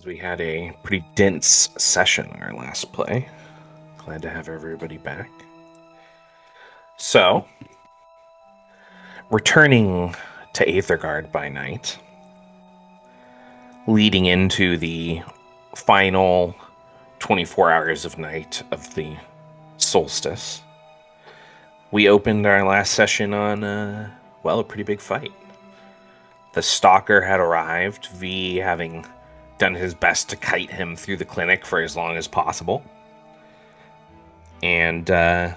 We had a pretty dense session in our last play. Glad to have everybody back. So, returning to Aethergarde by night, leading into the final 24 hours of night of the solstice, we opened our last session on, a pretty big fight. The stalker had arrived, V having done his best to kite him through the clinic for as long as possible. And the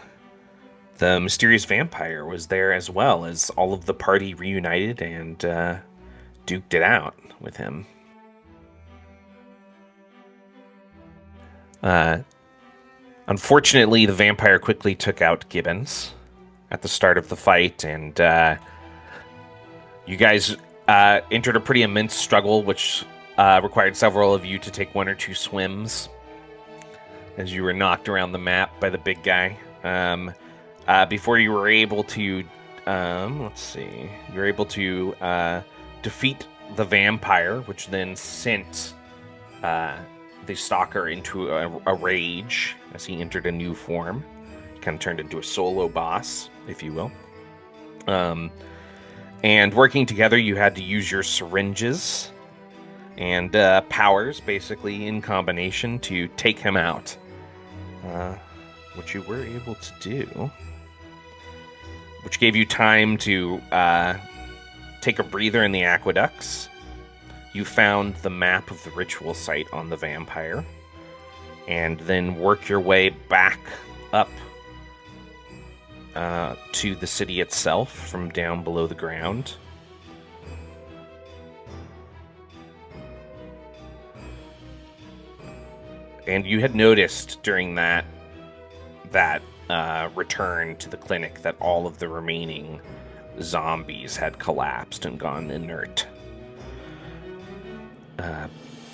mysterious vampire was there as well, as all of the party reunited and duked it out with him. Unfortunately, the vampire quickly took out Gibbons at the start of the fight, and you guys entered a pretty immense struggle, which required several of you to take one or two swims as you were knocked around the map by the big guy. Before you were able to, you were able to defeat the vampire, which then sent the stalker into a rage as he entered a new form. He kind of turned into a solo boss, if you will. And working together, you had to use your syringes and powers, basically, in combination to take him out. Which you were able to do. Which gave you time to take a breather in the aqueducts. You found the map of the ritual site on the vampire. And then work your way back up to the city itself from down below the ground. And you had noticed during that return to the clinic that all of the remaining zombies had collapsed and gone inert.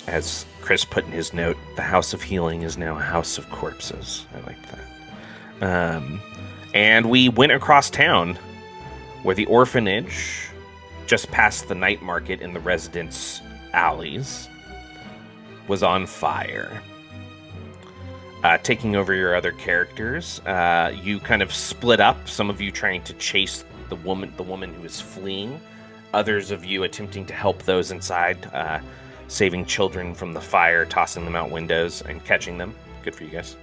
As Chris put in his note, the House of Healing is now a house of corpses. I like that. And we went across town where the orphanage, just past the night market in the residence alleys, was on fire. Taking over your other characters, you kind of split up. Some of you trying to chase the woman who is fleeing. Others of you attempting to help those inside, saving children from the fire, tossing them out windows, and catching them. Good for you guys.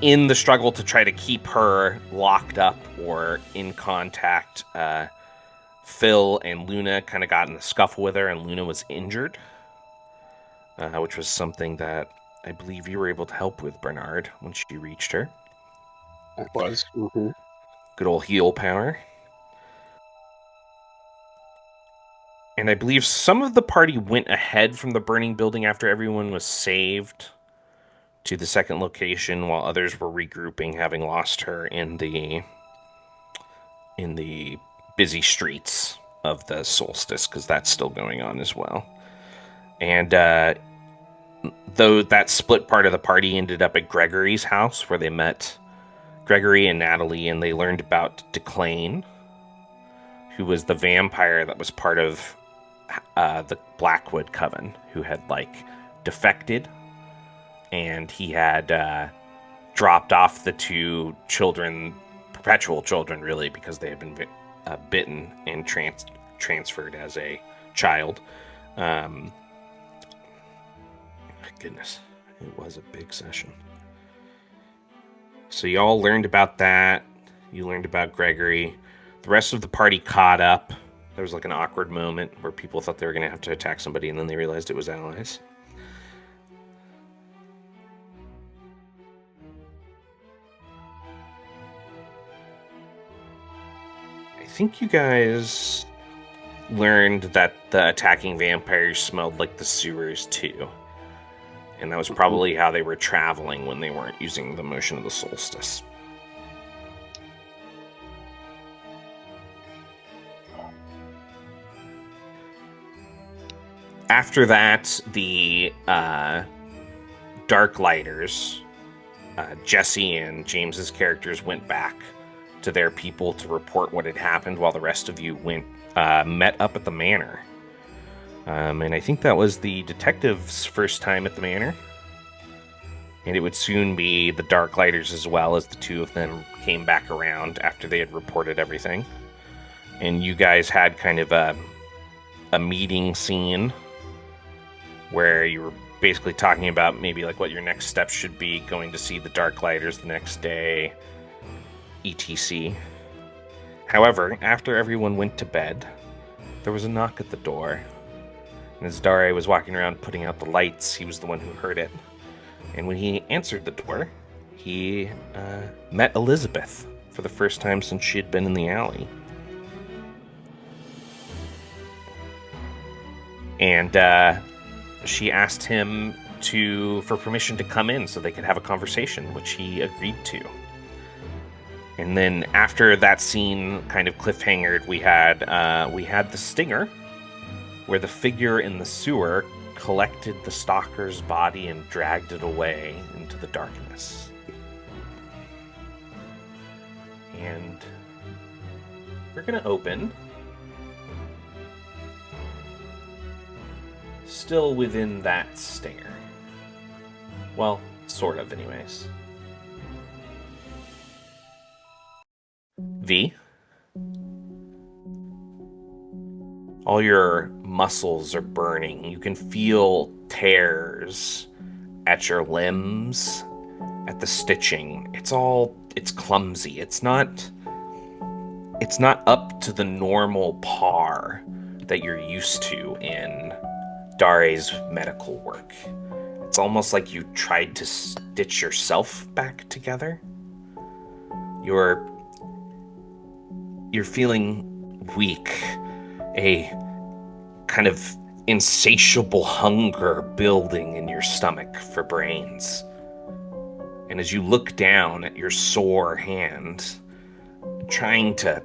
In the struggle to try to keep her locked up or in contact, Phil and Luna kind of got in a scuffle with her, and Luna was injured. Which was something that I believe you were able to help with, Bernard, when she reached her. I was. Mm-hmm. Good old heal power. And I believe some of the party went ahead from the burning building after everyone was saved to the second location, while others were regrouping, having lost her in the busy streets of the solstice, because that's still going on as well. And though that split part of the party ended up at Gregory's house, where they met Gregory and Natalie, and they learned about Declane, who was the vampire that was part of the Blackwood Coven, who had, defected, and he had dropped off the two children, perpetual children, really, because they had been bitten and transferred as a child. Goodness, it was a big session. So y'all learned about that. You learned about Gregory. The rest of the party caught up. There was an awkward moment where people thought they were going to have to attack somebody, and then they realized it was allies. I think you guys learned that the attacking vampires smelled like the sewers too. And that was probably how they were traveling when they weren't using the motion of the solstice. After that, the Darklighters, Jesse and James's characters, went back to their people to report what had happened, while the rest of you met up at the manor. And I think that was the detective's first time at the manor. And it would soon be the Darklighters as well, as the two of them came back around after they had reported everything. And you guys had kind of a meeting scene where you were basically talking about maybe like what your next steps should be, going to see the Darklighters the next day, etc. However, after everyone went to bed, there was a knock at the door. And as Dare was walking around putting out the lights, he was the one who heard it. And when he answered the door, he met Elizabeth for the first time since she had been in the alley. And she asked him for permission to come in so they could have a conversation, which he agreed to. And then after that scene kind of cliffhangered, we had the stinger, where the figure in the sewer collected the stalker's body and dragged it away into the darkness. And we're going to open still within that stinger. Well, sort of anyways. V? All your muscles are burning. You can feel tears at your limbs, at the stitching. It's clumsy. It's not up to the normal par that you're used to in Dare's medical work. It's almost like you tried to stitch yourself back together. You're feeling weak. A kind of insatiable hunger building in your stomach for brains. And as you look down at your sore hand, trying to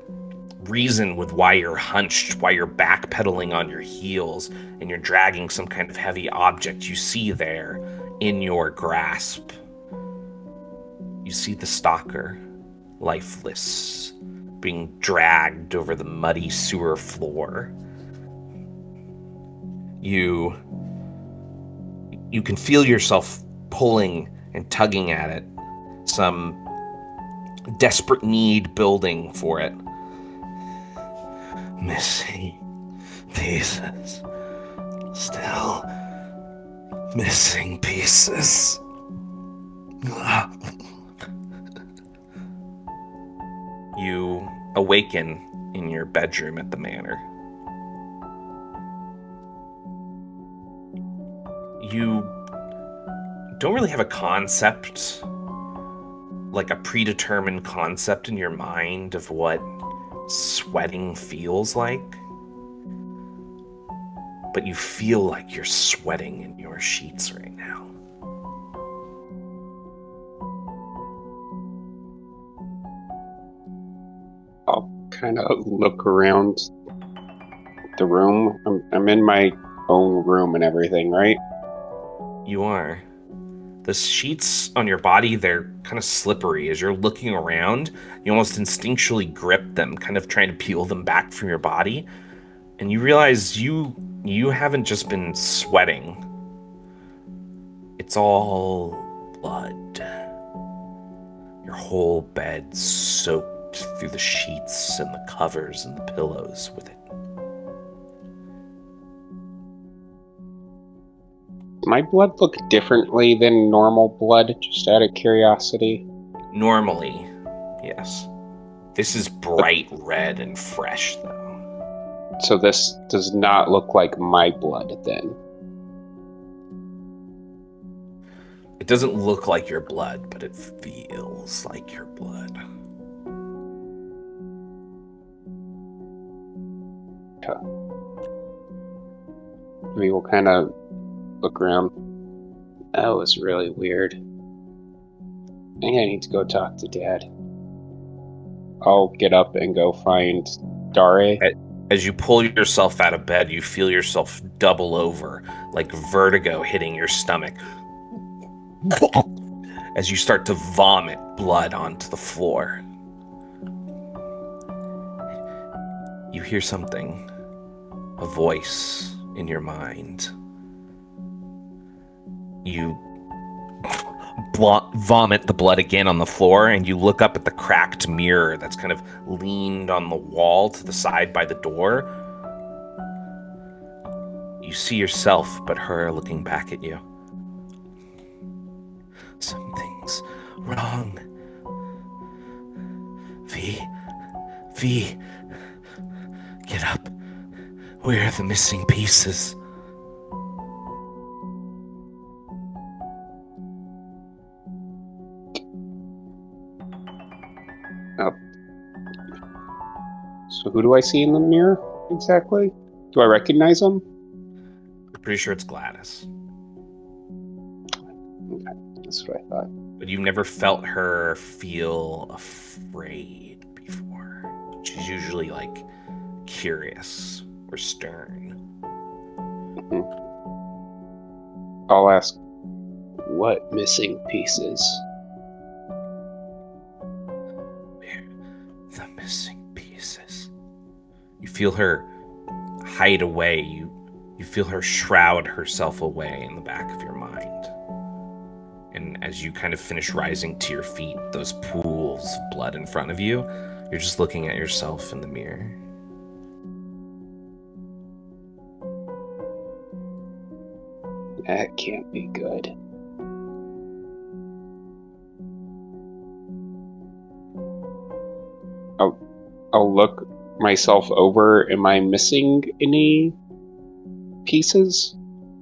reason with why you're hunched, why you're backpedaling on your heels, and you're dragging some kind of heavy object you see there in your grasp, you see the stalker, lifeless, being dragged over the muddy sewer floor. You can feel yourself pulling and tugging at it, some desperate need building for it. Missing pieces. Still missing pieces. You awaken in your bedroom at the manor. You don't really have a concept, like a predetermined concept in your mind of what sweating feels like. But you feel like you're sweating in your sheets right now. I'll kind of look around the room. I'm in my own room and everything, right? You are. The sheets on your body, they're kind of slippery. As you're looking around, you almost instinctually grip them, kind of trying to peel them back from your body. And you realize you haven't just been sweating. It's all blood. Your whole bed soaked through the sheets and the covers and the pillows with it. My blood look differently than normal blood, just out of curiosity? Normally, yes. This is bright red and fresh, though. So this does not look like my blood, then? It doesn't look like your blood, but it feels like your blood. Okay. We will kind of look around. That was really weird. I think I need to go talk to Dad. I'll get up and go find Dare. As you pull yourself out of bed, you feel yourself double over, like vertigo hitting your stomach. As you start to vomit blood onto the floor. You hear something, a voice in your mind. You vomit the blood again on the floor, and you look up at the cracked mirror that's kind of leaned on the wall to the side by the door. You see yourself, but her looking back at you. Something's wrong. V, get up. Where are the missing pieces? So who do I see in the mirror exactly? Do I recognize him? I'm pretty sure it's Gladys. Okay, that's what I thought. But you've never felt her feel afraid before. She's usually like curious or stern. Mm-hmm. I'll ask, what missing pieces? The missing pieces. You feel her hide away. You feel her shroud herself away in the back of your mind. And as you kind of finish rising to your feet, those pools of blood in front of you, you're just looking at yourself in the mirror. That can't be good. I'll look myself over. Am I missing any pieces?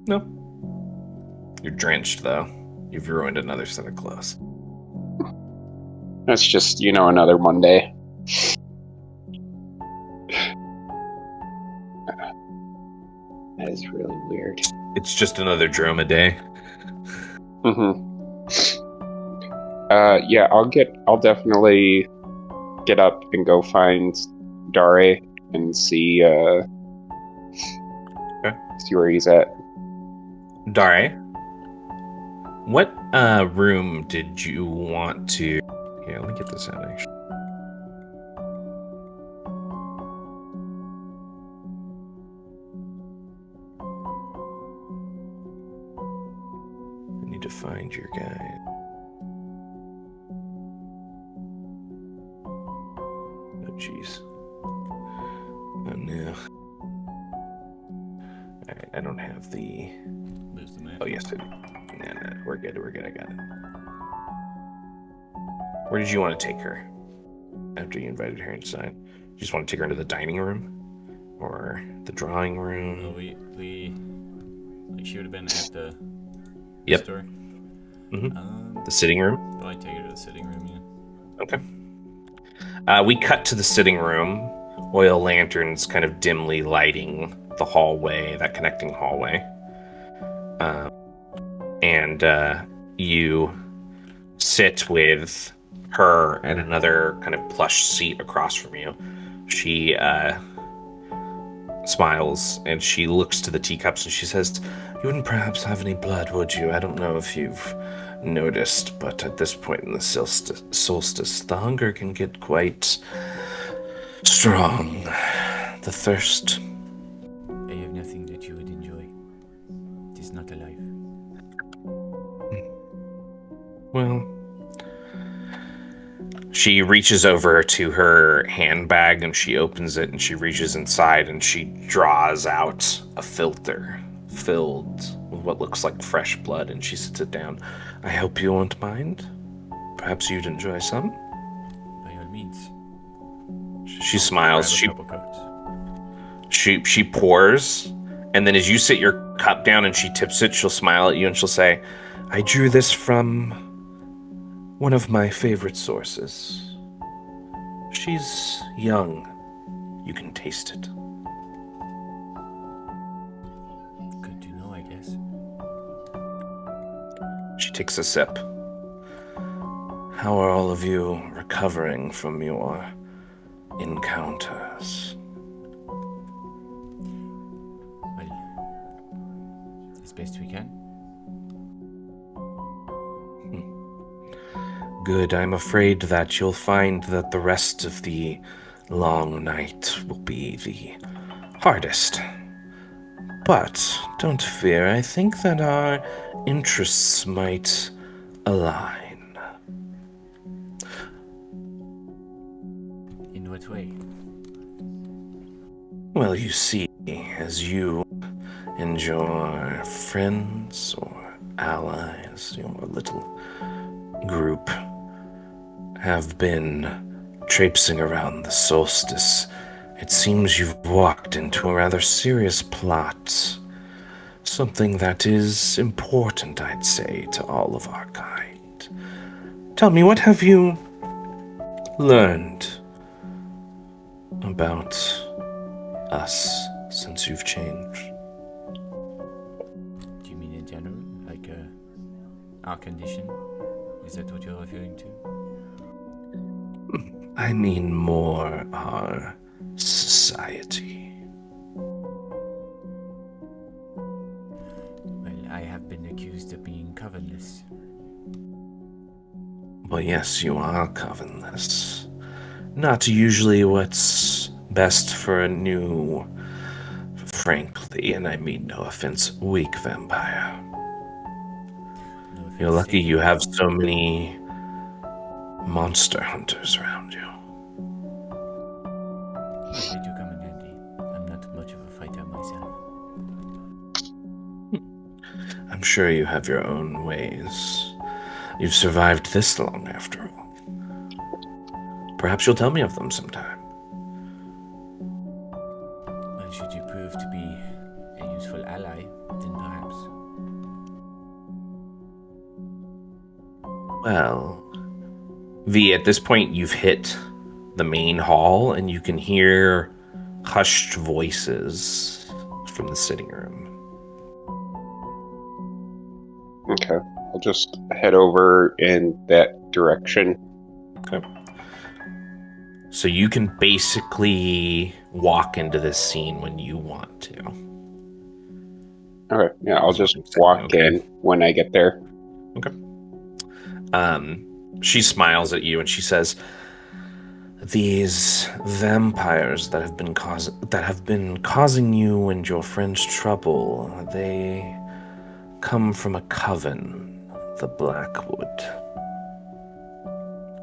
No. You're drenched, though. You've ruined another set of clothes. That's just, another Monday. That is really weird. It's just another dromedary. Mm-hmm. Yeah, I'll definitely get up and go find Dare and see where he's at. Dare, what room did you want to... Here, let me get this out, actually. I need to find your guide. Oh, jeez. Oh, no. Alright, I don't have the... There's the map. Oh, yes, I do. No, we're good, I got it. Where did you want to take her after you invited her inside? You just want to take her into the dining room? Or the drawing room? Well, we like she would have been at the Yep. store. Mm-hmm. The sitting room? Probably take her to the sitting room, yeah. Okay. We cut to the sitting room. Oil lanterns kind of dimly lighting the hallway, that connecting hallway. And you sit with her at another kind of plush seat across from you. She smiles and she looks to the teacups and she says, "You wouldn't perhaps have any blood, would you? I don't know if you've noticed, but at this point in the solstice, the hunger can get quite strong. The thirst." I have nothing that you would enjoy. It is not alive. Well, she reaches over to her handbag and she opens it and she reaches inside and she draws out a filter filled with what looks like fresh blood and she sits it down. "I hope you won't mind. Perhaps you'd enjoy some." By all means. She smiles. Grab a couple cups. She pours, and then as you sit your cup down and she tips it, she'll smile at you and she'll say, "I drew this from one of my favorite sources. She's young. You can taste it." Good to know, I guess. She takes a sip. "How are all of you recovering from your encounters?" Well, as best we can. Good. I'm afraid that you'll find that the rest of the long night will be the hardest. But don't fear, I think that our interests might align. In what way? Well, you see, as you and your friends or allies, your little group, have been traipsing around the solstice, it seems you've walked into a rather serious plot. Something that is important, I'd say, to all of our kind. Tell me, what have you learned about us since you've changed? Do you mean in general? Like, our condition? Is that what you're referring to? I mean more our society. Well, I have been accused of being covenless. Well, yes, you are covenless. Not usually what's best for a new, frankly, and I mean no offense, weak vampire. No offense You're lucky taken. you have so many monster hunters around you. Well, they do come in handy. I'm not much of a fighter myself. I'm sure you have your own ways. You've survived this long, after all. Perhaps you'll tell me of them sometime. Well, should you prove to be a useful ally, then perhaps. Well, V, at this point you've hit the main hall and you can hear hushed voices from the sitting room. Okay. I'll just head over in that direction. Okay. So you can basically walk into this scene when you want to. Okay. Yeah, I'll just Okay. walk in when I get there. Okay. She smiles at you and she says, "These vampires that have been causing you and your friends trouble, they come from a coven, the Blackwood.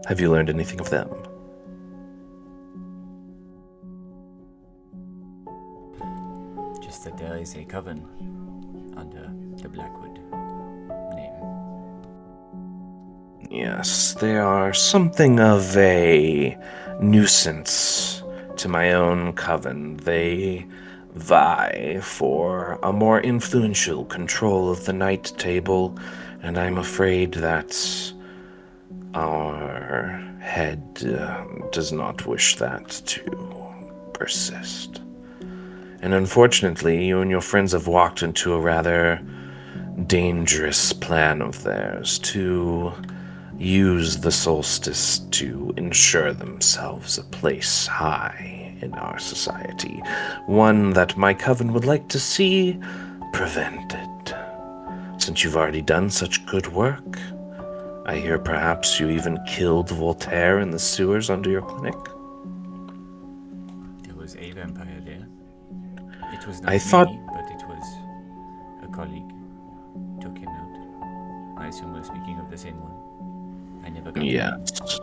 Have you learned anything of them?" Just that there is a coven under the Blackwood name. Yes, they are something of a nuisance to my own coven. They vie for a more influential control of the night table, and I'm afraid that our head does not wish that to persist. And unfortunately, you and your friends have walked into a rather dangerous plan of theirs to use the solstice to ensure themselves a place high in our society, one that my coven would like to see prevented. Since you've already done such good work, I hear perhaps you even killed Voltaire in the sewers under your clinic. There was a vampire there. It was not I me, thought- but it was a colleague. Took him out. I assume we're speaking of the same one. I never got to meet. Yes.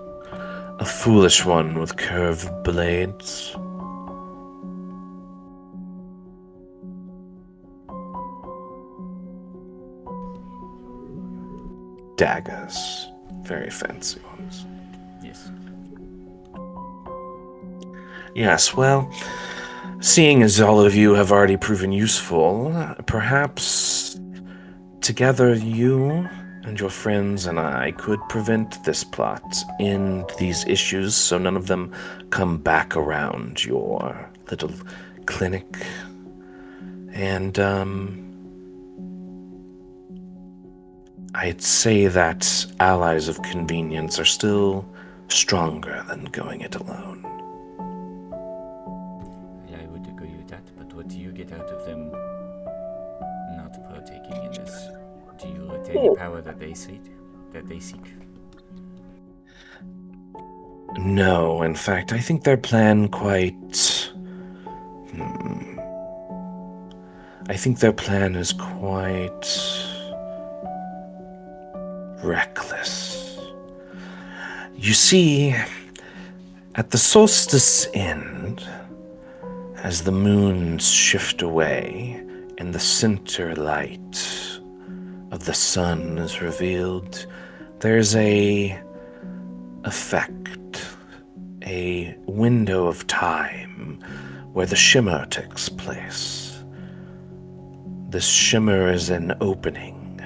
A foolish one with curved blades. Daggers. Very fancy ones. Yes. Yes, well, seeing as all of you have already proven useful, perhaps together you and your friends and I could prevent this plot, end these issues so none of them come back around your little clinic. And, I'd say that allies of convenience are still stronger than going it alone. Yeah, I would agree with that, but what do you get out of them not partaking in this? Do you retain the power that they seek? No, in fact, I think their plan quite... I think their plan is quite reckless. You see, at the solstice end, as the moons shift away and the center light of the sun is revealed, there's a effect, a window of time where the shimmer takes place. This shimmer is an opening,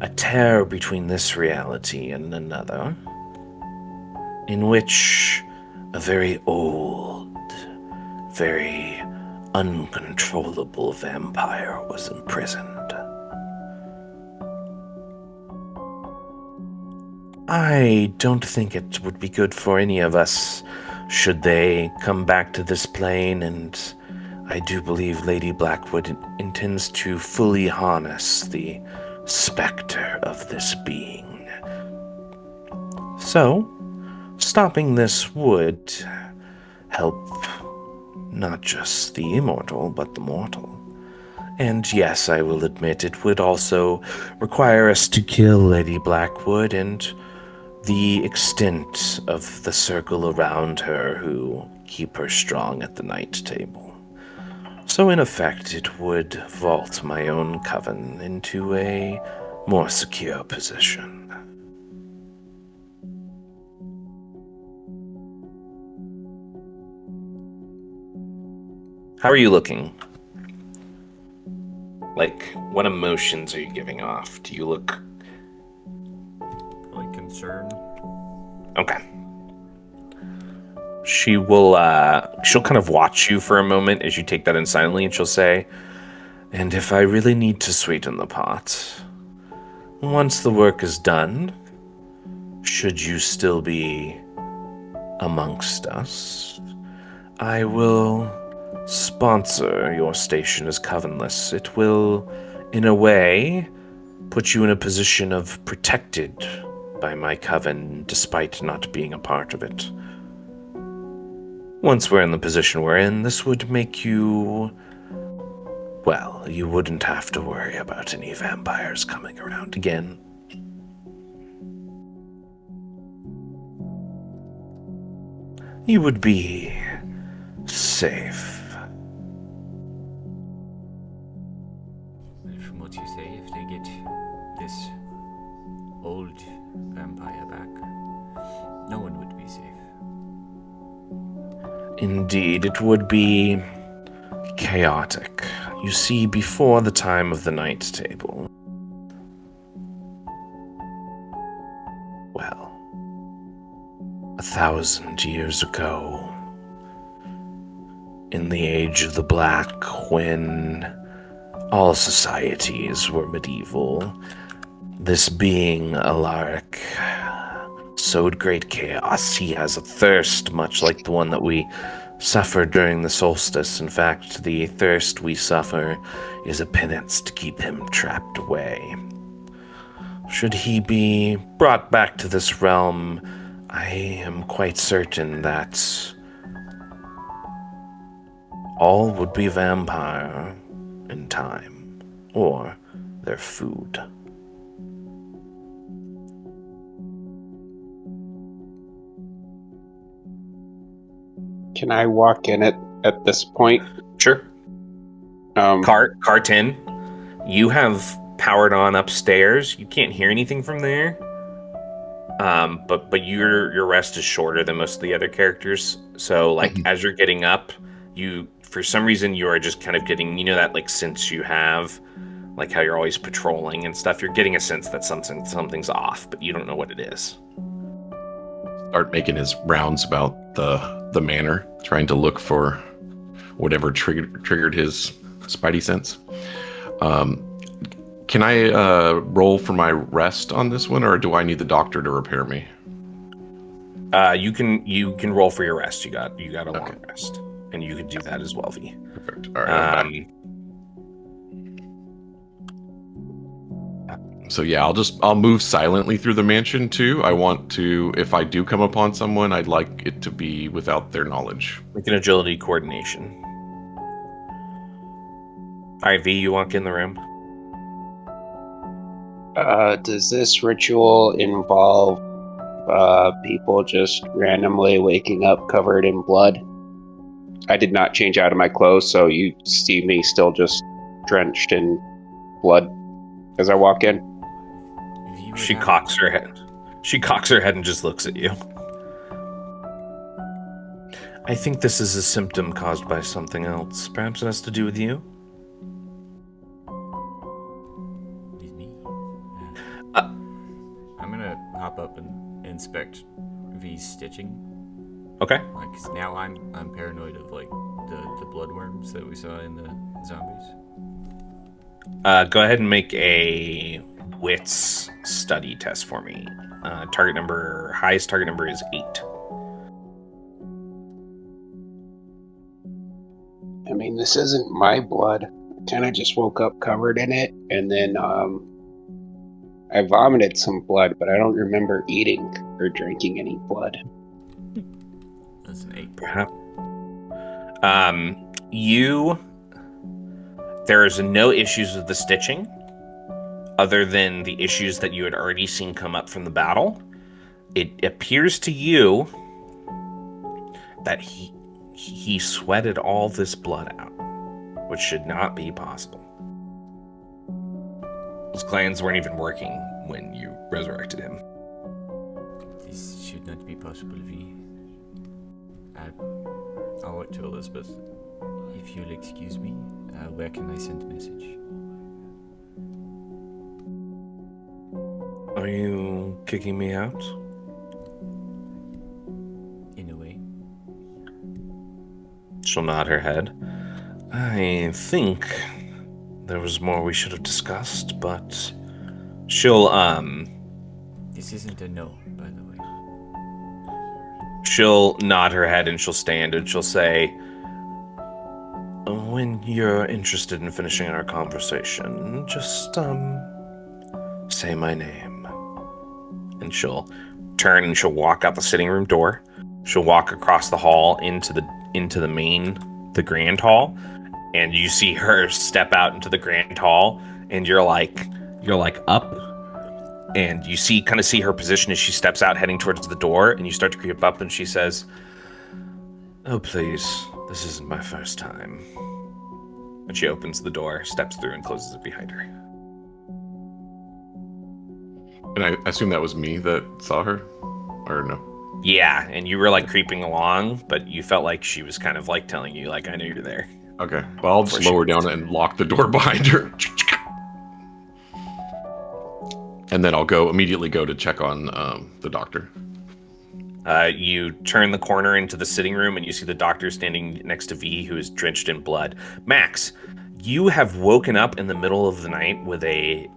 a tear between this reality and another, in which a very old, very uncontrollable vampire was imprisoned. I don't think it would be good for any of us should they come back to this plane, and I do believe Lady Blackwood intends to fully harness the specter of this being. So, stopping this would help not just the immortal, but the mortal. And yes, I will admit, it would also require us to kill Lady Blackwood and the extent of the circle around her who keep her strong at the night table. So in effect, it would vault my own coven into a more secure position. How are you looking? Like, what emotions are you giving off? Do you look... Like concern? Okay. She will, she'll kind of watch you for a moment as you take that in silently, and she'll say, "And if I really need to sweeten the pot, once the work is done, should you still be amongst us, I will sponsor your station as covenless. It will, in a way, put you in a position of protected by my coven, despite not being a part of it. Once we're in the position we're in, this would make you... well, you wouldn't have to worry about any vampires coming around again." You would be safe. From what you say, if they get this old vampire back, no one would be safe. Indeed, it would be chaotic. You see, before the time of the night table, well, 1,000 years ago, in the age of the Black, when all societies were medieval, this being, Alaric, sowed great chaos. He has a thirst much like the one that we suffered during the solstice. In fact, the thirst we suffer is a penance to keep him trapped away. Should he be brought back to this realm, I am quite certain that all would be vampire in time, or their food. Can I walk in it at this point? Sure. Car 10, you have powered on upstairs. You can't hear anything from there. But your rest is shorter than most of the other characters. So like as you're getting up, you for some reason you are just kind of getting, that like sense you have, like how you're always patrolling and stuff. You're getting a sense that something's off, but you don't know what it is. Start making his rounds about the manor, trying to look for whatever triggered his spidey sense. Can I roll for my rest on this one, or do I need the doctor to repair me? You can roll for your rest. You got a long rest, and you could do that as well, V. Perfect. All right. So yeah, I'll move silently through the mansion too. I want to, if I do come upon someone, I'd like it to be without their knowledge. Like an agility coordination. right, V, you walk in the room. Does this ritual involve people just randomly waking up covered in blood? I did not change out of my clothes, so you see me still just drenched in blood as I walk in. She cocks her head. She cocks her head and just looks at you. I think this is a symptom caused by something else. Perhaps it has to do with you? With me? I'm gonna hop up and inspect V's stitching. Okay. Like, 'cause now I'm paranoid of like the bloodworms that we saw in the zombies. Go ahead and make a wits study test for me. Highest target number is 8. I mean, this isn't my blood. I kind of just woke up covered in it, and then I vomited some blood, but I don't remember eating or drinking any blood. That's an 8. Perhaps. There's no issues with the stitching, other than the issues that you had already seen come up from the battle. It appears to you that he sweated all this blood out, which should not be possible. His glands weren't even working when you resurrected him. This should not be possible, V. I'll look to Elizabeth. If you'll excuse me, where can I send a message? Are you kicking me out? In a way. She'll nod her head. I think there was more we should have discussed, but she'll, This isn't a no, by the way. she'll nod her head and she'll stand and she'll say, when you're interested in finishing our conversation, just, say my name. And she'll turn and she'll walk out the sitting room door. She'll walk across the hall into the grand hall, and you see her step out into the grand hall, and you're like up, and you kind of see her position as she steps out heading towards the door, and you start to creep up, and she says, "Oh, please, this isn't my first time." And she opens the door, steps through, and closes it behind her. And I assume that was me that saw her? Or no? Yeah, and you were like creeping along, but you felt like she was kind of like telling you, like, I know you're there. Okay. Well, I'll just lower down and lock the door behind her. And then I'll immediately go to check on the doctor. You turn the corner into the sitting room, and you see the doctor standing next to V, who is drenched in blood. Max, you have woken up in the middle of the night with a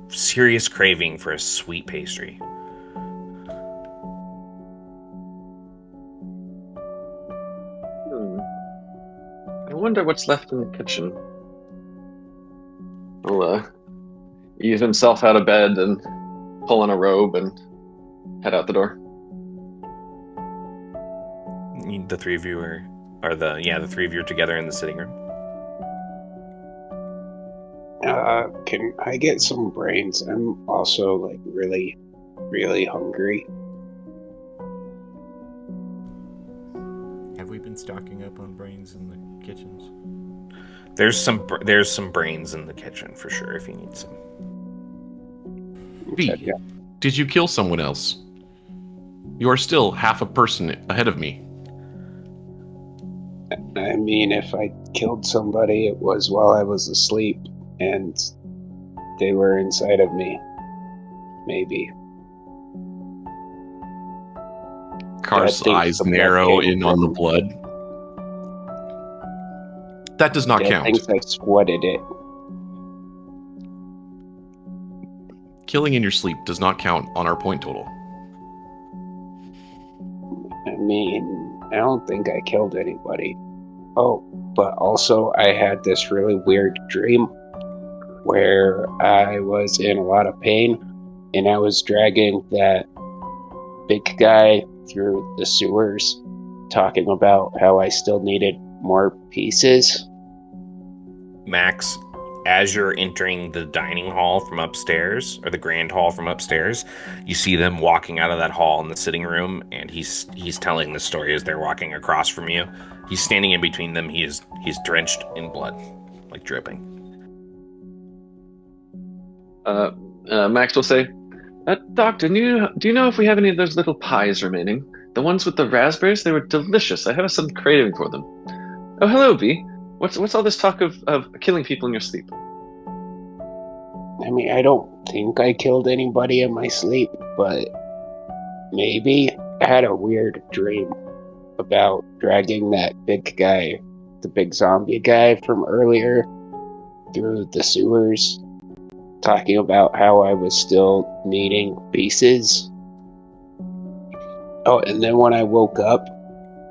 serious craving for a sweet pastry. I wonder what's left in the kitchen. He'll ease himself out of bed and pull on a robe and head out the door. The three of you the three of you are together in the sitting room. Can I get some brains? I'm also like really, really hungry. Have we been stocking up on brains in the kitchens? There's some brains in the kitchen for sure if you need some. V, Yeah. did you kill someone else? You are still half a person ahead of me. I mean, if I killed somebody, it was while I was asleep, and they were inside of me. Maybe. Car's think eyes some narrow blood came in on the from- blood. That does not I count. think I sweated it. Killing in your sleep does not count on our point total. I mean, I don't think I killed anybody. Oh, but also I had this really weird dream where I was in a lot of pain and I was dragging that big guy through the sewers, talking about how I still needed more pieces. Max, as you're entering the dining hall from upstairs, or the grand hall from upstairs, you see them walking out of that hall in the sitting room, and he's telling the story as they're walking across from you. He's standing in between them. He's drenched in blood, like dripping. Max will say, Doctor, do you know if we have any of those little pies remaining? The ones with the raspberries, they were delicious. I have a sudden craving for them. Oh, hello, V. What's all this talk of killing people in your sleep? I mean, I don't think I killed anybody in my sleep, but maybe. I had a weird dream about dragging that big guy, the big zombie guy from earlier, through the sewers, talking about how I was still needing pieces. Oh, and then when I woke up,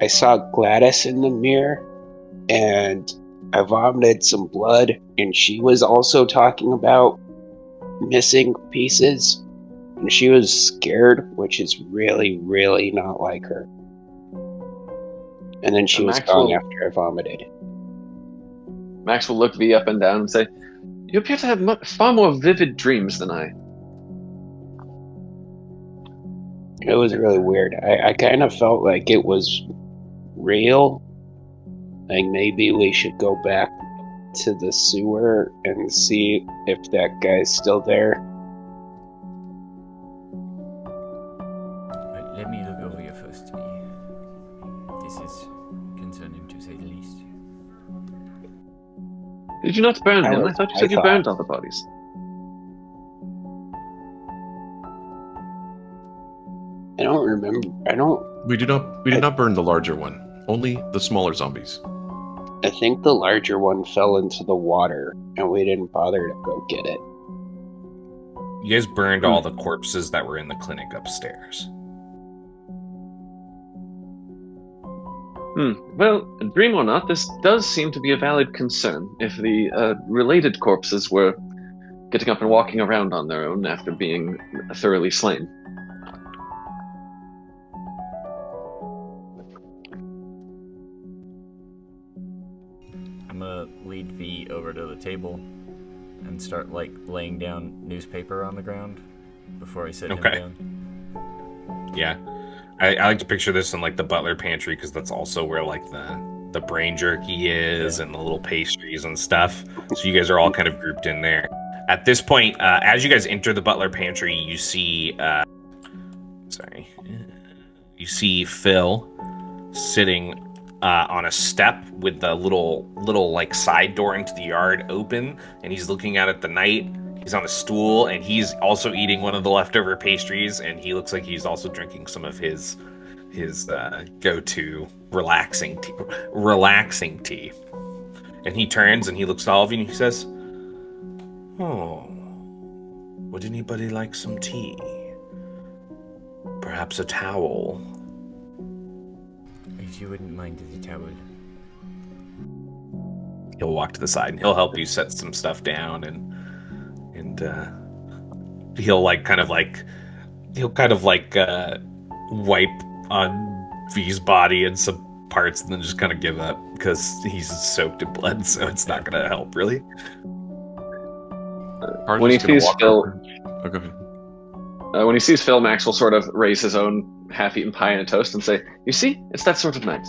I saw Gladys in the mirror, and I vomited some blood, and she was also talking about missing pieces, and she was scared, which is really, really not like her. And then she was gone after I vomited. Max will look V up and down and say, you appear to have far more vivid dreams than I. It was really weird. I kind of felt like it was real. Like maybe we should go back to the sewer and see if that guy's still there. But let me look over your first to me. This is concerning to say the least. Did you not burn him? I thought you said you burned all the bodies. I don't remember. We did not burn the larger one. Only the smaller zombies. I think the larger one fell into the water, and we didn't bother to go get it. You guys burned all the corpses that were in the clinic upstairs. Well, dream or not, this does seem to be a valid concern. If the related corpses were getting up and walking around on their own after being thoroughly slain. I'm gonna lead V over to the table and start like laying down newspaper on the ground before I sit him down. Yeah. I like to picture this in like the butler pantry, because that's also where like the brain jerky is, and the little pastries and stuff. So you guys are all kind of grouped in there. At this point, as you guys enter the butler pantry, you see you see Phil sitting on a step with the little like side door into the yard open, and he's looking out at the night. He's on a stool, and he's also eating one of the leftover pastries, and he looks like he's also drinking some of his go-to relaxing tea. And he turns and he looks at all of you and he says, "Oh, would anybody like some tea? Perhaps a towel?" If you wouldn't mind the towel. He'll walk to the side and he'll help you set some stuff down, and he'll kind of wipe on V's body and some parts, and then just kind of give up because he's soaked in blood, so it's not gonna help really. When he sees Phil, go ahead. When he sees Phil, Max will sort of raise his own half-eaten pie and a toast and say, "You see, it's that sort of night."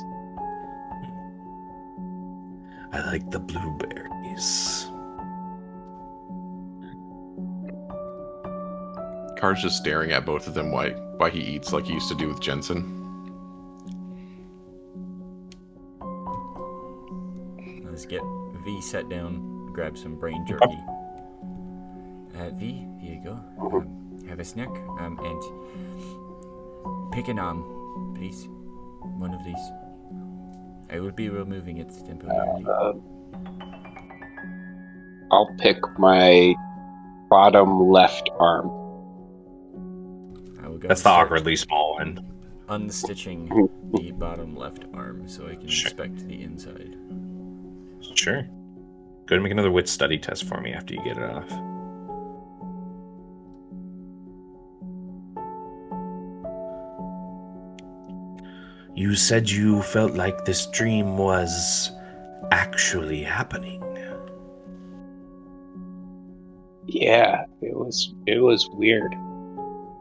I like the blueberries. Car's just staring at both of them while he eats like he used to do with Jensen. Let's get V set down, grab some brain jerky. V, here you go. Have a snack, and pick an arm, please. One of these. I will be removing it temporarily. I'll pick my bottom left arm. I will go. That's the awkwardly small one. Unstitching the bottom left arm so I can inspect the inside. Sure. Go ahead and make another wit study test for me after you get it off. You said you felt like this dream was actually happening. Yeah, it was weird.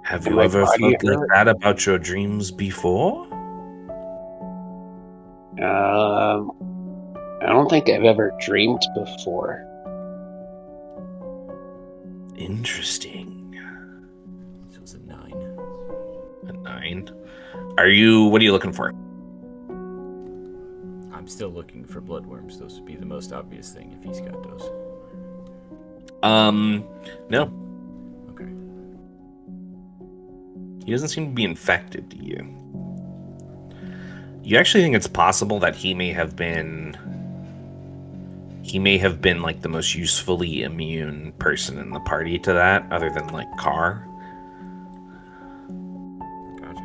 Have And you my ever body felt like hurt. that about your dreams before? I don't think I've ever dreamed before. Interesting. This was a 9. A 9. What are you looking for? I'm still looking for bloodworms. Those would be the most obvious thing if he's got those. No. Okay. He doesn't seem to be infected, do you? You actually think it's possible that he may have been like the most usefully immune person in the party to that, other than like Carr. Gotcha.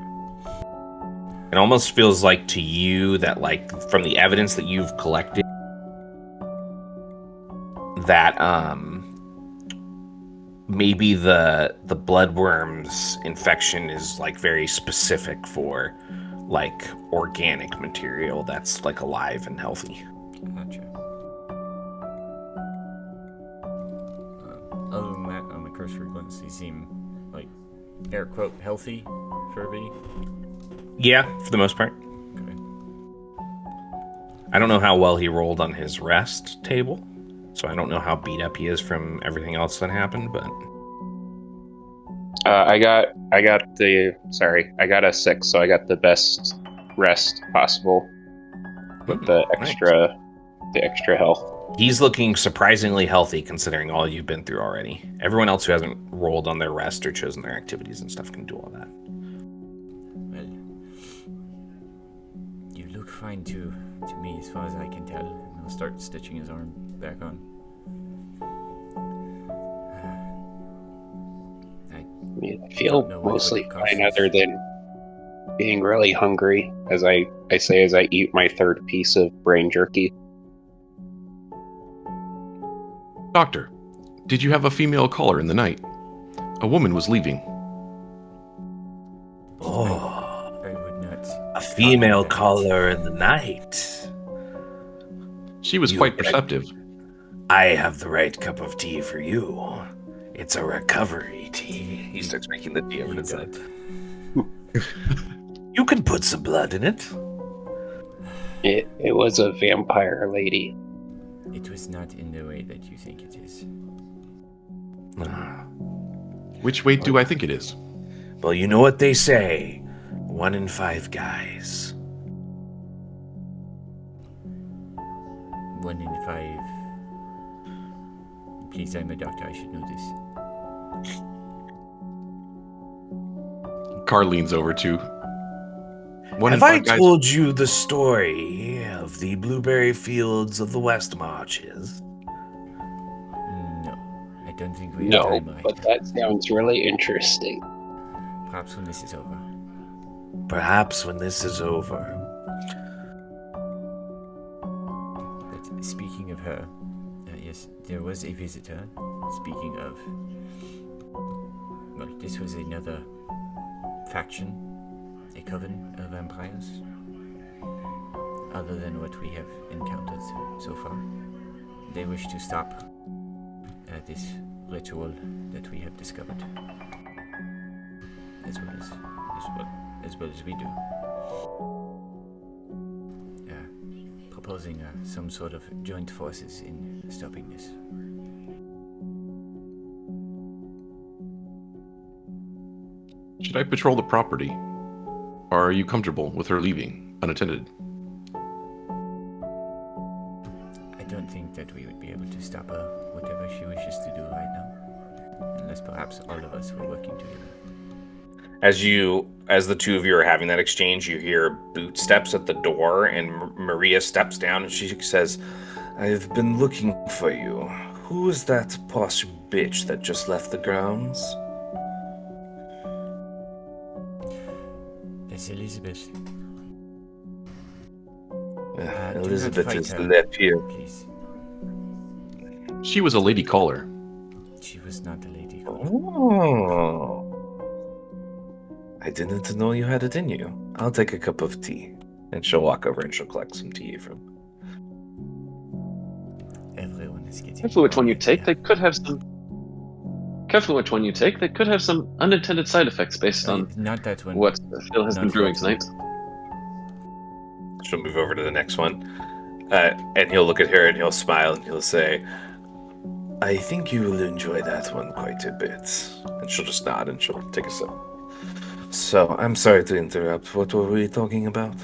It almost feels like to you that, like, from the evidence that you've collected, that maybe the bloodworm's infection is like very specific for like organic material that's like alive and healthy. Gotcha. Other than that, on the cursory glance, they seem like air quote healthy for V. Yeah, for the most part. Okay. I don't know how well he rolled on his rest table, so I don't know how beat up he is from everything else that happened, but I got a 6, so I got the best rest possible with the extra health. He's looking surprisingly healthy considering all you've been through already. Everyone else who hasn't rolled on their rest or chosen their activities and stuff can do all that. Well, you look fine to me as far as I can tell. And I'll start stitching his arm back on. I feel mostly fine, other than being really hungry, as I say as I eat my third piece of brain jerky. Doctor, did you have a female caller in the night? A woman was leaving. Oh, I would not. a female caller in the night. She was quite perceptive. I have the right cup of tea for you. It's a recovery tea. He starts making the tea over to the side. You can put some blood in it. It was a vampire lady. It was not in the way that you think it is. Which way do I think it is? Well, you know what they say. 1 in 5 guys. 1 in 5. Please, I'm a doctor. I should know this. Carr leans over to. Have I told you the story of the blueberry fields of the West Marches? No, I don't think we have No, time right but now. that sounds really interesting. Perhaps when this is over. Perhaps when this is over. But speaking of her, yes, there was a visitor. Speaking of, well, this was another faction, a coven of vampires. Other than what we have encountered so far, they wish to stop this ritual that we have discovered, as well as we do. Proposing some sort of joint forces in stopping this. Should I patrol the property? Or are you comfortable with her leaving, unattended? I don't think that we would be able to stop her, whatever she wishes to do right now. Unless perhaps all of us were working together. As the two of you are having that exchange, you hear boot steps at the door, and Maria steps down and she says, "I've been looking for you. Who is that posh bitch that just left the grounds?" That's Elizabeth. Elizabeth is left here. Please. She was a lady caller. She was not a lady. Oh. I didn't know you had it in you. I'll take a cup of tea. And she'll walk over and she'll collect some tea from. Everyone is getting. Careful which one you take. They could have some careful which one you take. They could have some unintended side effects based on Not that one. what Phil has been Not brewing yet. tonight. She'll move over to the next one. And he'll look at her and he'll smile and he'll say, I think you will enjoy that one quite a bit. And she'll just nod and she'll take a sip. So, I'm sorry to interrupt. What were we talking about?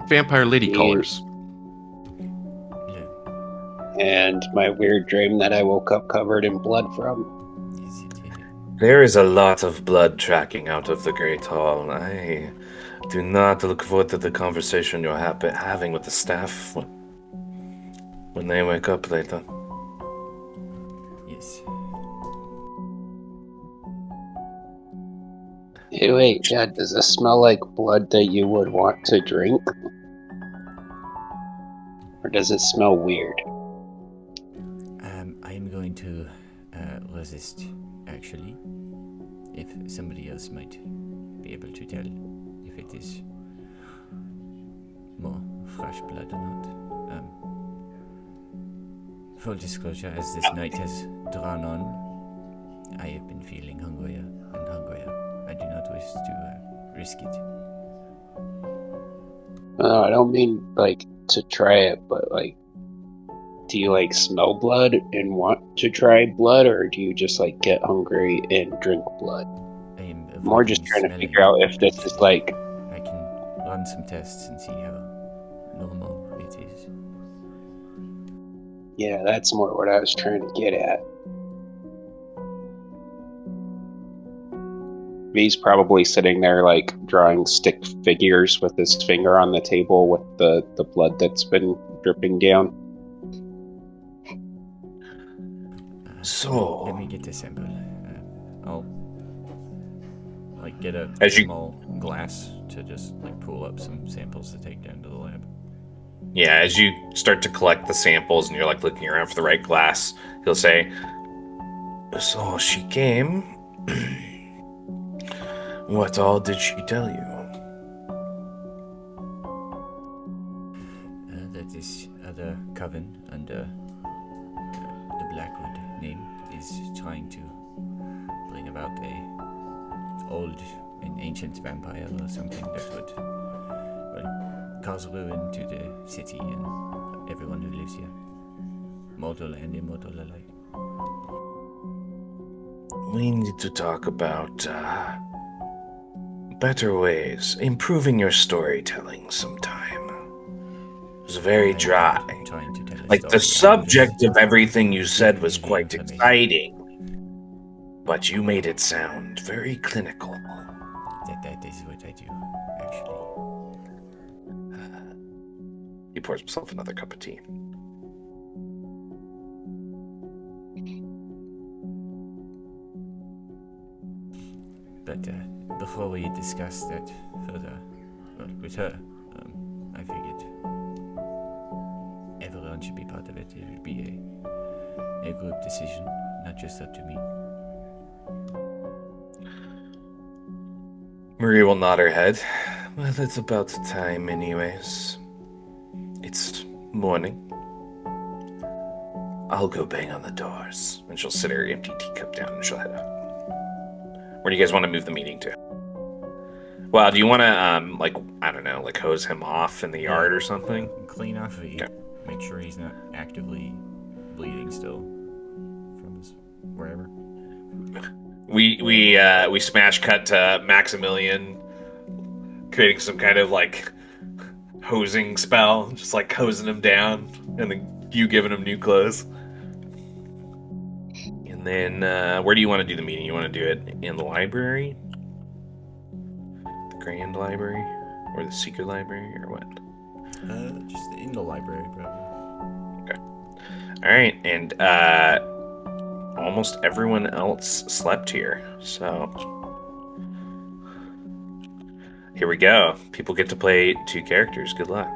Vampire lady Yeah. callers. Yeah. And my weird dream that I woke up covered in blood from. Yes, There is a lot of blood tracking out of the Great Hall. I do not look forward to the conversation you're having with the staff when they wake up later. yes. Hey, wait, Dad, does this smell like blood that you would want to drink? Or does it smell weird? I am going to resist, actually. If somebody else might be able to tell if it is more fresh blood or not. Full disclosure, as this night has drawn on, I have been feeling hungrier and hungrier. I do not wish to risk it. No, I don't mean, like, to try it, but, like, do you, like, smell blood and want to try blood, or do you just, like, get hungry and drink blood? I am More just avoiding trying to smelling, figure out if this is, actually. like, I can run some tests and see how normal it is. yeah, that's more what I was trying to get at. V's probably sitting there, like, drawing stick figures with his finger on the table with the blood that's been dripping down. So- let me get a sample. I'll like get a As you- small glass to just like pull up some samples to take down to the lab. Yeah, as you start to collect the samples and you're like looking around for the right glass, he'll say, So she came. What all did she tell you? That this other coven under the Blackwood name is trying to bring about a old and ancient vampire or something that would cause ruin to the city and everyone who lives here, mortal and immortal alike. We need to talk about better ways, improving your storytelling sometime. It was very dry. I'm trying to tell a Like, story. the I'm subject just of everything you said was giving you the quite information. exciting, but you made it sound very clinical. That is what I do, actually. He pours himself another cup of tea. But before we discuss that further, with her, I figured everyone should be part of it. It would be a group decision, not just up to me. Marie will nod her head. Well, it's about time anyways. It's morning. I'll go bang on the doors. And she'll sit her empty teacup down and she'll head out. Where do you guys want to move the meeting to? Well, do you want to, like, I don't know, like hose him off in the yard or something? Clean off V. Okay. Make sure he's not actively bleeding still from his wherever. We smash cut to Maximilian creating some kind of like hosing spell, just like hosing him down, and then you giving him new clothes. And then where do you want to do the meeting? You want to do it in the library, the Grand Library, or the Secret Library, or what? Just in the library, probably. All right, and almost everyone else slept here, so here we go. People get to play 2 characters. Good luck.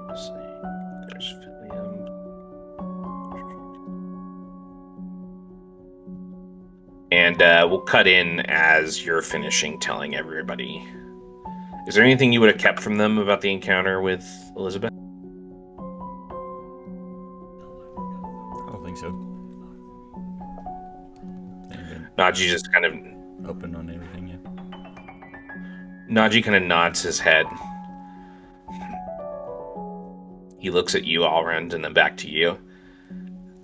Let's see. There's Philium. And we'll cut in as you're finishing telling everybody. Is there anything you would have kept from them about the encounter with Elizabeth? I don't think so. Najee just kind of open on everything, yeah. Najee kind of nods his head. He looks at you, Alrund, and then back to you.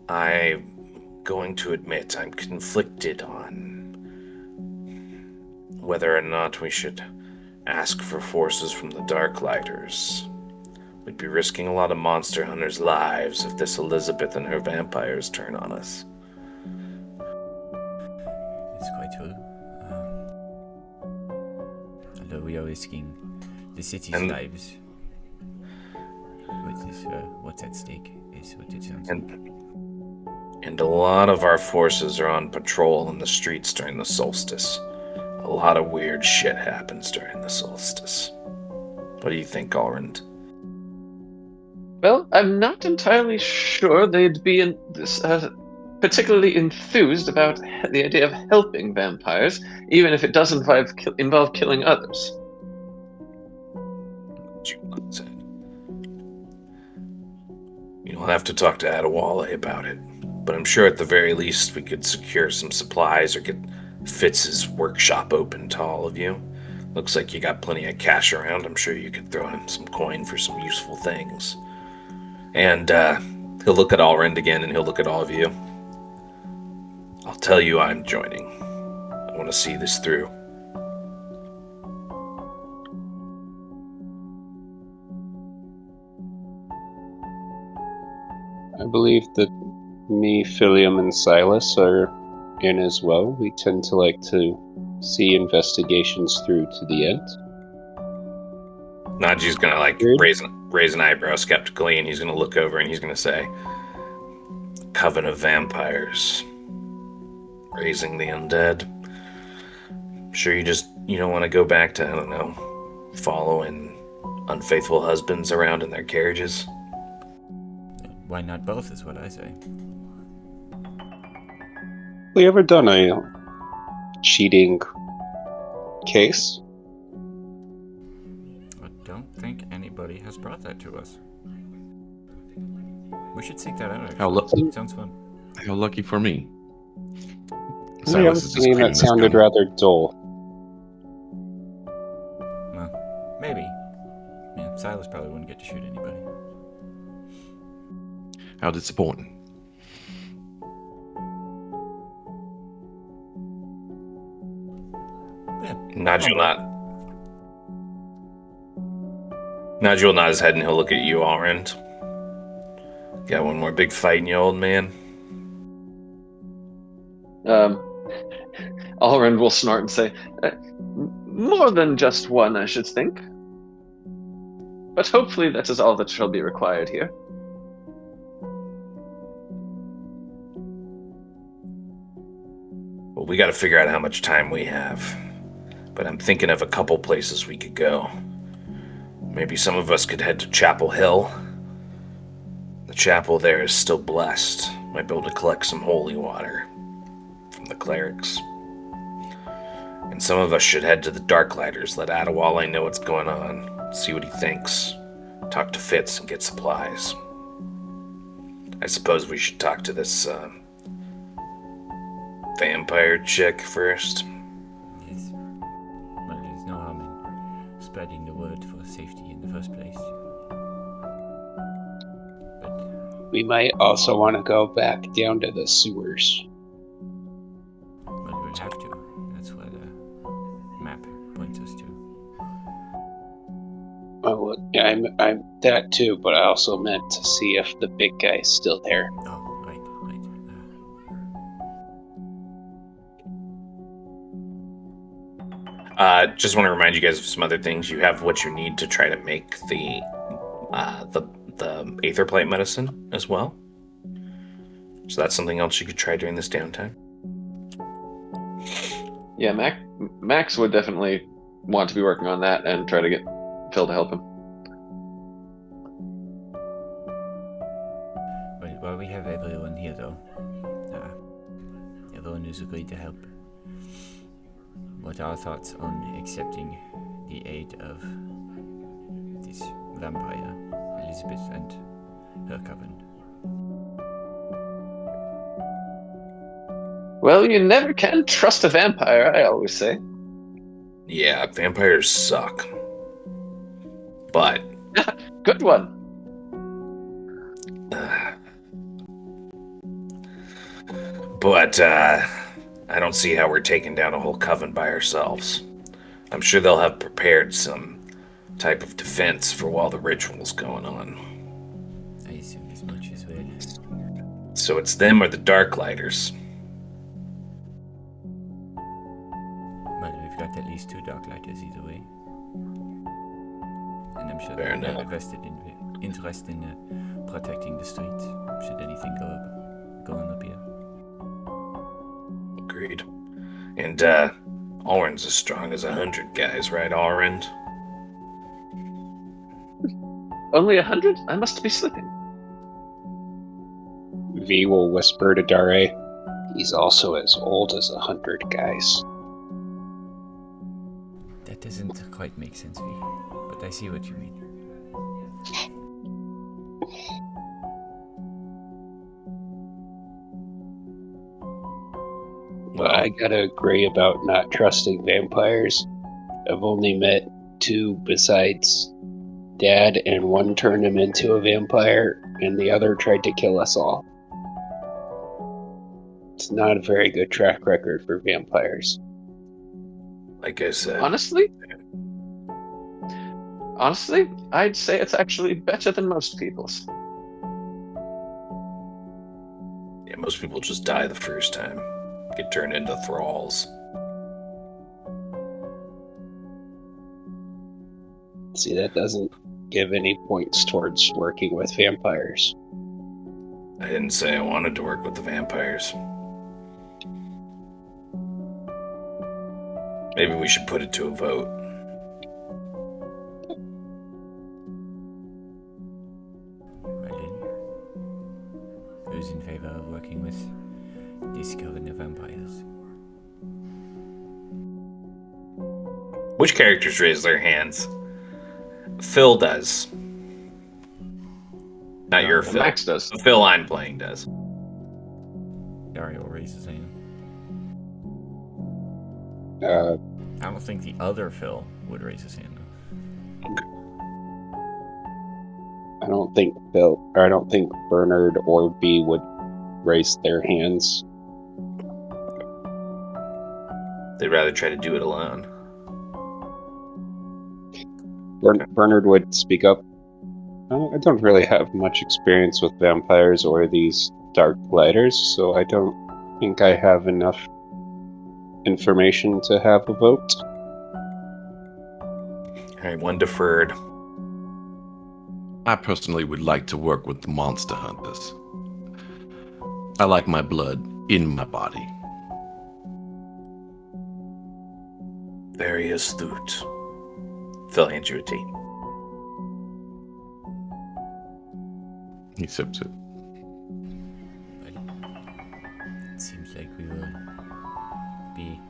I'm going to admit I'm conflicted on whether or not we should ask for forces from the Darklighters. We'd be risking a lot of monster hunters' lives if this Elizabeth and her vampires turn on us. It's quite true. Although we are risking the city's lives. What's at stake is what it sounds like. And a lot of our forces are on patrol in the streets during the solstice. A lot of weird shit happens during the solstice. What do you think, Alrund? Well, I'm not entirely sure they'd be particularly enthused about the idea of helping vampires, even if it does involve killing others. Julian said. You'll have to talk to Adewale about it, but I'm sure at the very least we could secure some supplies or get Fitz's workshop open to all of you. Looks like you got plenty of cash around. I'm sure you could throw in some coin for some useful things. And he'll look at Alrund again, and he'll look at all of you. I'll tell you I'm joining. I want to see this through. I believe that me, Philium, and Silas are in as well. We tend to like to see investigations through to the end. Najee's gonna raise an eyebrow skeptically, and he's gonna look over and he's gonna say, Coven of Vampires. Raising the undead. Sure you don't want to go back to, I don't know, following unfaithful husbands around in their carriages? Why not both is what I say. We ever done a cheating case? I don't think anybody has brought that to us. We should seek that out, actually. Sounds fun. How lucky for me. We have a scene that sounded rather dull. Well, maybe. Yeah, Silas probably wouldn't get to shoot anybody. How disappointing. Yeah. Najee will nod his head and he'll look at you, Alrund. Got one more big fight in you, old man? Alrund will snort and say, more than just one, I should think. But hopefully that is all that shall be required here. Well, we gotta figure out how much time we have. But I'm thinking of a couple places we could go. Maybe some of us could head to Chapel Hill. The chapel there is still blessed. Might be able to collect some holy water from the clerics. And some of us should head to the Darklighters, let Adewale know what's going on, see what he thinks, talk to Fitz and get supplies. I suppose we should talk to this vampire chick first. Yes. Well, there's no harm in spreading the word for safety in the first place. But We might also want to go back down to the sewers. well, we'll have to. That's where the map points us to. Oh, well, I'm that too, but I also meant to see if the big guy's still there. Oh, right. Just want to remind you guys of some other things. You have what you need to try to make the Aetherplate medicine as well. So that's something else you could try during this downtime. Yeah, Max would definitely want to be working on that and try to get Phil to help him. Well, we have everyone here, though. Everyone who's agreed to help. what are our thoughts on accepting the aid of this vampire, Elizabeth, and her coven? Well, you never can trust a vampire, I always say. Yeah, vampires suck. But Good one. I don't see how we're taking down a whole coven by ourselves. I'm sure they'll have prepared some type of defense for while the ritual's going on. I assume as much as well. So it's them or the Darklighters. Well, we've got at least 2 Darklighters either way. And I'm sure Fair they'll have enough. a vested interest in protecting the streets should anything go on up here. Agreed. And Alrin's as strong as 100 guys, right, Alrin? Only 100? I must be slipping. V will whisper to Dare, he's also as old as 100 guys. That doesn't quite make sense, V, but I see what you mean. Well, I gotta agree about not trusting vampires. I've only met 2 besides Dad, and one turned him into a vampire, and the other tried to kill us all. It's not a very good track record for vampires. Like I said. Honestly, I'd say it's actually better than most people's. Yeah, most people just die the first time. Get turned into thralls. See, that doesn't give any points towards working with vampires. I didn't say I wanted to work with the vampires. Maybe we should put it to a vote. Well then, who's in favor of working with this coven of vampires? Which characters raise their hands? Phil does. Not your Phil. Max does. The Phil I'm playing does. Dario raises hand. Uh, I don't think the other Phil would raise his hand. I don't think Bernard or B would raise their hands. They'd rather try to do it alone. Bernard would speak up. I don't really have much experience with vampires or these dark lighters, so I don't think I have enough information to have a vote. Alright, one deferred. I personally would like to work with the monster hunters. I like my blood in my body. Very astute. Phil hands you a tea. He sips it. Well, it seems like we will be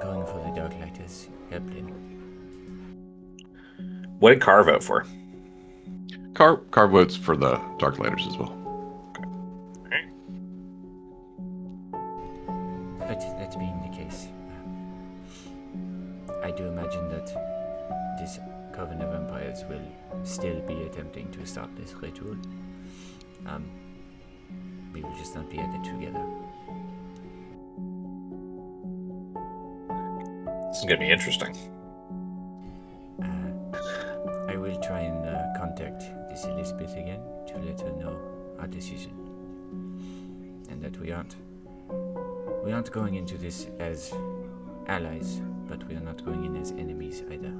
going for the Darklighters' helpline. What did Carr vote for? Car votes for the Darklighters as well. But that being the case, I do imagine that this coven of vampires will still be attempting to stop this ritual. We will just not be at it together. This is gonna be interesting. I will try and contact this Elizabeth again to let her know our decision, and that we aren't going into this as allies, but we are not going in as enemies either.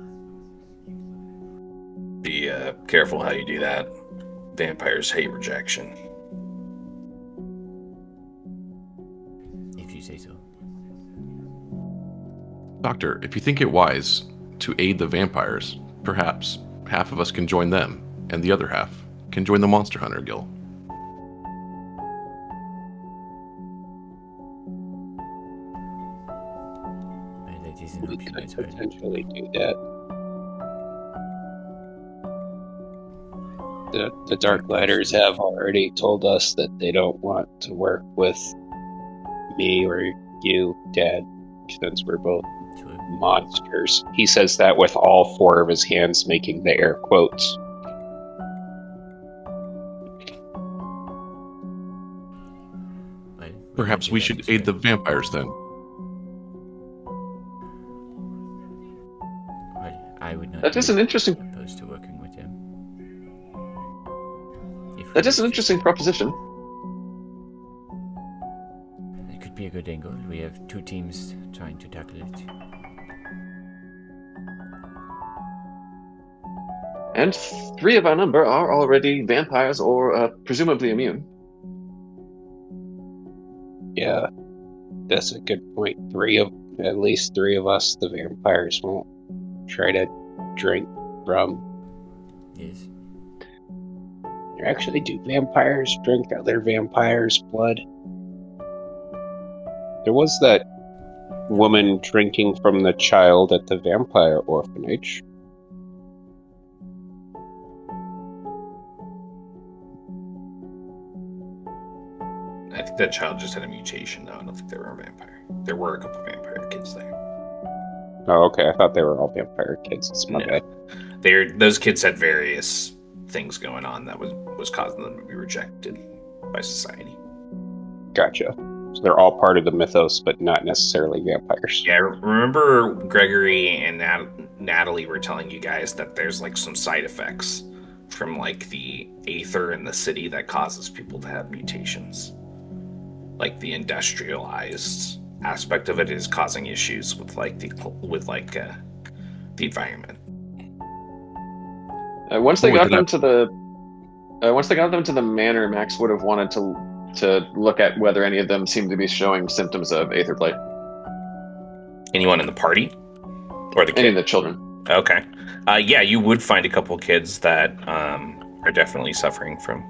Be careful how you do that. Vampires hate rejection. If you say so. Doctor, if you think it wise to aid the vampires, perhaps half of us can join them, and the other half can join the Monster Hunter Guild. That is an We option could as well. potentially do that. The Darklighters have already told us that they don't want to work with me or you, Dad, since we're both True. monsters. He says that with all four of his hands making the air quotes. Well, Perhaps can do we that should as aid the well. vampires then. Well, I would not That be is an interesting. opposed to working with them. If That we is an wish to interesting stay. proposition. It could be a good angle. We have two teams trying to tackle it. And 3 of our number are already vampires or presumably immune. Yeah, that's a good point. At least three of us, the vampires, won't try to drink from. Yes. Actually, do vampires drink other vampires' blood? There was that woman drinking from the child at the vampire orphanage. I think that child just had a mutation, though. I don't think they were a vampire. There were a couple vampire kids there. Oh, okay. I thought they were all vampire kids. It's my bad. Those kids had various things going on that was causing them to be rejected by society. Gotcha. So they're all part of the mythos, but not necessarily vampires. Yeah, remember Gregory and Natalie were telling you guys that there's like some side effects from like the aether in the city that causes people to have mutations. Like the industrialized aspect of it is causing issues with the environment. Once they got them to the manor, Max would have wanted to look at whether any of them seemed to be showing symptoms of aether blight. Anyone in the party, or the Any of kid? the children. Okay. Yeah, you would find a couple kids that are definitely suffering from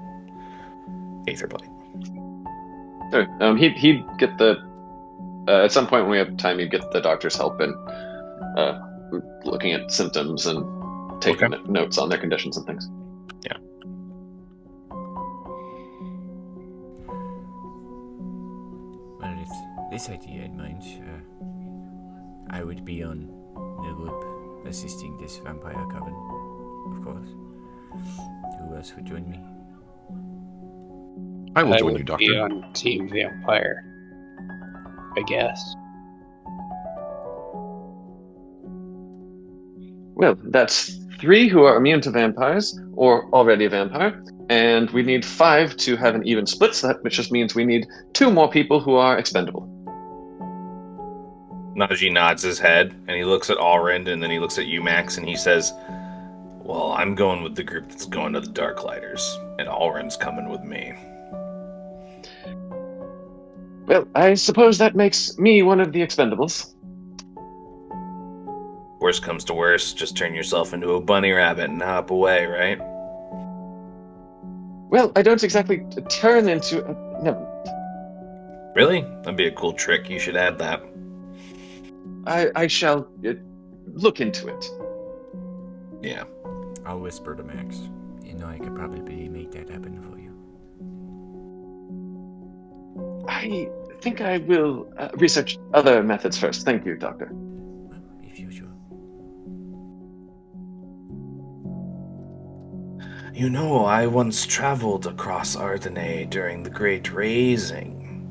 aether blight. He'd get the at some point when we have time, he'd get the doctor's help in looking at symptoms and taking notes on their conditions and things. Yeah. Well, with this idea in mind, I would be on the group assisting this vampire coven, of course. Who else would join me? I will I join would you, Doctor. be on Team Vampire, I guess. Well, that's 3 who are immune to vampires or already a vampire, and we need 5 to have an even split, which just means we need 2 more people who are expendable. Najee nods his head, and he looks at Allrind, and then he looks at you, Max, and he says, well, I'm going with the group that's going to the Darklighters, and Allrind's coming with me. Well, I suppose that makes me one of the expendables. Worst comes to worst, just turn yourself into a bunny rabbit and hop away, right? Well, I don't exactly turn into... no. Really? That'd be a cool trick. You should add that. I shall look into it. Yeah. I'll whisper to Max. You know, I could probably make that happen for you. I think I will research other methods first. Thank you, Doctor. Well, if usual. You know, I once traveled across Ardenay during the Great Raising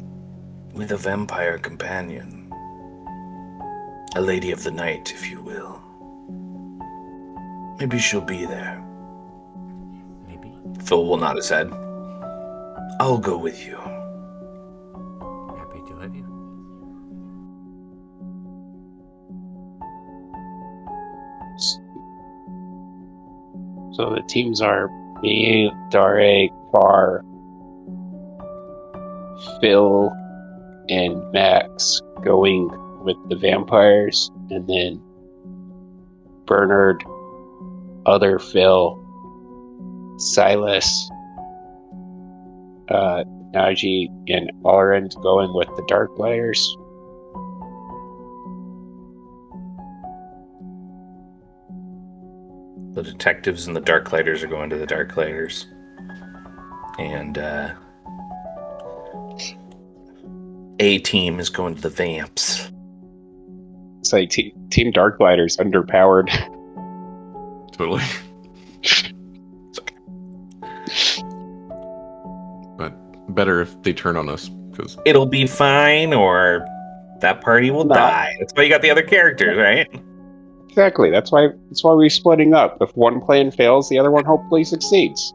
with a vampire companion. A lady of the night, if you will. Maybe she'll be there. Maybe. Phil will nod his head. I'll go with you. Happy to have you. So the teams are me, Dare, Far, Phil, and Max going with the vampires, and then Bernard, other Phil, Silas, Najee, and Allrind going with the Darklighters. The detectives and the Darklighters are going to the Darklighters. And A-Team is going to the Vamps. It's like Team Darklighter's underpowered. Totally. But better if they turn on us, because It'll be fine, or that party will die. That's why you got the other characters, right? Exactly. That's why we're splitting up. If one plan fails, the other one hopefully succeeds.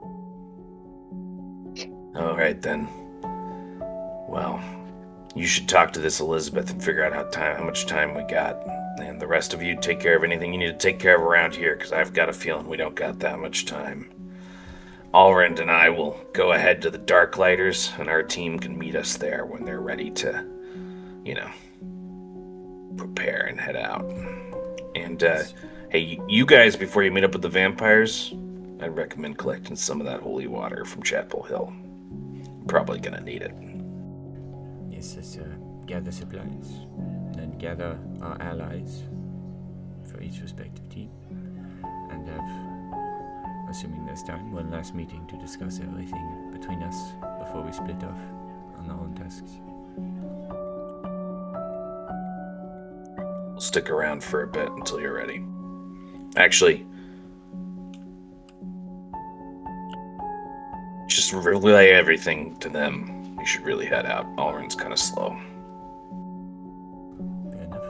All right, then. Well, you should talk to this Elizabeth and figure out how much time we got. And the rest of you take care of anything you need to take care of around here, because I've got a feeling we don't got that much time. Alrend and I will go ahead to the Darklighters, and our team can meet us there when they're ready to, prepare and head out. And, hey, you guys, before you meet up with the vampires, I'd recommend collecting some of that holy water from Chapel Hill. Probably gonna need it. Yes, let's gather supplies, then gather our allies for each respective team, and have, assuming there's time, one last meeting to discuss everything between us before we split off on our own tasks. We'll stick around for a bit until you're ready. Actually, just relay everything to them. You should really head out. Alrund's kind of slow. Fair enough.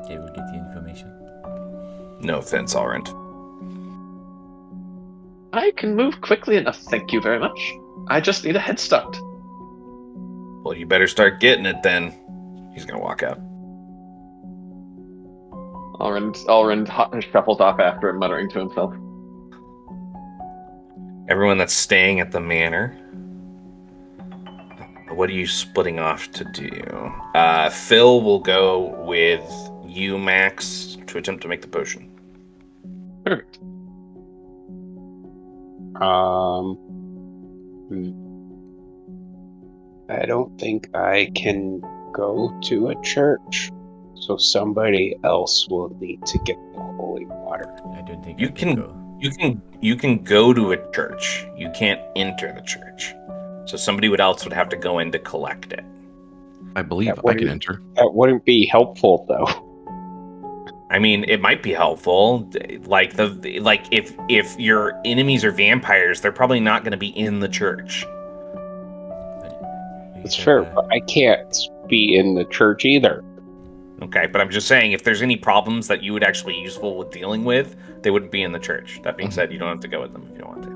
They will get the information. No offense, Alrund. I can move quickly enough, thank you very much. I just need a head start. Well, you better start getting it then. He's gonna walk out. Alrund shuffles off after him, muttering to himself. Everyone that's staying at the manor, what are you splitting off to do? Phil will go with you, Max, to attempt to make the potion. Perfect. I don't think I can go to a church, so somebody else will need to get the holy water. I don't think You I can go. You can go to a church. You can't enter the church. So somebody else would have to go in to collect it. I believe I can enter. That wouldn't be helpful, though. I mean, it might be helpful. Like if your enemies are vampires, they're probably not going to be in the church. It's fair, but I can't be in the church either. Okay, but I'm just saying, if there's any problems that you would actually be useful with dealing with, they wouldn't be in the church. That being said, you don't have to go with them if you don't want to.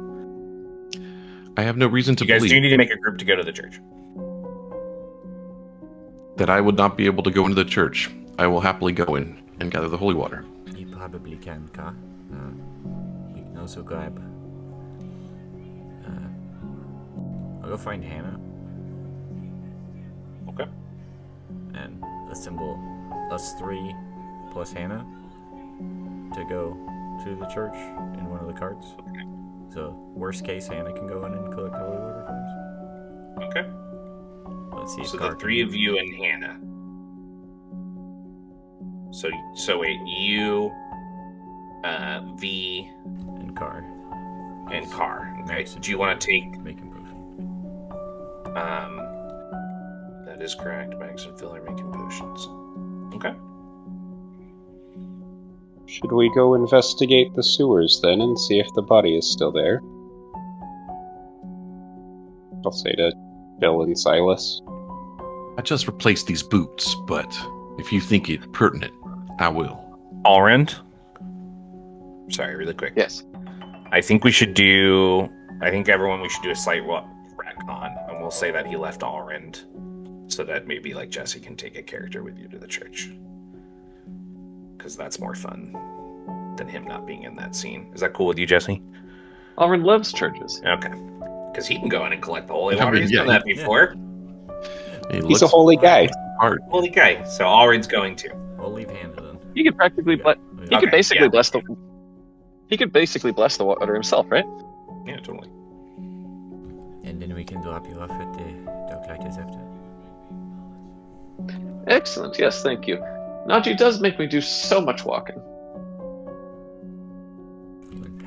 I have no reason to You guys believe do need to make a group to go to the church. that I would not be able to go into the church. I will happily go in and gather the holy water. You probably can, Ka. We can also grab... I'll go find Hannah. Okay. And assemble us three plus Hannah to go to the church in one of the carts. Okay. So, worst case, Hannah can go in and collect holy water for us. Okay. Let's see if So Car the can three do of it. you and Hannah. So wait, you, V, And Car. and Car. Okay. Max Do you want to take? Making potion. That is correct. Max and Phil are making potions. Okay. Should we go investigate the sewers then and see if the body is still there? I'll say to Bill and Silas. I just replaced these boots, but if you think it pertinent, I will. Alrund. Sorry, really quick. Yes. I think everyone we should do a slight retcon, and we'll say that he left Alrund, so that maybe like Jesse can take a character with you to the church, because that's more fun than him not being in that scene. Is that cool with you, Jesse? Alrund loves churches. Okay, because he can go in and collect the holy I water. mean, He's yeah, done that before. He's a holy guy. Hard. Holy guy. So Alrund's going to. We'll leave Hannah then. He could practically he could Okay, basically yeah. bless the he could basically bless the water himself, right? Yeah, totally. And then we can drop you off at the Darklighters after. Excellent. Yes, thank you. Naji does make me do so much walking.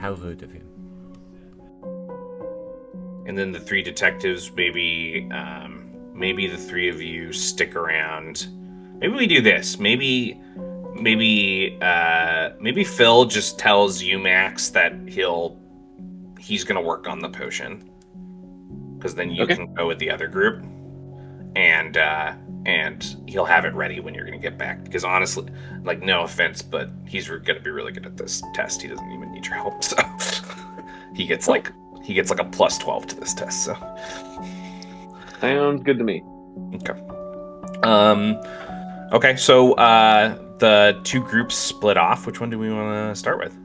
How rude of him. And then the 3 detectives, maybe the 3 of you stick around. Maybe we do this. Maybe Phil just tells you, Max, that he's gonna work on the potion, because then you Okay. can go with the other group, and he'll have it ready when you're gonna get back. Because honestly, like, no offense, but he's gonna be really good at this test. He doesn't even need your help, so he gets like a plus 12 to this test. So Sounds good to me. Okay, so the 2 groups split off. Which one do we want to start with?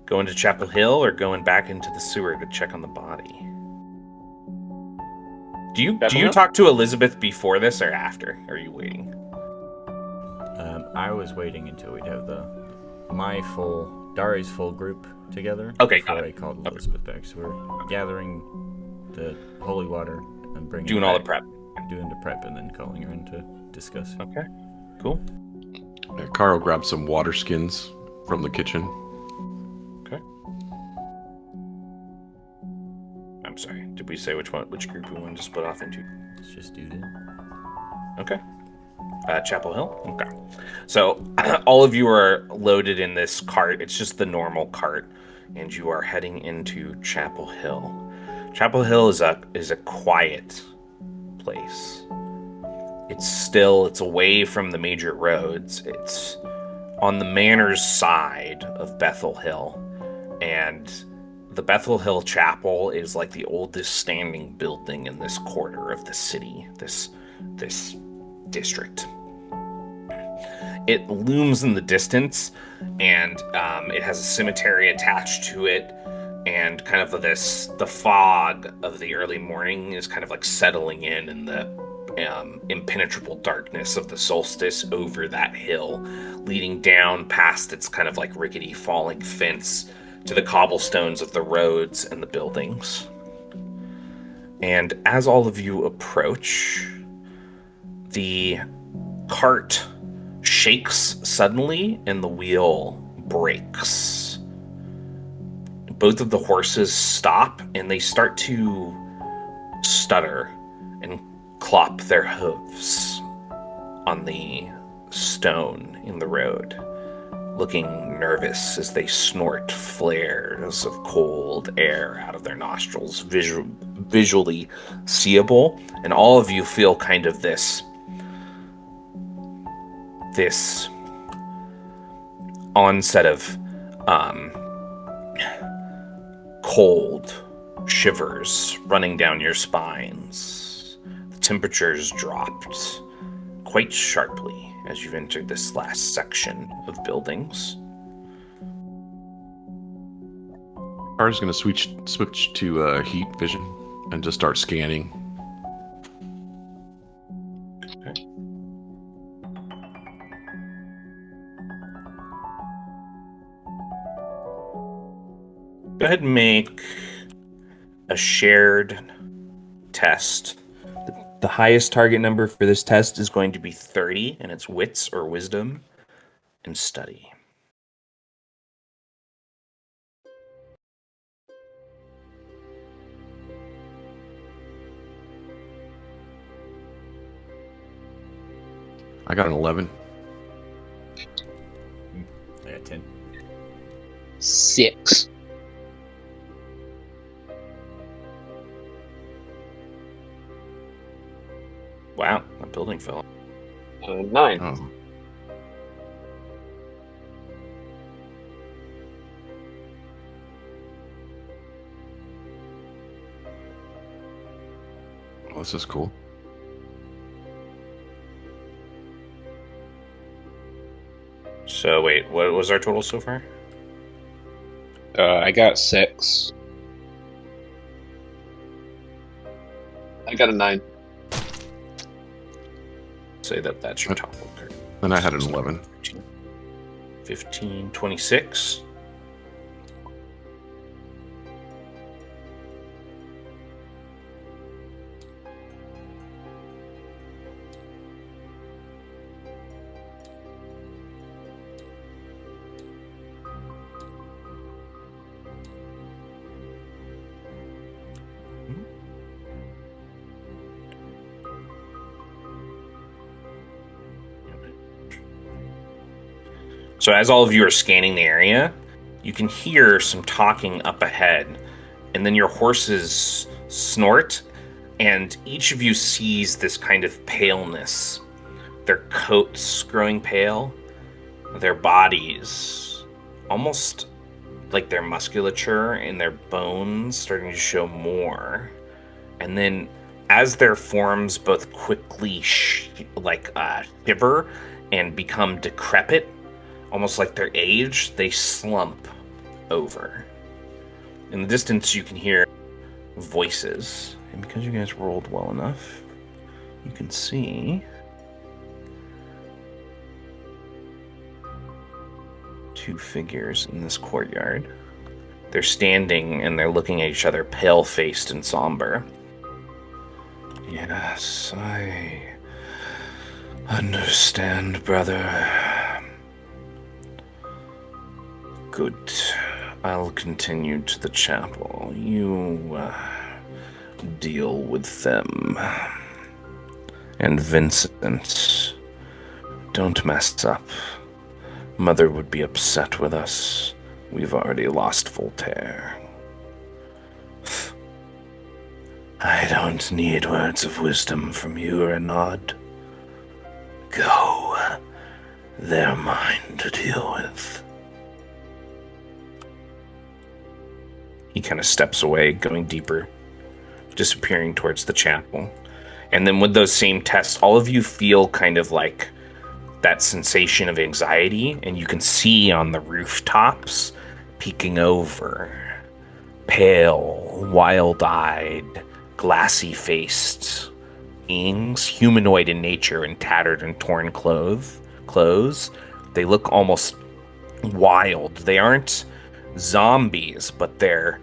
Going to Chapel Hill or going back into the sewer to check on the body? Do you Hill? talk to Elizabeth before this or after? Or are you waiting? I was waiting until we'd have Dari's full group together. Okay, before got I it. called Elizabeth back. So we're gathering the holy water and bringing Doing it all the back, prep. doing the prep, and then calling her in to discuss. Okay, cool. Carl grabbed some water skins from the kitchen. Okay. I'm sorry. Did we say which group we wanted to split off into? Let's just do that. Okay. Chapel Hill? Okay. So all of you are loaded in this cart. It's just the normal cart. And you are heading into Chapel Hill. Chapel Hill is a quiet place. It's away from the major roads. It's on the manor's side of Bethel Hill. And the Bethel Hill Chapel is like the oldest standing building in this quarter of the city, this district. It looms in the distance, and it has a cemetery attached to it, and kind of the fog of the early morning is kind of like settling in, and the impenetrable darkness of the solstice over that hill, leading down past its kind of like rickety falling fence to the cobblestones of the roads and the buildings. And as all of you approach, the cart shakes suddenly and the wheel breaks. Both of the horses stop and they start to stutter and clop their hooves on the stone in the road, looking nervous as they snort flares of cold air out of their nostrils, visually seeable. And all of you feel kind of this onset of cold shivers running down your spines. The temperatures dropped quite sharply as you've entered this last section of buildings. Carter's going to switch to heat vision and just start scanning. Okay. Go ahead and make a shared test. The highest target number for this test is going to be 30, and it's wits or wisdom and study. I got an 11. I got 10. 6. Wow, a building fell. 9. Oh. Well, this is cool. So wait, what was our total so far? I got 6. I got a 9. Say that's your total. And I had an 11. 15, 26. So as all of you are scanning the area, you can hear some talking up ahead, and then your horses snort, and each of you sees this kind of paleness. Their coats growing pale, their bodies almost like their musculature and their bones starting to show more. And then as their forms both quickly shiver and become decrepit, almost like their age, they slump over. In the distance, you can hear voices. And because you guys rolled well enough, you can see two figures in this courtyard. They're standing and they're looking at each other, pale-faced and somber. Yes, I understand, brother. Good. I'll continue to the chapel. You deal with them. And Vincent, don't mess up. Mother would be upset with us. We've already lost Voltaire. I don't need words of wisdom from you, Renaud. Go. They're mine to deal with. He kind of steps away, going deeper, disappearing towards the chapel. And then with those same tests, all of you feel kind of like that sensation of anxiety, and you can see on the rooftops, peeking over, pale, wild-eyed, glassy-faced beings, humanoid in nature and tattered and torn clothes. They look almost wild. They aren't zombies, but they're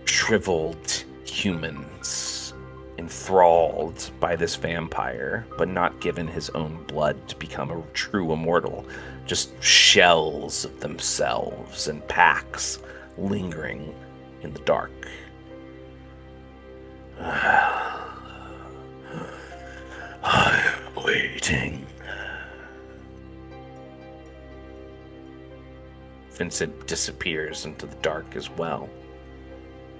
shriveled humans, enthralled by this vampire, but not given his own blood to become a true immortal. Just shells of themselves and packs lingering in the dark. I'm waiting. Vincent disappears into the dark as well,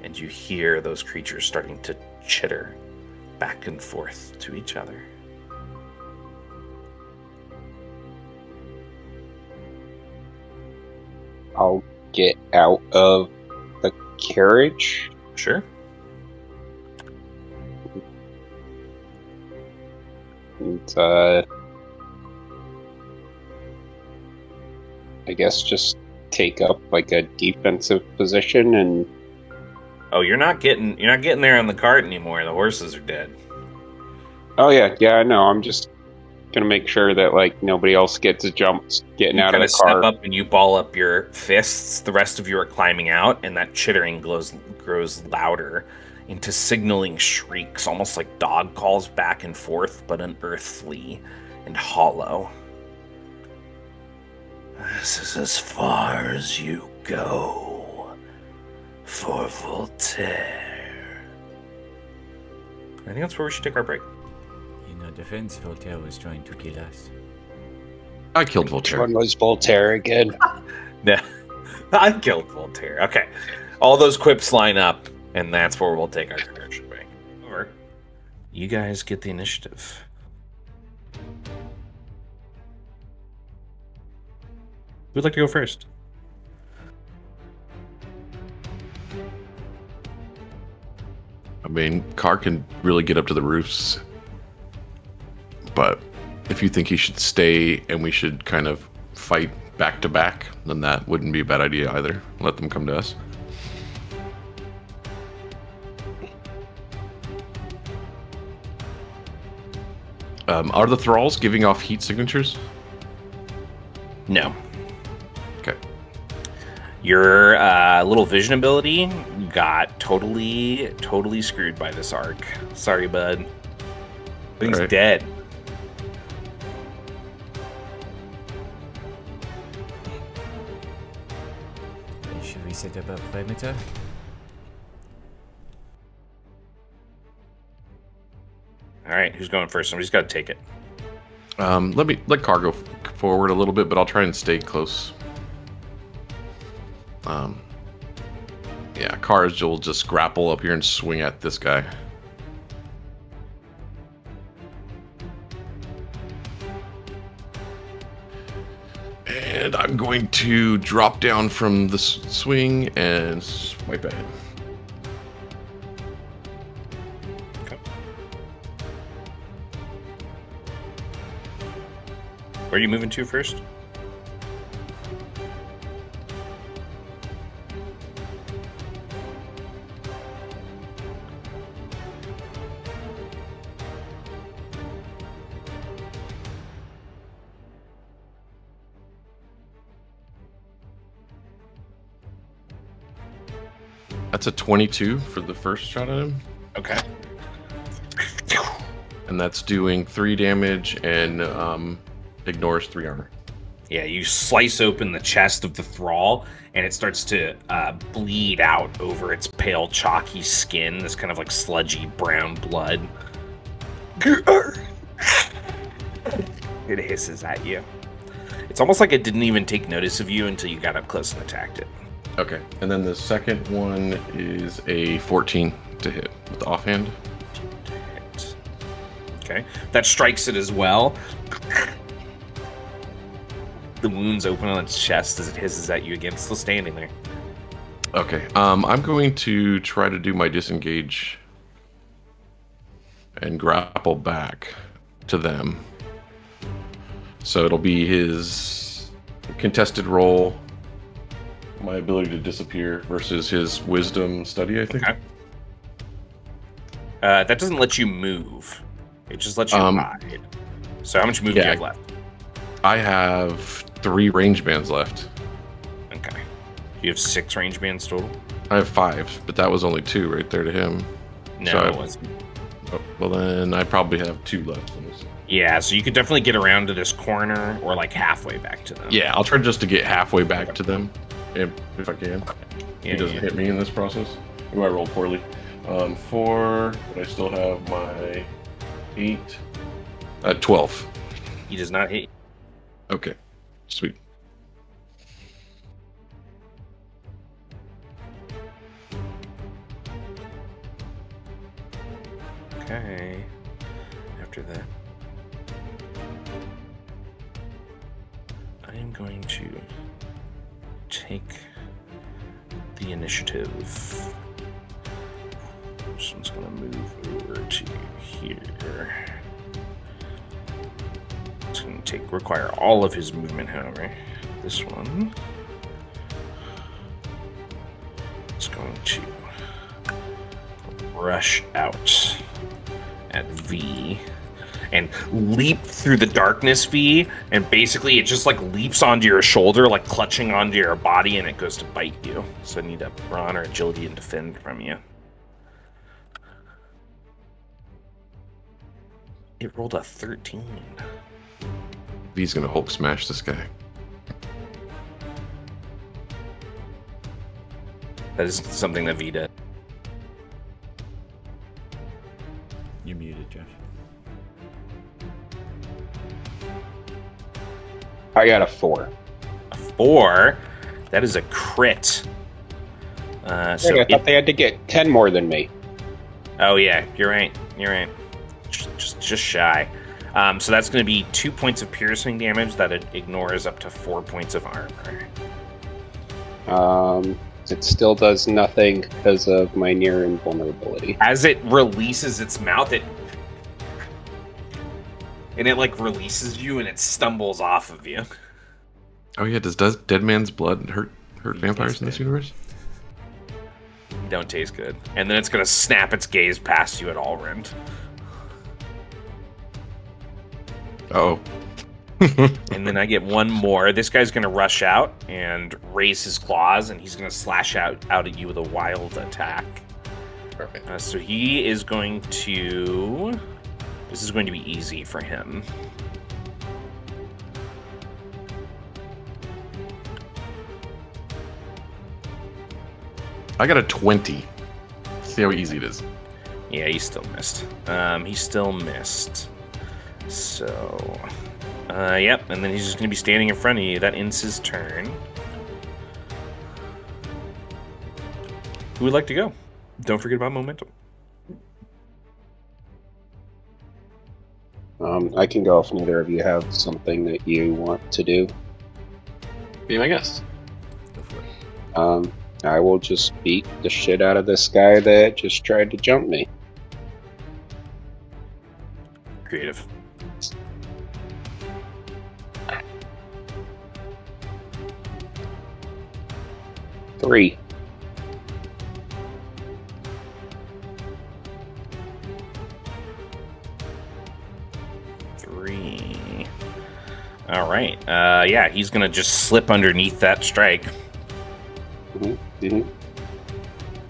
and you hear those creatures starting to chitter back and forth to each other. I'll get out of the carriage. Sure. And, I guess just take up like a defensive position and... Oh, you're not getting there on the cart anymore. The horses are dead. Oh yeah, I know. I'm just gonna make sure that like nobody else gets a jump getting out of the car. You step up and you ball up your fists. The rest of you are climbing out, and that chittering grows louder into signaling shrieks, almost like dog calls back and forth, but unearthly and hollow. This is as far as you go for Voltaire. I think that's where we should take our break. In our defense, Voltaire was trying to kill us. I killed Which Voltaire. one was Voltaire again? Yeah, I killed Voltaire. Okay, all those quips line up, and that's where we'll take our commercial break. Over. You guys get the initiative. Who'd like to go first? I mean, Carr can really get up to the roofs, but if you think he should stay and we should kind of fight back to back, then that wouldn't be a bad idea either. Let them come to us. Are the thralls giving off heat signatures? No. Okay. Your little vision ability got totally screwed by this arc. Sorry, bud. But he's Alright. dead. Should we set up a perimeter? All right, who's going first? Somebody's got to take it. Let Car go forward a little bit, but I'll try and stay close. Yeah, Cars will just grapple up here and swing at this guy. And I'm going to drop down from the swing and swipe at him. Okay. Where are you moving to first? That's a 22 for the first shot at him. Okay. And that's doing 3 damage and ignores 3 armor. Yeah, you slice open the chest of the thrall, and it starts to bleed out over its pale, chalky skin, this kind of like sludgy brown blood. It hisses at you. It's almost like it didn't even take notice of you until you got up close and attacked it. Okay, and then the second one is a 14 to hit with the offhand. Okay, that strikes it as well. The wounds open on its chest as it hisses at you again, still standing there. Okay, I'm going to try to do my disengage and grapple back to them. So it'll be his contested roll, my ability to disappear versus his wisdom study, I think. Okay. That doesn't let you move. It just lets you hide. So how much move do you have left? I have 3 range bands left. Okay. You have 6 range bands total? I have 5, but that was only 2 right there to him. No, So it wasn't. Oh, well, then I probably have 2 left. Yeah, so you could definitely get around to this corner or like halfway back to them. Yeah, I'll try just to get halfway back to them if I can. Yeah, He doesn't hit me in this process. Ooh, I rolled poorly. 4, but I still have my 8. 12. He does not hit you. Okay, sweet. Okay. After that, I am going to take the initiative. This one's going to move over to here. It's going to require all of his movement, however. This one is going to rush out at V and leap through the darkness, V, and basically it just like leaps onto your shoulder, like clutching onto your body, and it goes to bite you. So I need a brawn or agility and defend from you. It rolled a 13. V's gonna Hulk smash this guy. That is something that V did. You're muted, Josh. I got a 4. A 4? That is a crit. I thought they had to get 10 more than me. Oh yeah, you're right. You're right. Just shy. So that's going to be 2 points of piercing damage that it ignores up to 4 points of armor. It still does nothing because of my near invulnerability. As it releases its mouth, it like releases you and it stumbles off of you. Oh yeah, does dead man's blood hurt vampires in this universe? You don't taste good. And then it's going to snap its gaze past you at Allrind. Oh. And then I get one more. This guy's going to rush out and raise his claws, and he's going to slash out at you with a wild attack. Perfect. So he is going to... This is going to be easy for him. I got a 20. See how easy it is. Yeah, he still missed. He still missed. So, yep, and then he's just going to be standing in front of you. That ends his turn. Who would like to go? Don't forget about momentum. I can go if neither of you have something that you want to do. Be my guest. Go for it. I will just beat the shit out of this guy that just tried to jump me. Creative. Three. Three. All right. Yeah, he's going to just slip underneath that strike.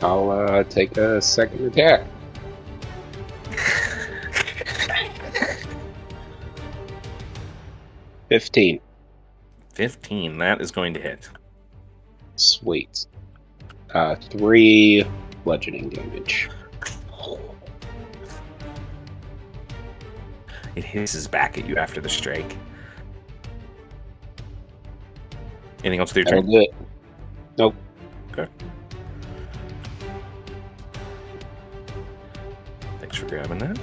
I'll take a second attack. $15. 15. That is going to hit. Sweet. 3 bludgeoning damage. It hisses back at you after the strike. Anything else to your That'll turn? do it. Nope. Okay. Thanks for grabbing that.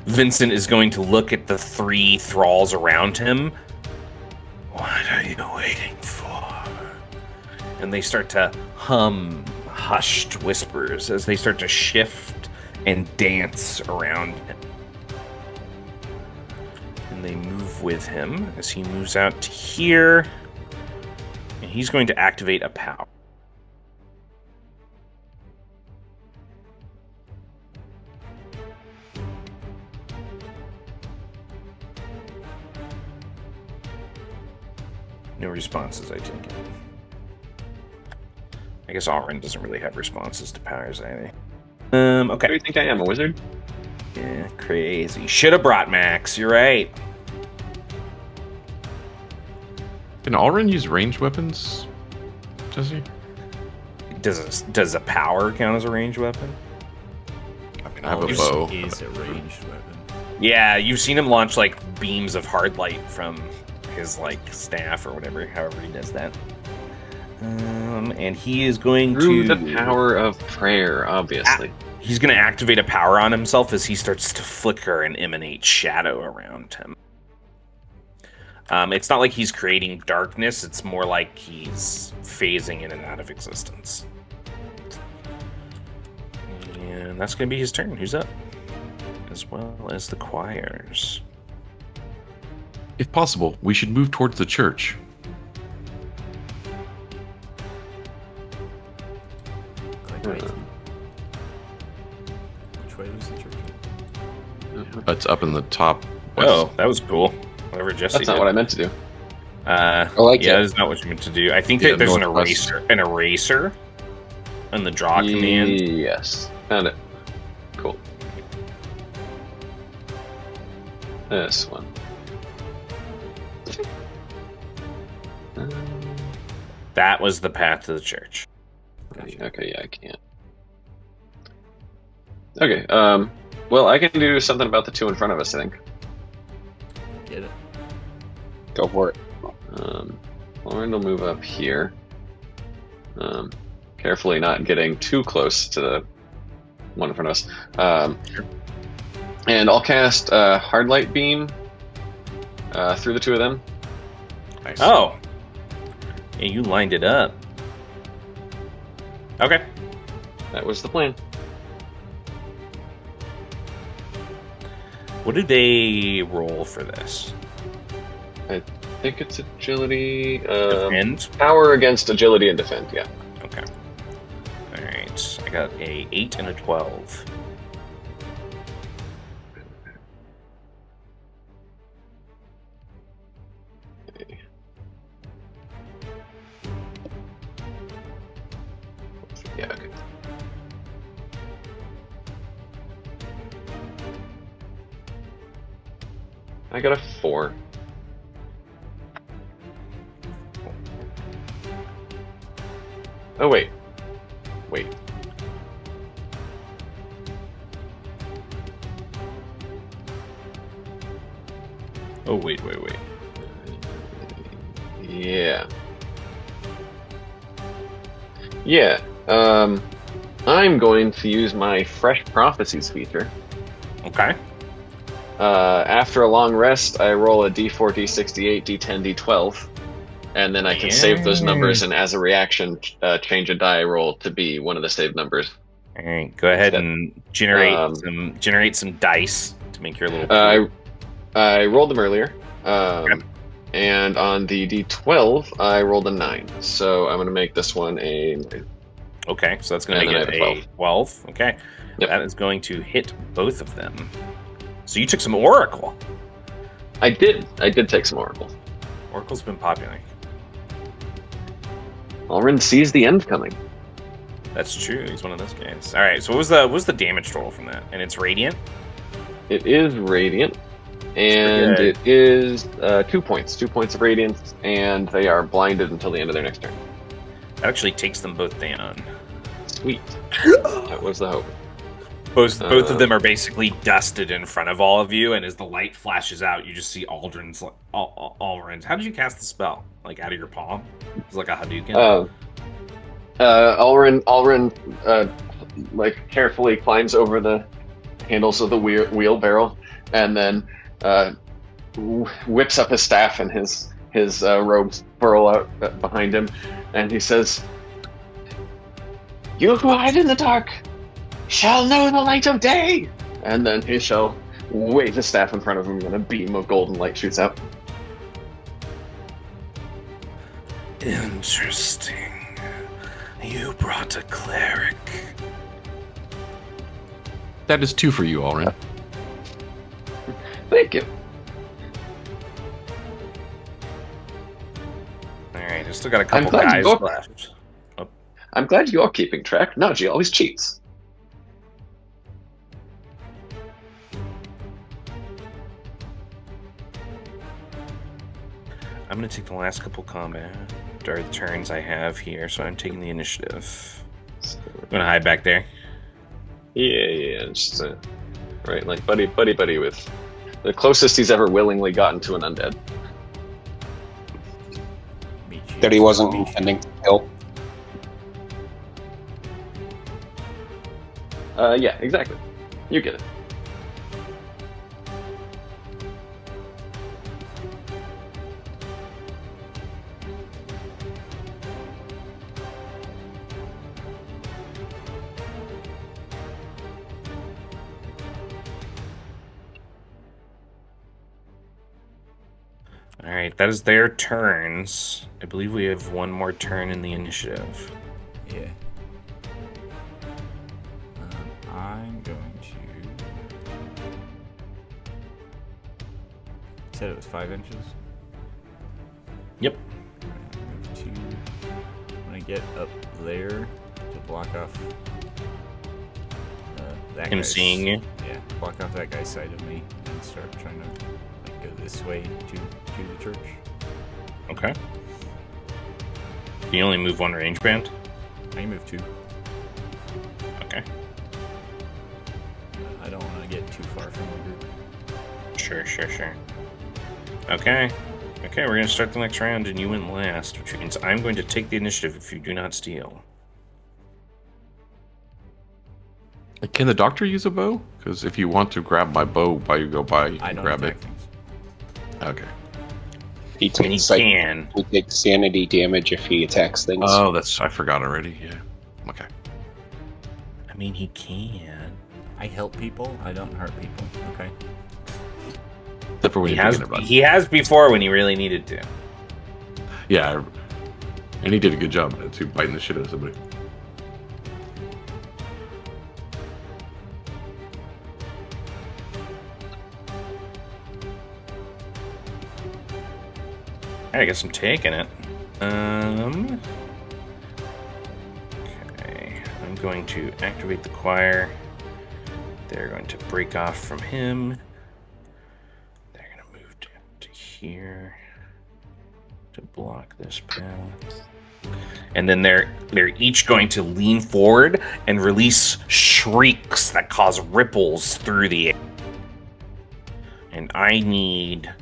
Vincent is going to look at the 3 thralls around him. What are you waiting for? And they start to hum hushed whispers as they start to shift and dance around him. And they move with him as he moves out to here. And he's going to activate a power. No responses, I take it. I guess Alrin doesn't really have responses to powers either. Okay. What do you think I am, a wizard? Yeah, crazy. Should have brought Max. You're right. Can Alrin use ranged weapons? Does he? Does a power count as a ranged weapon? I mean, I have a Alrin bow. is a ranged weapon. Yeah, you've seen him launch like beams of hard light from his like staff or whatever. However he does that. And he is going Through to the power of prayer, obviously. He's going to activate a power on himself as he starts to flicker and emanate shadow around him. It's not like he's creating darkness. It's more like he's phasing in and out of existence. And that's going to be his turn. Who's up? As well as the choirs. If possible, we should move towards the church. Quite right. Which way was the church? It's up in the top west. Oh, that was cool. Whatever Jesse That's not did. what I meant to do. like yeah, it. that's not what you meant to do. I think Yeah, that there's northwest. an eraser on the draw command. Yes. Found it. Cool. This one. That was the path to the church. Okay, yeah, I can't. Okay, well, I can do something about the 2 in front of us, I think. Get it. Go for it. Lauren will move up here. Carefully not getting too close to the one in front of us. And I'll cast Hard Light Beam through the 2 of them. Nice. Oh. Yeah, you lined it up. Okay. That was the plan. What do they roll for this? I think it's agility. Defend? Power against agility and defend, yeah. Okay. Alright. I got a 8 and a 12. Yeah, okay. I got a 4. Oh, wait. Wait. Oh, wait. Yeah. Yeah. I'm going to use my Fresh Prophecies feature. Okay. After a long rest, I roll a d4, d6, d8, d10, d12, and then I can save those numbers, and as a reaction, change a die roll to be one of the saved numbers. All right. Go ahead Instead. and generate some dice to make your little pool. I rolled them earlier, and on the d12, I rolled a 9. So I'm going to make this one a 9. Okay, so that's going to And make then it I have a 12. Okay. Yep. That is going to hit both of them. So you took some Oracle. I did take some Oracle. Oracle's been popular. Alrin sees the end coming. That's true. He's one of those guys. All right. So what was the damage total from that? And it's radiant. It is radiant, and good. it is 2 points. 2 points of radiance, and they are blinded until the end of their next turn. That actually takes them both down. Sweet. That was the hope. Both of them are basically dusted in front of all of you, and as the light flashes out, you just see Aldrin's. How did you cast the spell? Like out of your palm? It's like a Hadouken. Alrin like carefully climbs over the handles of the wheelbarrow, and then whips up his staff, and his robes furl out behind him, and he says, "You who hide in the dark shall know the light of day!" And then he shall wave his staff in front of him, and a beam of golden light shoots out. Interesting. You brought a cleric. That is 2 for you, Alrin. Thank you. Alright, I still got a couple guys left. Oh. I'm glad you're keeping track. Najee always cheats. I'm going to take the last couple combat or turns I have here, so I'm taking the initiative. I'm going to hide back there. Yeah, just right, like buddy with the closest he's ever willingly gotten to an undead. That he wasn't intending to kill. Yeah, exactly. You get it. Alright, that is their turns. I believe we have one more turn in the initiative. Yeah. I'm going to... You said it was 5 inches? Yep. I'm going to get up there to block off that Him guy's, seeing you? Yeah, block off that guy's side of me and start trying to go this way to the church. Okay. Can you only move one range band? I can move 2. Okay. I don't want to get too far from the group. Sure. Okay, we're going to start the next round, and you win last, which means I'm going to take the initiative if you do not steal. Can the doctor use a bow? Because if you want to grab my bow while you go by, you I can don't grab it. attack things. Okay. He I mean, he takes can. he takes sanity damage if he attacks things. Oh, I forgot already. Yeah. Okay. I mean, he can. I help people, I don't hurt people, okay? Except for when He you're has, thinking about it. he has before when he really needed to. Yeah. And he did a good job too, biting the shit out of somebody. I guess I'm taking it. Okay, I'm going to activate the choir. They're going to break off from him. They're going to move to here to block this path. And then they're each going to lean forward and release shrieks that cause ripples through the air. And I need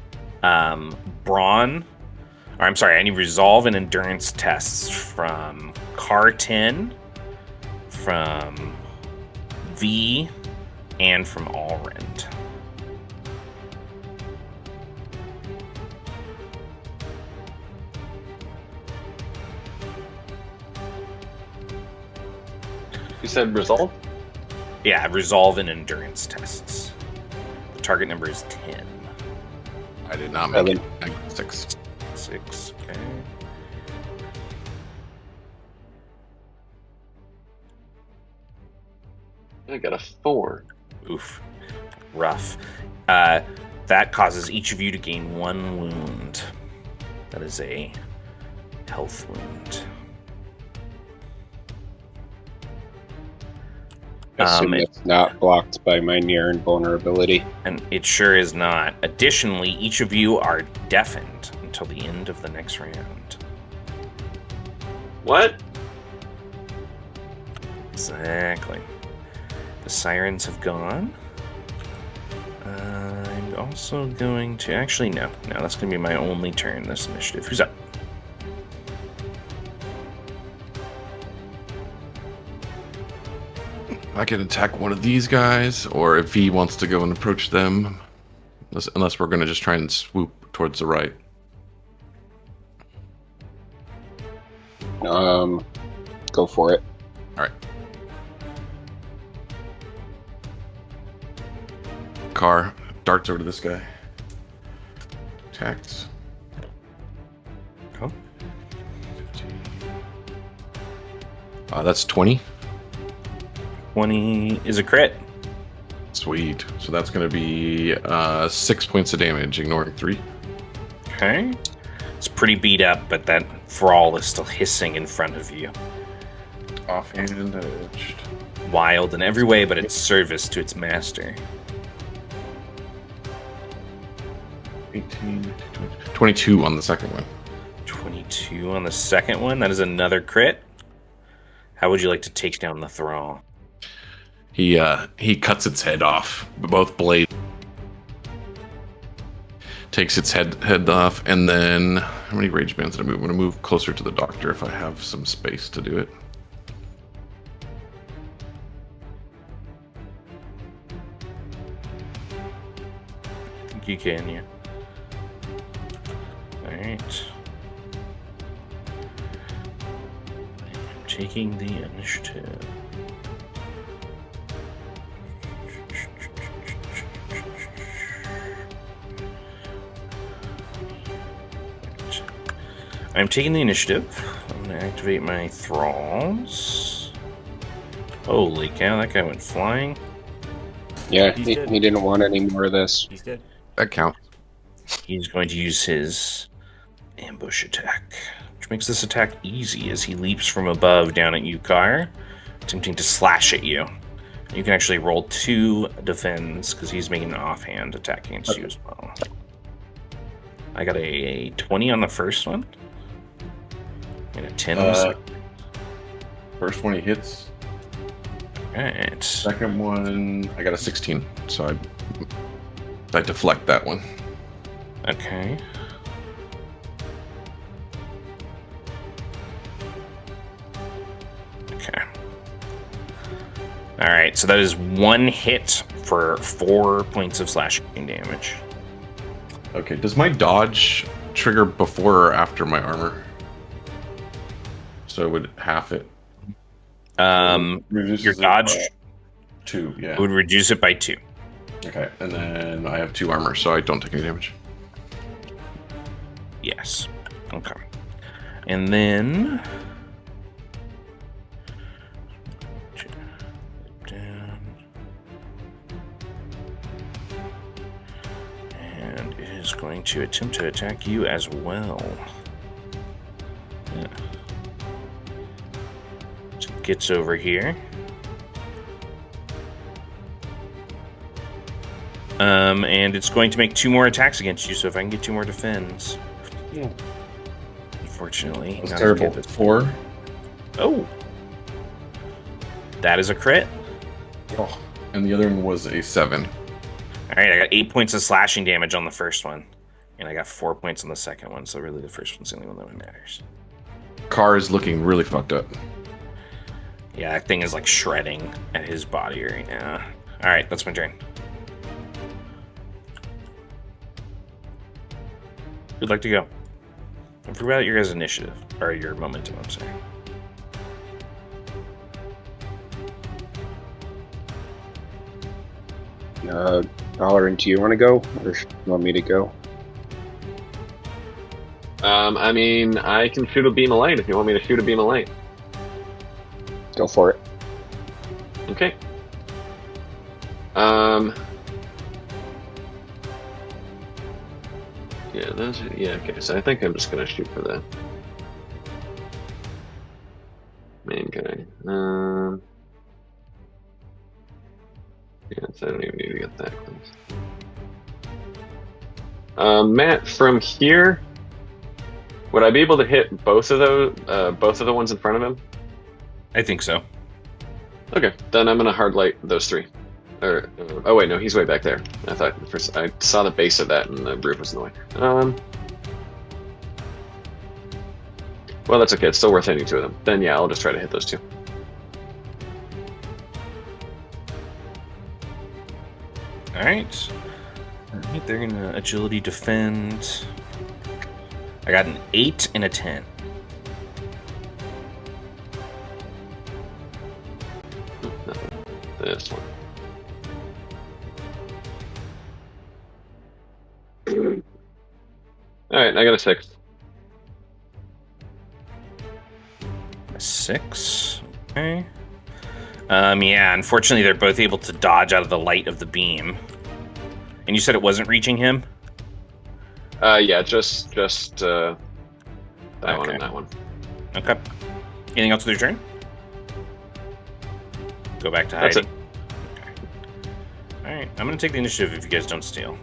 Brawn, or I'm sorry, I need resolve and endurance tests from Car 10, from V, and from Allrend. You said resolve? Yeah, resolve and endurance tests. The target number is 10. I did not make it. I got 6. 6, okay. I got a 4. Oof. Rough. That causes each of you to gain 1 wound. That is a health wound. I assume it- it's not blocked by my near invulnerability. And it sure is not. Additionally, each of you are deafened until the end of the next round. What? Exactly. The sirens have gone. I'm also going to... Actually, no. No, that's going to be my only turn this initiative. Who's up? I can attack one of these guys, or if he wants to go and approach them, unless we're going to just try and swoop towards the right. Go for it. All right. Car darts over to this guy. Attacks. Cool. That's 20. 20 is a crit. Sweet. So that's going to be 6 points of damage, ignoring 3. Okay. It's pretty beat up, but that thrall is still hissing in front of you. Offhand edged. Wild in every way but its service to its master. 18, 20, 22 on the second one. 22 on the second one. That is another crit. How would you like to take down the thrall? He cuts its head off. Both blades. Takes its head off, and then how many rage bands did I move? I'm gonna move closer to the doctor if I have some space to do it. I think you can, yeah. Alright. I'm taking the initiative. I'm taking the initiative. I'm going to activate my thralls. Holy cow, that guy went flying. Yeah, He's he dead. didn't want any more of this. He's dead. That counts. He's going to use his ambush attack, which makes this attack easy as he leaps from above down at you, Car, attempting to slash at you. You can actually roll 2 defends because he's making an offhand attack against you as well. I got a 20 on the first one. And a 10 on the second. First one he hits. Alright. Second one, I got a 16, so I deflect that one. Okay. Okay. Alright, so that is 1 hit for 4 points of slashing damage. Okay, does my dodge trigger before or after my armor? So it would half it. Your dodge 2, yeah. would reduce it by 2. Okay, and then I have 2 armor, so I don't take any damage. Yes. Okay. And then... down. And it is going to attempt to attack you as well. Yeah. So it gets over here. And it's going to make 2 more attacks against you, so if I can get 2 more defends. Yeah. Unfortunately. That's not terrible. as good as- 4. Oh! That is a crit. Oh, and the other one was a 7. Alright, I got 8 points of slashing damage on the first one. And I got 4 points on the second one, so really the first one's the only one that matters. Car is looking really fucked up. Yeah, that thing is like shredding at his body right now. Alright, that's my turn. Who'd like to go? Don't forget about your guys' initiative, or your momentum, I'm sorry. Halloran, do you want to go, or you want me to go? I mean, I can shoot a beam of light if you want me to shoot a beam of light. Go for it. Okay. Yeah, okay, so I think I'm just gonna shoot for the main guy. Yeah, so I don't even need to get that close. Matt, from here, would I be able to hit both of the ones in front of him? I think so. Okay, then I'm gonna hard light those three. Or, oh wait, no, he's way back there. I thought first I saw the base of that, and the roof was in the way. Well, that's okay. It's still worth hitting two of them. Then yeah, I'll just try to hit those two. All right. They're gonna agility defend. I got an 8 and a 10. This one. All right, I got a 6. A 6. Okay. Yeah, unfortunately they're both able to dodge out of the light of the beam. And you said it wasn't reaching him? Yeah, just that one and that one. Okay. Anything else with your turn? Go back to That's hiding. Okay. Alright, I'm gonna take the initiative if you guys don't steal.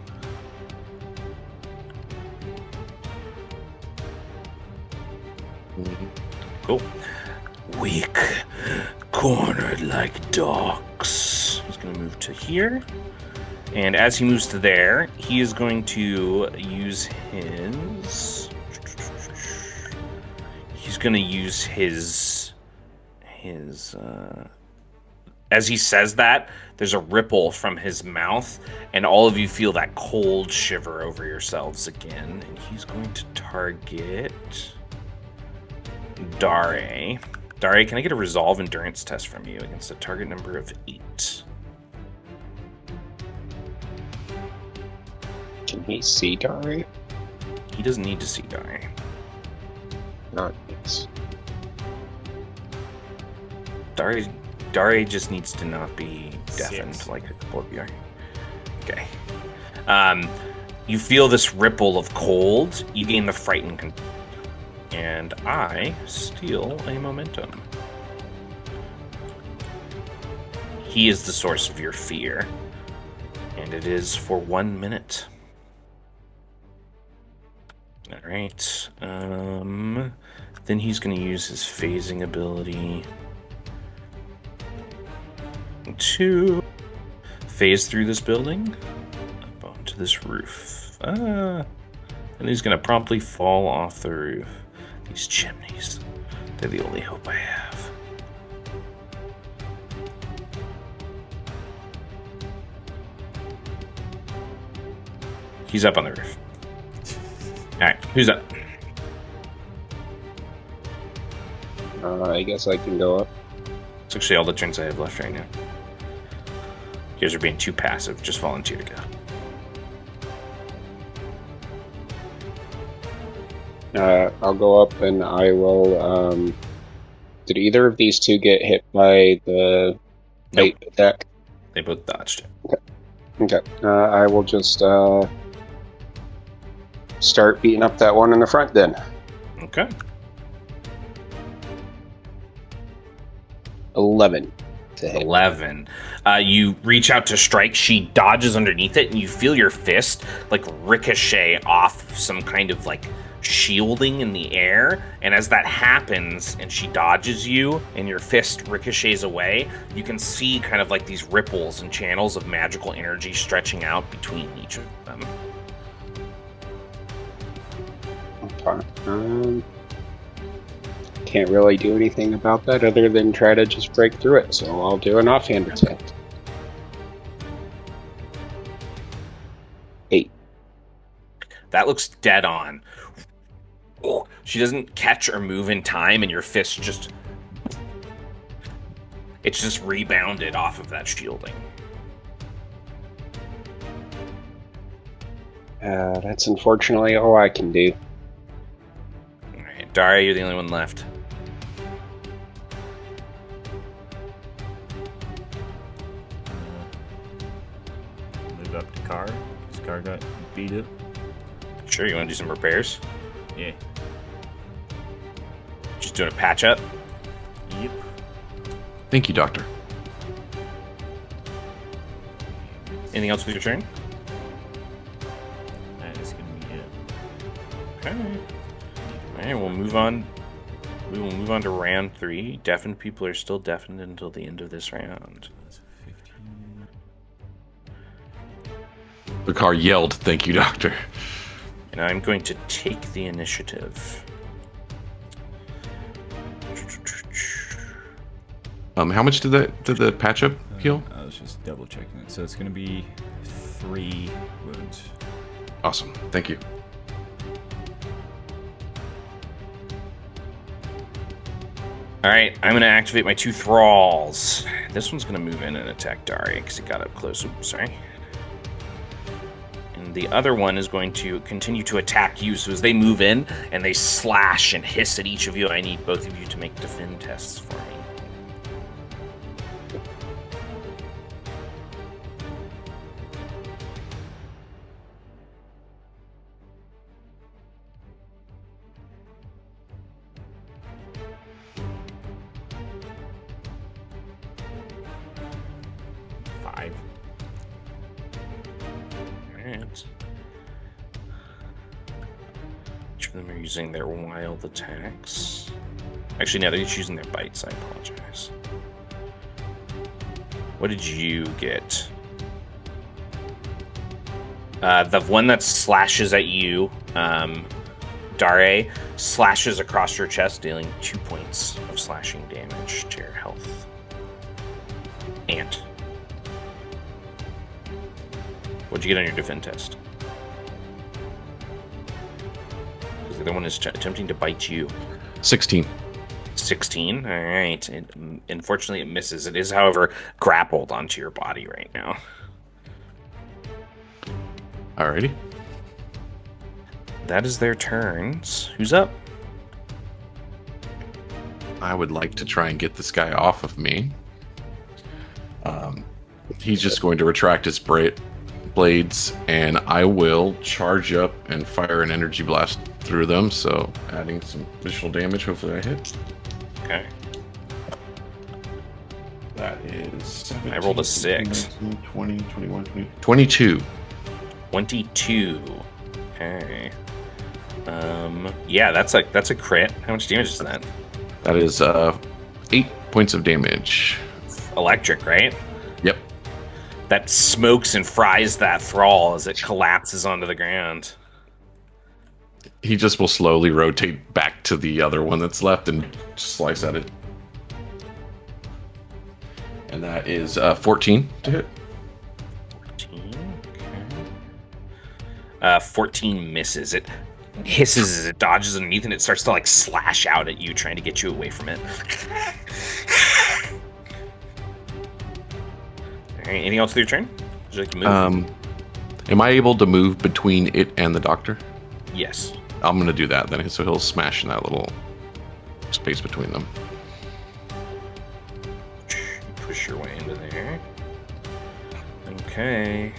Cool. Weak, cornered like dogs. He's gonna move to here. And as he moves to there, he is going to use his... He's going to use his... As he says that, there's a ripple from his mouth, and all of you feel that cold shiver over yourselves again. And he's going to target... Dare. Dare, can I get a resolve endurance test from you against a target number of 8? Can he see Dari? He doesn't need to see Dare. Not yes. Dare just needs to not be deafened 6. like a couple of you are. Okay. You feel this ripple of cold. You gain the frightened and I steal a momentum. He is the source of your fear. And it is for 1 minute. Alright. Then he's going to use his phasing ability to phase through this building up onto this roof. And he's going to promptly fall off the roof. These chimneys, they're the only hope I have. He's up on the roof. Alright, who's up? I guess I can go up. It's actually all the turns I have left right now. You guys are being too passive. Just volunteer to go. I'll go up and I will. Did either of these two get hit by the light attack? They both dodged. Okay. I will just start beating up that one in the front then. Okay. 11 to hit. 11. You reach out to strike. She dodges underneath it, and you feel your fist like ricochet off some kind of like shielding in the air. And as that happens, and she dodges you, and your fist ricochets away, you can see kind of like these ripples and channels of magical energy stretching out between each of them. fine. Can't really do anything about that other than try to just break through it, so I'll do an offhand attack. 8. That looks dead on. Oh, she doesn't catch or move in time, and your fist just... It's just rebounded off of that shielding. That's unfortunately all I can do. Alright, Daria, you're the only one left. Move up to Car, because Car got beat up. Sure, you want to do some repairs? Yeah. Just doing a patch up? Yep. Thank you, Doctor. Anything else with your turn? That is going to be it. Okay. Alright, we'll move on. We will move on to round 3. Deafened people are still deafened until the end of this round. That's 15. The car yelled, "Thank you, Doctor." And I'm going to take the initiative. How much did the patch up heal? I was just double checking it. So it's going to be 3 wounds. Awesome. Thank you. Alright, I'm going to activate my 2 thralls. This one's going to move in and attack Daria because it got up close. Oops, sorry. And the other one is going to continue to attack you. So as they move in and they slash and hiss at each of you, I need both of you to make defend tests for me. Each of them are using their wild attacks. Actually, no, they're just using their bites. I apologize. What did you get? The one that slashes at you, Dare, slashes across your chest, dealing 2 points of slashing damage to your health. Ant. What'd you get on your defend test? Because the other one is attempting to bite you. 16. 16? Alright. Unfortunately, it misses. It is, however, grappled onto your body right now. Alrighty. That is their turns. Who's up? I would like to try and get this guy off of me. He's just going to retract his blades, and I will charge up and fire an energy blast through them, so adding some additional damage. Hopefully I hit. Okay. That is 17, I rolled a 6. 19, 20, 21, 20, 22. 22. Okay. Yeah, that's a crit. How much damage is that? That is 8 points of damage. Electric, right? Yep. That smokes and fries that thrall as it collapses onto the ground. He just will slowly rotate back to the other one that's left and slice at it. And that is 14 to hit. 14. Okay. 14 misses. It hisses as it dodges underneath, and it starts to slash out at you, trying to get you away from it. All right, anything else with your turn? Would you like to move? Am I able to move between it and the doctor? Yes. I'm going to do that then, so he'll smash in that little space between them. Push your way into there. Okay.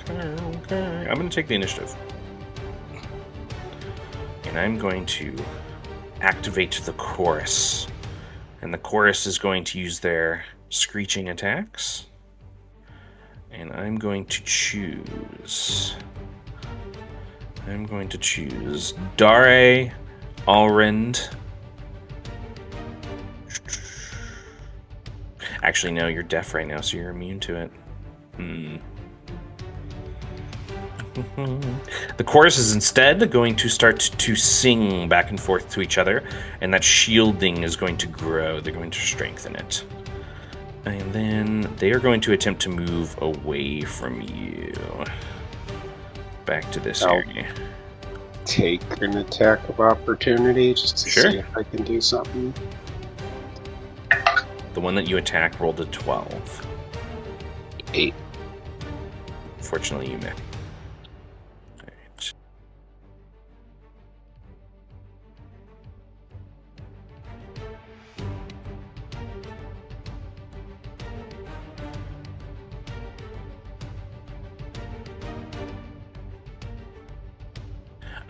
I'm going to take the initiative. And I'm going to activate the chorus. And the chorus is going to use their screeching attacks. And I'm going to choose Dare, Alrind. Actually, no, you're deaf right now, so you're immune to it. The chorus is instead going to start to sing back and forth to each other, and that shielding is going to grow. They're going to strengthen it. And then they are going to attempt to move away from you. Back to this area. Take an attack of opportunity just to Sure. see if I can do something. The one that you attack rolled a 12. 8. Fortunately, you missed.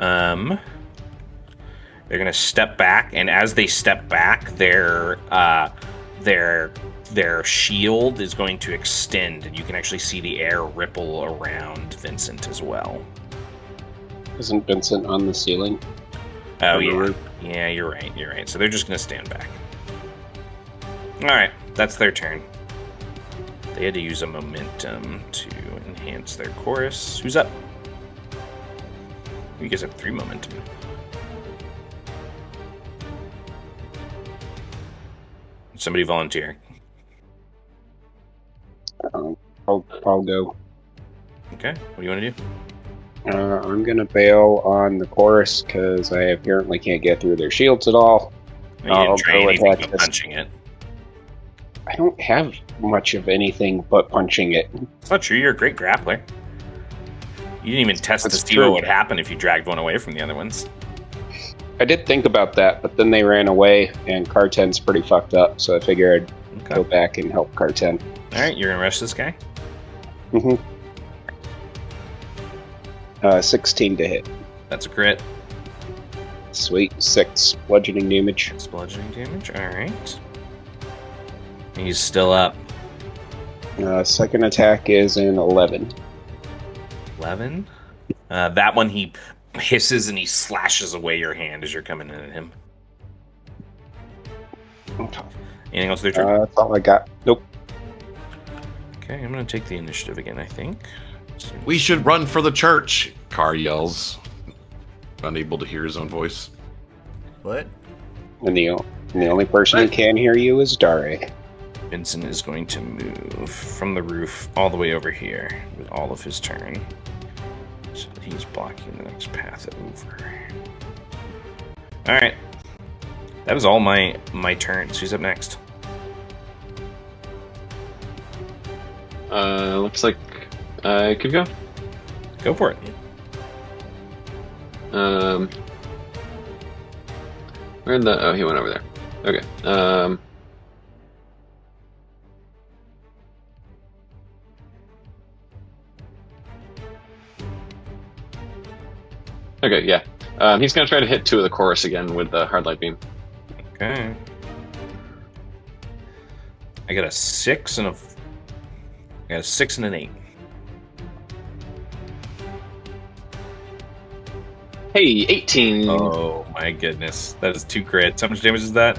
Alright. They're gonna step back, and as they step back, their shield is going to extend, and you can actually see the air ripple around Vincent as well. Isn't Vincent on the ceiling? Oh, On the yeah. roof? Yeah, you're right. So they're just going to stand back. Alright, that's their turn. They had to use a momentum to enhance their chorus. Who's up? You guys have 3 momentum. Somebody volunteer. I'll go. Okay, what do you want to do? I'm gonna bail on the chorus because I apparently can't get through their shields at all. You I'll didn't try go anything attack but this. punching it. I don't have much of anything but punching it. It's not true, you're a great grappler. You didn't even test That's to see true. what would happen if you dragged one away from the other ones. I did think about that, but then they ran away, and Car 10's pretty fucked up, so I figured I'd go Okay. back and help Car 10. Alright, you're gonna rush this guy? 16 to hit. That's a crit. Sweet. 6 bludgeoning damage. Bludgeoning damage, alright. He's still up. Second attack is an 11. 11. That one he hisses and he slashes away your hand as you're coming in at him. Anything else with your turn? That's all I got. Nope. Okay, I'm gonna take the initiative again, I think. We should run for the church, Carr yells, unable to hear his own voice. What? And the only person who can hear you is Dare. Vincent is going to move from the roof all the way over here with all of his turn. So he's blocking the next path over. Alright. That was all my turns. Who's up next? Looks like I could go. Go for it. Where'd the... Oh, he went over there. Okay. Okay, yeah. He's gonna try to hit 2 of the chorus again with the hard light beam. Okay. I got a 6 and an 8. Hey, 18! Oh my goodness. That is 2 crits. How much damage is that?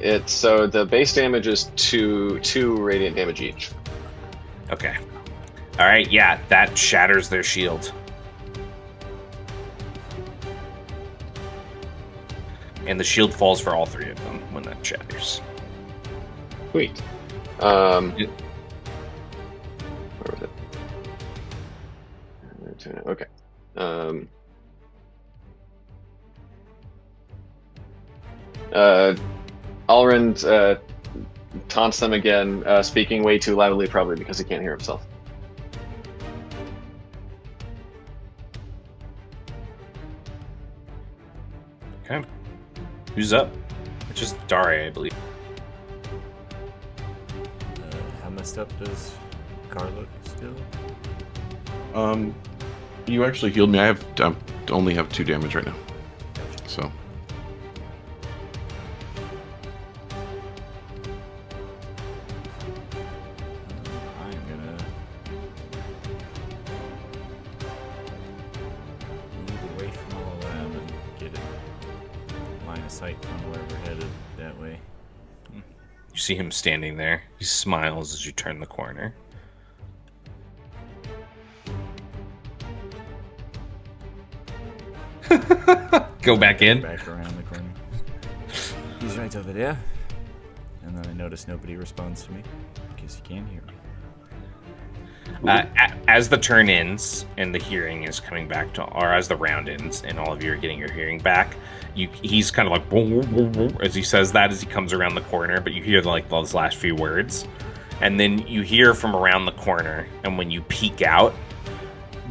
It's so the base damage is two radiant damage each. Okay. Alright, yeah, that shatters their shield. And the shield falls for all 3 of them when that shatters. Sweet. Yeah. Where was it? Okay. Alrund taunts them again, speaking way too loudly, probably because he can't hear himself. Okay. Who's up? It's just Dare, I believe. How messed up does Carr look still? You actually healed me. I only have 2 damage right now. So. I'm gonna move away from all of them and get a line of sight on where we're headed that way. You see him standing there. He smiles as you turn the corner. Go back in. Back around the corner. He's right over there. And then I notice nobody responds to me. Because he can't hear me. As the turn ends and the hearing is coming back to, or as the round ends and all of you are getting your hearing back, he's kind of like boom, boom, boom, as he says that as he comes around the corner, but you hear like those last few words, and then you hear from around the corner, and when you peek out,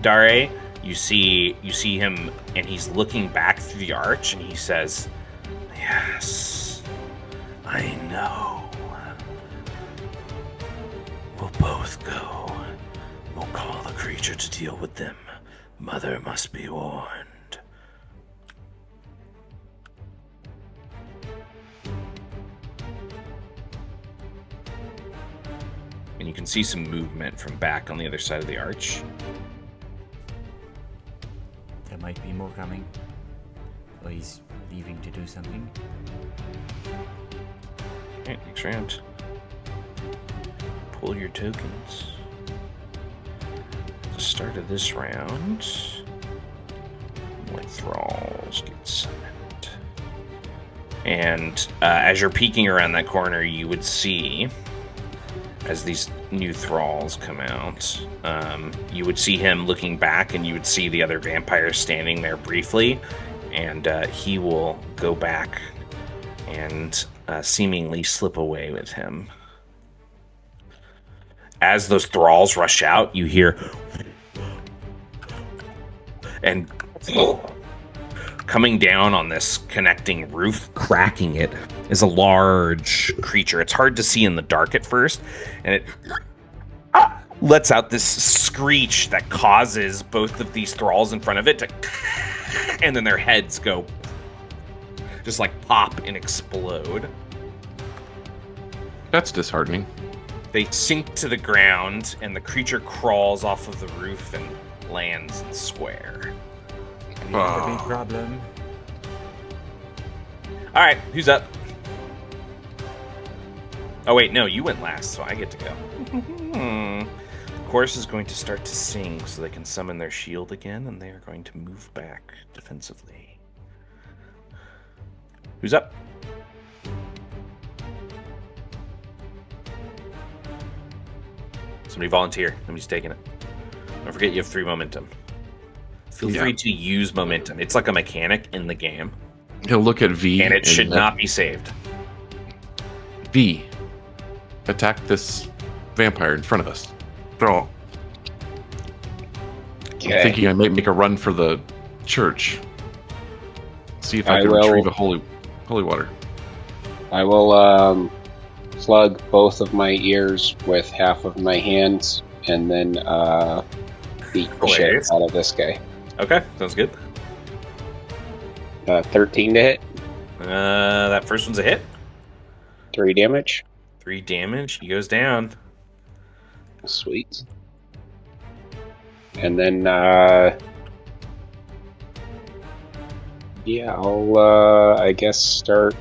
Dare, you see him, and he's looking back through the arch, and he says, "Yes, I know. We'll both go. We'll call the creature to deal with them. Mother must be warned." And you can see some movement from back on the other side of the arch. There might be more coming. Or he's leaving to do something. Alright, next round. Pull your tokens. At the start of this round, white thralls get summoned. And as you're peeking around that corner, you would see, as these new thralls come out, you would see him looking back, and you would see the other vampire standing there briefly, and he will go back and seemingly slip away with him. As those thralls rush out, you hear, and coming down on this connecting roof, cracking it, is a large creature. It's hard to see in the dark at first, and it lets out this screech that causes both of these thralls in front of it to, and then their heads go, just like pop and explode. That's disheartening. They sink to the ground, and the creature crawls off of the roof and lands in square. We have a big problem. All right, who's up? Oh wait, no, you went last, so I get to go. The chorus is going to start to sing, so they can summon their shield again, and they are going to move back defensively. Who's up? Somebody volunteer. Nobody's taking it. Don't forget you have 3 momentum. Feel free to use momentum. It's like a mechanic in the game. He'll look at V. And it should not be saved. V. Attack this vampire in front of us. Throw. Okay. I'm thinking I might make a run for the church. See if I can retrieve a holy water. I will plug both of my ears with half of my hands, and then beat the shit out of this guy. Okay, sounds good. 13 to hit. That first one's a hit. 3 damage. 3 damage. He goes down. Sweet. And then, yeah, I'll, I guess, start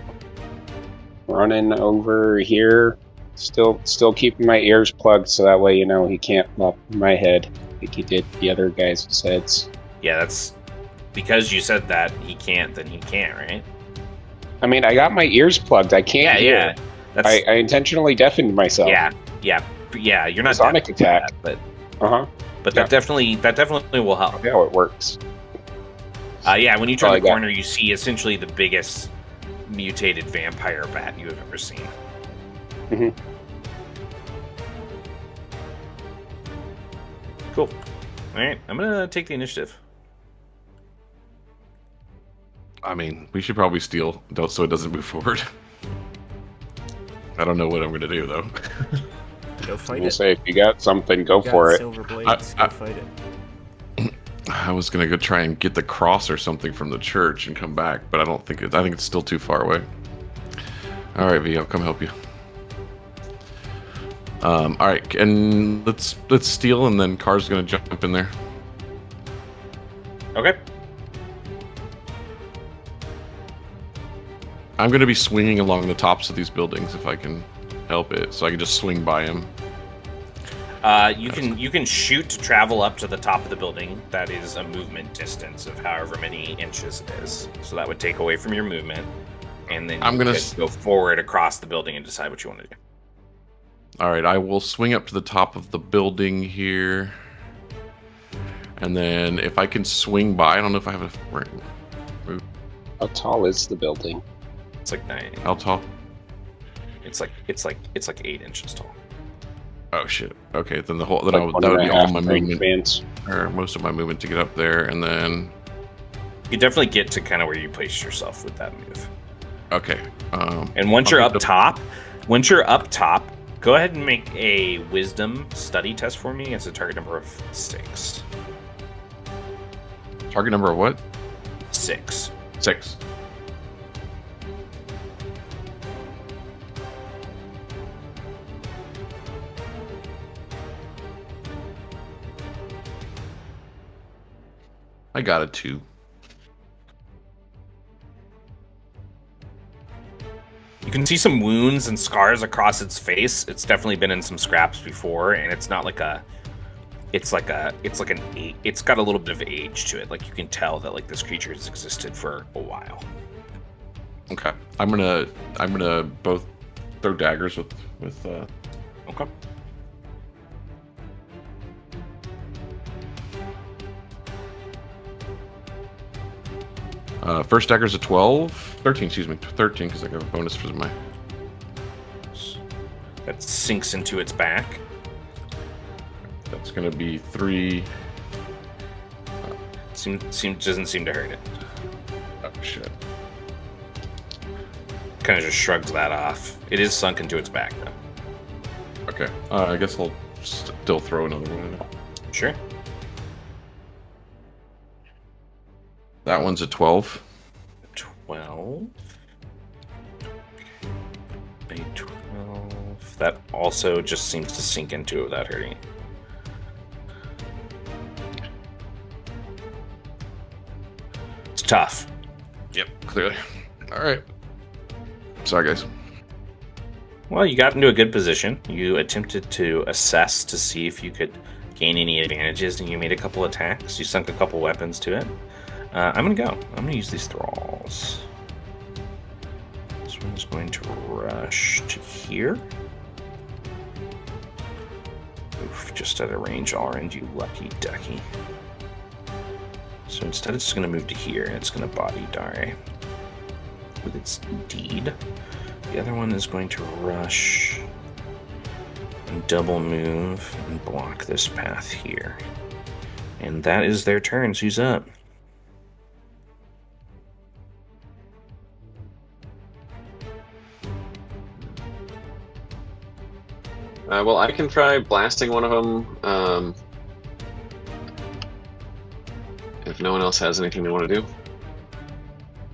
running over here. Still keeping my ears plugged, so that way, you know, he can't bump my head like he did the other guys' heads. Yeah, that's because you said that he can't, then he can't, right? I mean, I got my ears plugged. I can't hear. That's, I intentionally deavened myself. yeah. You're not Sonic attack, that, but that definitely will help. how it works. Yeah, when you turn All I the got. corner, you see essentially the biggest mutated vampire bat you have ever seen. Mhm. Cool. All right, I'm gonna take the initiative. I mean, we should probably steal so it doesn't move forward. I don't know what I'm going to do, though. Go fight We'll it. say if you got something, go Got for it. silver blades, go fight it. I was going to go try and get the cross or something from the church and come back, but I think it's still too far away. All right, V, I'll come help you. All right, and let's steal, and then Car's going to jump in there. Okay. I'm going to be swinging along the tops of these buildings if I can help it, so I can just swing by him. You can shoot to travel up to the top of the building. That is a movement distance of however many inches it is. So that would take away from your movement, and then you could go forward across the building and decide what you want to do. All right, I will swing up to the top of the building here, and then if I can swing by, I don't know if I have a. How tall is the building? It's like 9. How tall? It's like 8 inches tall. Oh shit. Okay, then that would be all my movement, or most of my movement to get up there, and then you definitely get to kind of where you place yourself with that move. Okay. And once you're up top, go ahead and make a Wisdom study test for me. It's a target number of 6. Target number of what? 6. 6. I got a 2. You can see some wounds and scars across its face. It's definitely been in some scraps before, and it's not like a. It's like an. It's got a little bit of age to it. Like you can tell that like this creature has existed for a while. Okay, I'm gonna both throw daggers with. Okay. First dagger's a 12. 13, excuse me. 13, because I got a bonus for my... That sinks into its back. That's going to be 3... Doesn't seem to hurt it. Oh, shit. Kind of just shrugs that off. It is sunk into its back, though. Okay. I guess I'll still throw another one in it. Sure. That one's a 12. 12. A 12. That also just seems to sink into it without hurting it. It's tough. Yep, clearly. All right. Sorry, guys. Well, you got into a good position. You attempted to assess to see if you could gain any advantages, and you made a couple attacks. You sunk a couple weapons to it. I'm going to go. I'm going to use these thralls. This one's going to rush to here. Oof, just at a range all around, you lucky ducky. So instead it's going to move to here, and it's going to body Dare with its deed. The other one is going to rush and double move and block this path here. And that is their turn. So who's up? Well, I can try blasting one of them. If no one else has anything they want to do.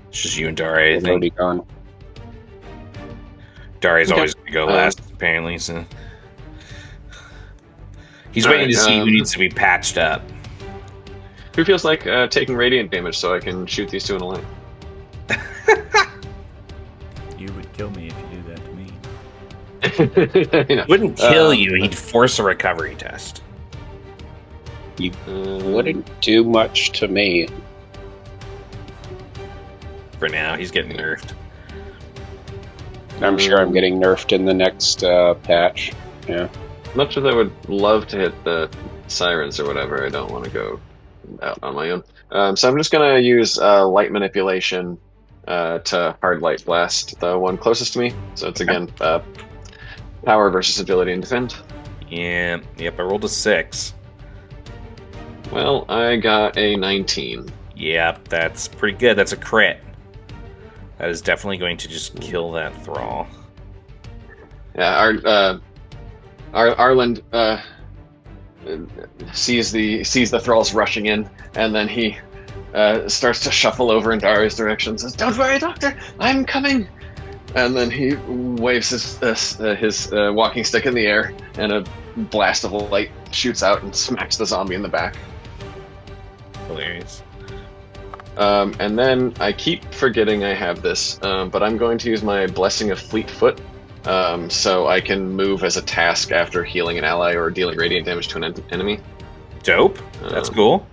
It's just you and Dare, I think. Already gone. Dare's Okay. always going to go last, apparently. So he's waiting to see who needs to be patched up. Who feels like taking radiant damage so I can shoot these two in a line? You would kill me if you do that to me. You know, Wouldn't kill you, he'd force a recovery test. You wouldn't do much to me. For now, he's getting nerfed. I'm sure I'm getting nerfed in the next patch. Yeah. Much as I would love to hit the sirens or whatever, I don't want to go out on my own. So I'm just going to use light manipulation to hard light blast the one closest to me. So it's again power versus ability and defend. Yeah, yep, I rolled a 6. Well, I got a 19. Yep, that's pretty good. That's a crit. That is definitely going to just kill that thrall. Yeah, Arland sees the thralls rushing in, and then he starts to shuffle over in Dare's direction. Says, "Don't worry, Doctor, I'm coming." And then he waves his walking stick in the air, and a blast of light shoots out and smacks the zombie in the back. Hilarious. And then I keep forgetting I have this, but I'm going to use my Blessing of Fleet Foot So I can move as a task after healing an ally or dealing radiant damage to an enemy. Dope. That's Um, cool.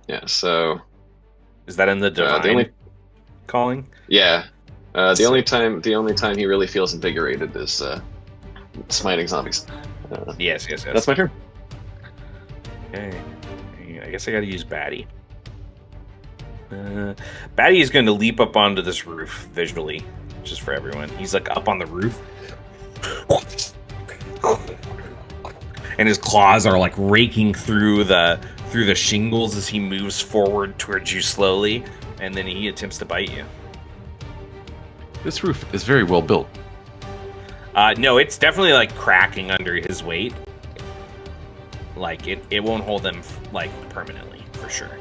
Yeah. So Is that in the divine the only calling? yeah the Sick. only time he really feels invigorated is smiting zombies. Yes. That's my turn. Okay. I guess I gotta use Batty. Batty is going to leap up onto this roof visually, just for everyone. He's like up on the roof. And his claws are like raking through the shingles as he moves forward towards you slowly, and then he attempts to bite you. This roof is very well built. No, it's definitely like cracking under his weight. Like it won't hold him like permanently for sure.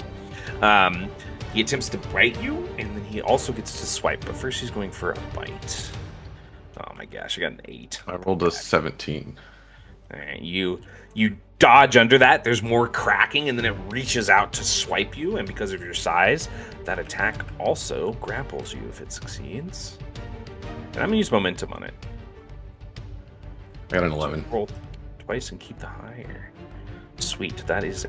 He attempts to bite you, and then he also gets to swipe. But first, he's going for a bite. Oh my gosh, I got an 8. I rolled a 17. All right, you dodge under that. There's more cracking, and then it reaches out to swipe you. And because of your size, that attack also grapples you if it succeeds. And I'm gonna use momentum on it. I got an 11. So roll twice and keep the higher. Sweet. That is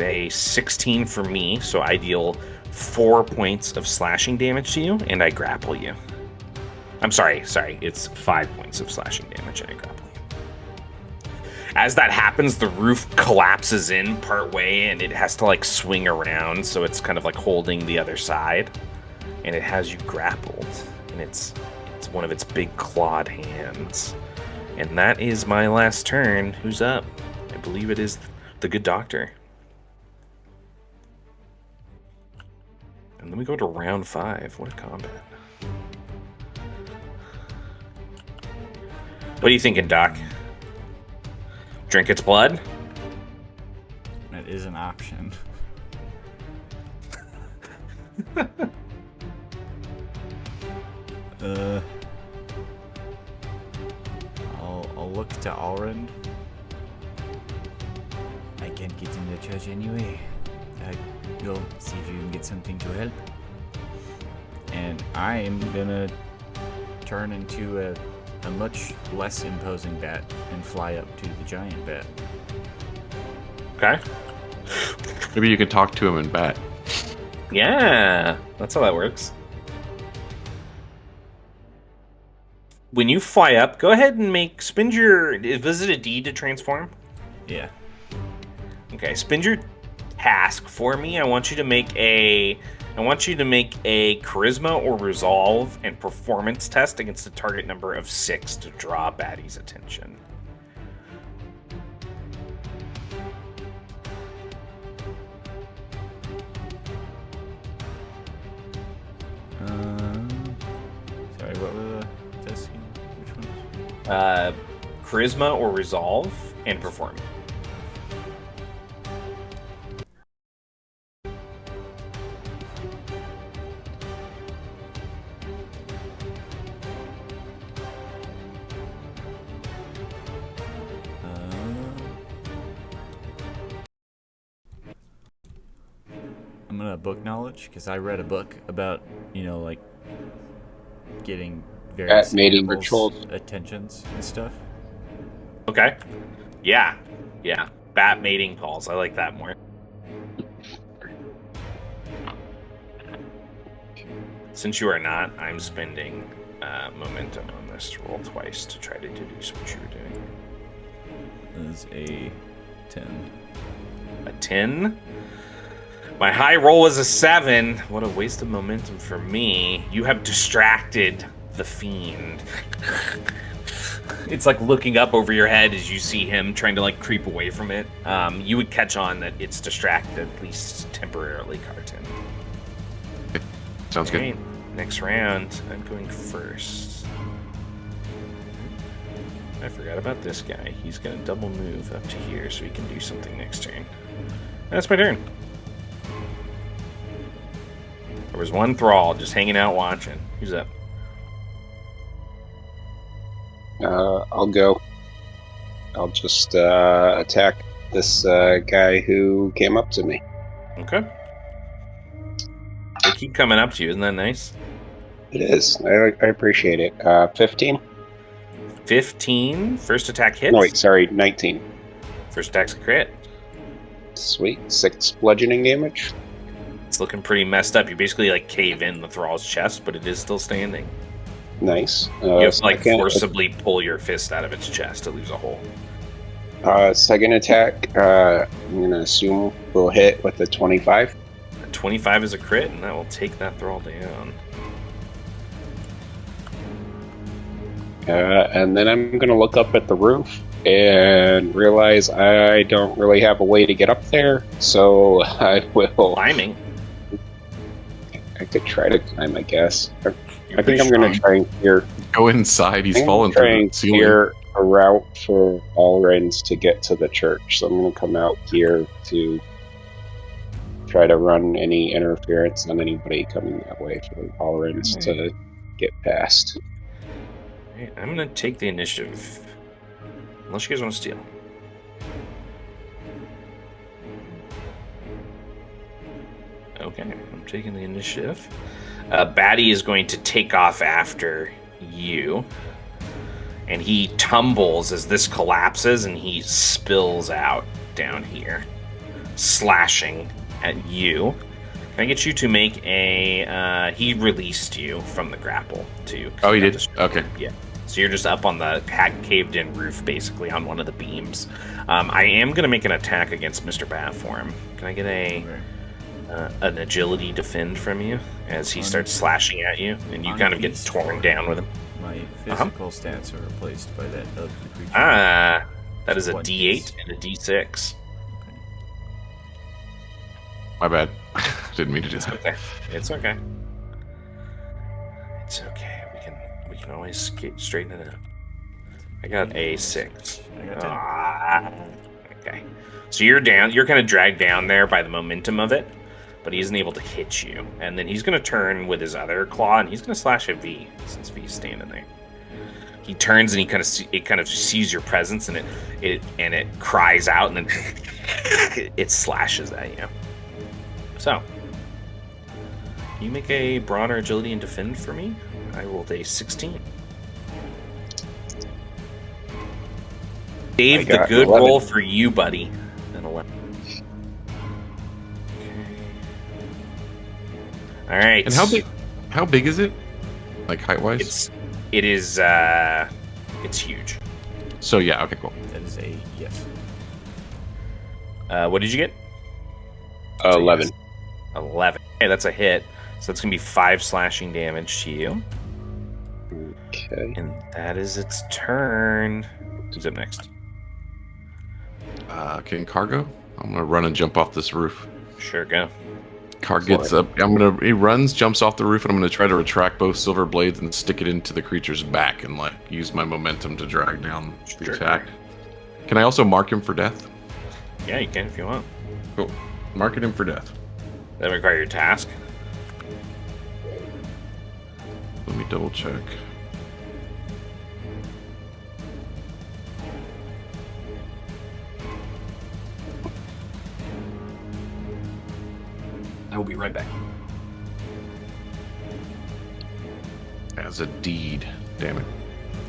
a 16 for me. So I deal 4 points of slashing damage to you, and I grapple you. I'm sorry. It's 5 points of slashing damage, and I grapple you. As that happens, the roof collapses in part way, and it has to like swing around, so it's kind of like holding the other side, and it has you grappled, and it's one of its big clawed hands. And that is my last turn. Who's up? I believe it is the good doctor. And then we go to round 5. What a combat. What are you thinking, Doc? Drink its blood? That is an option. I'll look to Alrund. I can't get in the church anyway. Go see if you can get something to help. And I am gonna turn into a much less imposing bat and fly up to the giant bat. Okay. Maybe you can talk to him in bat. Yeah, that's how that works. When you fly up, go ahead and spend your... Was it a D to transform? Yeah. Okay, spend your task for me. I want you to make a charisma or resolve and performance test against a target number of 6 to draw Batty's attention. Sorry, what were the tests? Which ones? Charisma or resolve and performance. I'm gonna book knowledge because I read a book about like getting various mating animals' rituals. attentions and stuff. Okay. Yeah. Bat mating calls. I like that more. Since you are not, I'm spending momentum on this to roll twice to try to deduce what you were doing. That is a 10. A 10? My high roll was a 7. What a waste of momentum for me. You have distracted the fiend. It's like looking up over your head as you see him trying to like creep away from it. You would catch on that it's distracted, at least temporarily, Carton. Sounds All good. right, next round, I'm going first. I forgot about this guy. He's going to double move up to here so he can do something next turn. That's my turn. There was one thrall just hanging out watching. Who's up? I'll go. I'll just attack this guy who came up to me. Okay. They keep coming up to you. Isn't that nice? It is. I appreciate it. 15? 15. First attack hits. No, wait, sorry, 19. First attack's a crit. Sweet. 6 bludgeoning damage. It's looking pretty messed up. You basically like cave in the thrall's chest, but it is still standing. Nice. You have to like Second- forcibly pull your fist out of its chest to leave a hole. Second attack, I'm going to assume will hit with a 25. A 25 is a crit, and that will take that thrall down. And then I'm going to look up at the roof and realize I don't really have a way to get up there, so I will... Climbing. I could try to climb, I guess. I think pretty I'm going to try and clear... Go inside. He's fallen try through and the ceiling. clear a route for Allrens to get to the church, so I'm going to come out here to try to run any interference on anybody coming that way for Allrens to get past. Alright, I'm gonna take the initiative. Unless you guys want to steal. Okay, I'm taking the initiative. Batty is going to take off after you. And he tumbles as this collapses and he spills out down here, slashing at you. Can I get you to make a... he released you from the grapple, too. Oh, he did? Okay. Yeah. So you're just up on the caved-in roof, basically, on one of the beams. I am going to make an attack against Mr. Batform. Can I get an agility defend from you as he starts slashing at you, and you kind of get torn down with him? My physical stats are replaced by that of the creature. That is a What D8 is- and a D6. My bad. Didn't mean to do that. Okay. It's okay. It's okay. We can always get straighten it out. I got a 6. I got 10. Okay. So you're down. You're kind of dragged down there by the momentum of it, but he isn't able to hit you. And then he's going to turn with his other claw, and he's going to slash at V since V's standing there. He turns and he kind of sees your presence, and it cries out, and then it slashes at you. So, can you make a brawn or agility and defend for me? I rolled a 16. Dave, the got good 11. roll for you, buddy. An 11. Okay. All right. And how big is it? Like height-wise? It's huge. So, yeah, okay, cool. That is a yes. What did you get? 11. 11. Okay, that's a hit. So that's going to be 5 slashing damage to you. Okay. And that is its turn. Who's up next? Can Cargo? I'm going to run and jump off this roof. Sure, go. Car gets up. He runs, jumps off the roof, and I'm going to try to retract both silver blades and stick it into the creature's back and like use my momentum to drag down the Sure. attack. Can I also mark him for death? Yeah, you can if you want. Cool. Marking him for death. That require your task. Let me double check. I will be right back. As a deed. Damn it.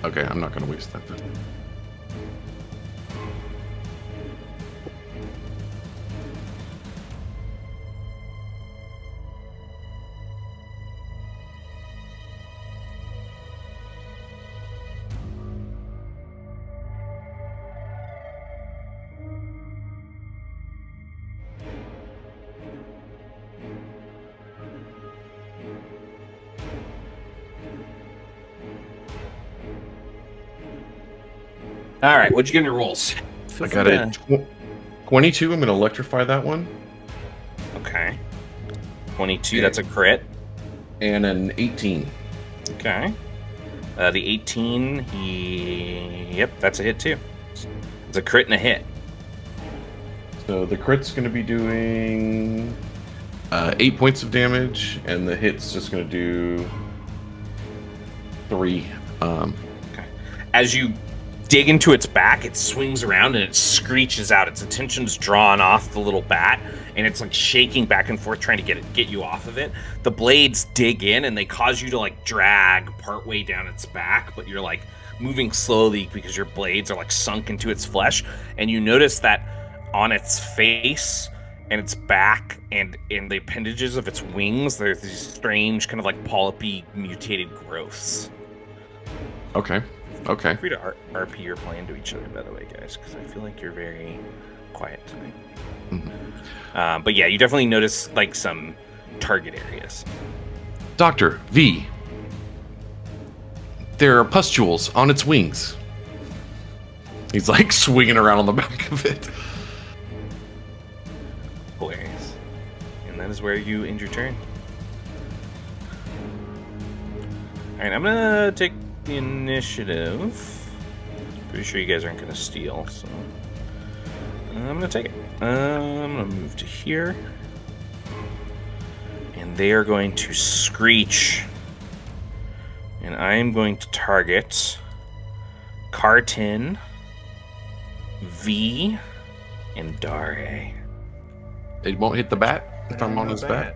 Okay, I'm not going to waste that then. All right, what'd you get in your rolls? I got a 22. I'm going to electrify that one. Okay. 22, that's a crit. And an 18. Okay. The 18, yep, that's a hit too. It's a crit and a hit. So the crit's going to be doing 8 points of damage, and the hit's just going to do 3. As you dig into its back, it swings around and it screeches out. Its attention's drawn off the little bat, and it's like shaking back and forth trying to get you off of it. The blades dig in and they cause you to like drag partway down its back, but you're like moving slowly because your blades are like sunk into its flesh. And you notice that on its face and its back and in the appendages of its wings, there's these strange kind of like polypy mutated growths. Okay. Okay. Feel free to RP your plan to each other, by the way, guys, because I feel like you're very quiet tonight. Mm-hmm. But yeah, you definitely notice like some target areas. Dr. V. There are pustules on its wings. He's like swinging around on the back of it. Hilarious. And that is where you end your turn. Alright, I'm gonna take the initiative. Pretty sure you guys aren't gonna steal, so I'm gonna take it. I'm gonna move to here. And they are going to screech. And I am going to target Cartin, V, and Dare. It won't hit the bat if I'm on his bat.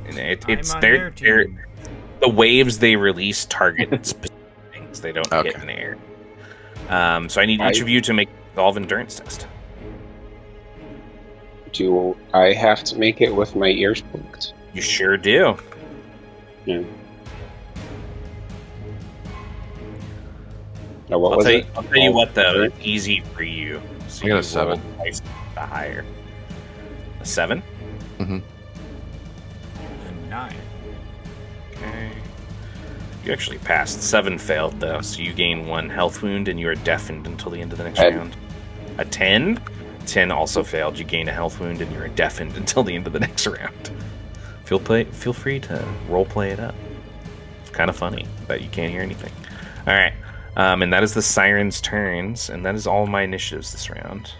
And it's I'm on they're their team. the waves they release target specific things. They don't hit Okay. in the air. So I need each of you to make a resolve endurance test. Do I have to make it with my ears booked? You sure do. Yeah. Now, what I'll was tell it? you what though, it's easy for you. So I got a you 7. roll twice the higher. A 7? Mm-hmm. A 9. Okay. You actually passed. 7 failed though, so you gain 1 health wound and you are deafened until the end of the next 10. round. A 10? 10 also failed. You gain a health wound and you're deafened until the end of the next round. Feel free to role play it up. It's kind of funny, but you can't hear anything. All right, and that is the Siren's turns, and that is all my initiatives this round.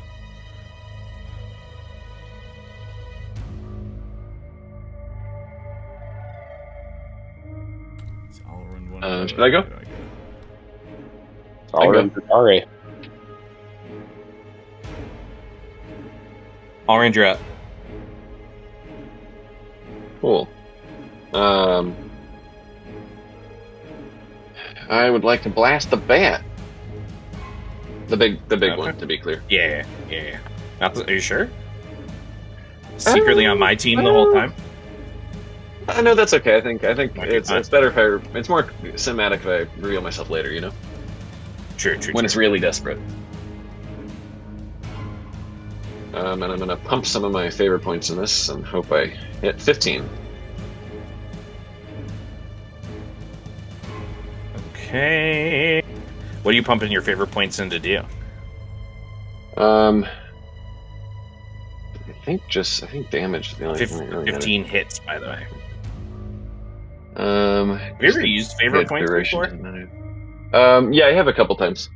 It's all in one. Should I go? All go. right. All right. Orange, you're up. Cool. I would like to blast the bat. The big Okay. one, to be clear. Yeah. Are you sure? Secretly on my team the whole time? I know that's okay. I think Okay, it's fine. better if it's more cinematic if I reveal myself later. You know, True. when it's really desperate. And I'm gonna pump some of my favor points in this and hope I hit 15. Okay. What are you pumping your favorite points in to do? I think damage is the only thing that really matters. 15 hits, by the way. Have Have you ever used favorite points before? Yeah, I have a couple times.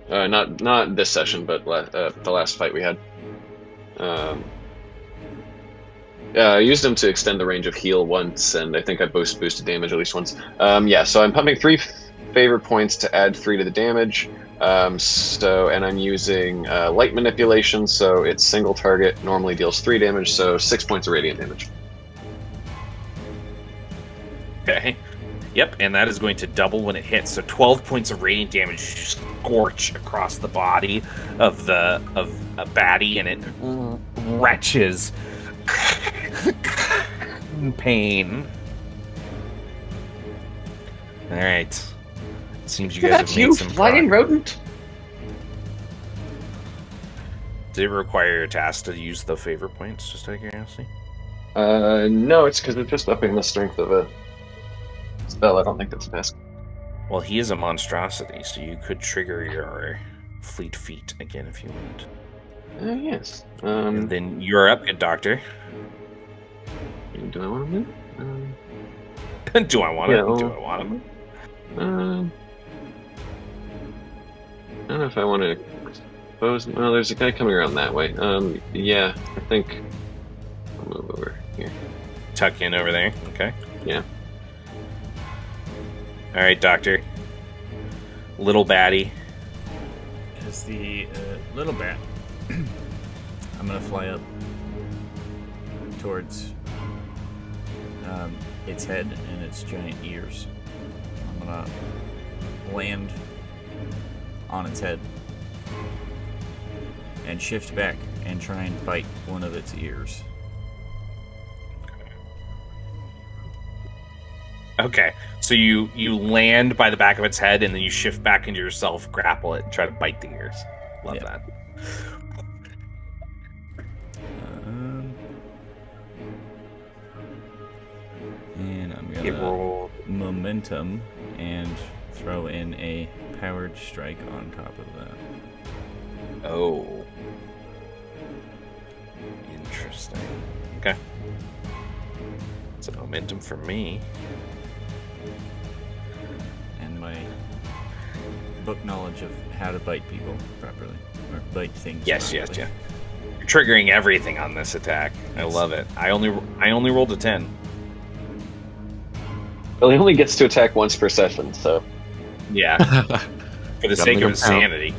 Not this session, but the last fight we had. Yeah, I used them to extend the range of heal once, and I think I boosted damage at least once. Yeah, so I'm pumping 3 favor points to add 3 to the damage. And I'm using light manipulation, so it's single target, normally deals 3 damage, so 6 points of radiant damage. Okay. Yep, and that is going to double when it hits. So 12 points of radiant damage scorch across the body of a baddie, and it retches in pain. All right. Seems you guys have made some progress. rodent? Did it require your task to use the favor points, just out of curiosity? No, it's because it's just upping the strength of a spell. I don't think that's a task. Well, he is a monstrosity, so you could trigger your fleet feet again if you want. Yes. And then you're up, good doctor. Do I want to move? Do I want Yeah, to? well- Do I want to? I don't know if I want to expose. Well, there's a guy coming around that way. Yeah, I think I'll move over here. Tuck in over there. Okay. Yeah. All right, doctor. little baddie. As the little bat, I'm gonna fly up towards its head and its giant ears. I'm gonna land on its head and shift back and try and bite one of its ears. Okay, so you land by the back of its head, and then you shift back into yourself, grapple it, and try to bite the ears. Love Yep. that. And I'm It gonna rolled. momentum and throw in a powered strike on top of that. Oh. Interesting. Okay. It's a momentum for me. And my book knowledge of how to bite people properly, or bite things. Yes. properly. You're triggering everything on this attack. I love it. I only rolled a 10. Well, he only gets to attack once per session, so Yeah. For the Gotta sake make of 'em his count. sanity.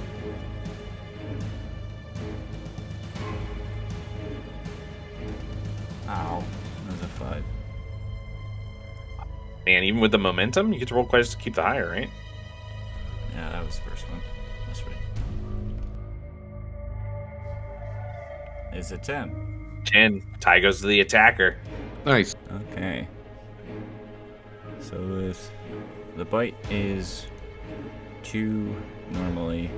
Ow. That was a 5. And even with the momentum, you get to roll twice to keep the higher, right? Yeah, that was the first one. That's right. It's a 10. 10. Tie goes to the attacker. Nice. Okay. So this, the bite is 2 normally.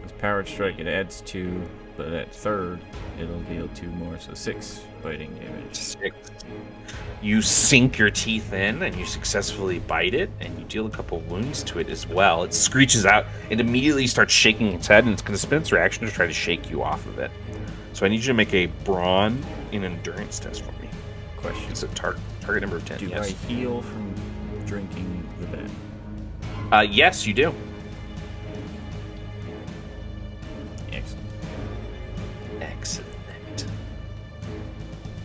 With powered strike, it adds 2, but at third, it'll deal 2 more, so 6 biting damage. 6. You sink your teeth in, and you successfully bite it, and you deal a couple wounds to it as well. It screeches out and immediately starts shaking its head, and it's going to spend its reaction to try to shake you off of it. So I need you to make a brawn and endurance test for me. Question. It's a target number 10. Do yes. I heal from drinking the bed? Yes, you do. Excellent. Excellent.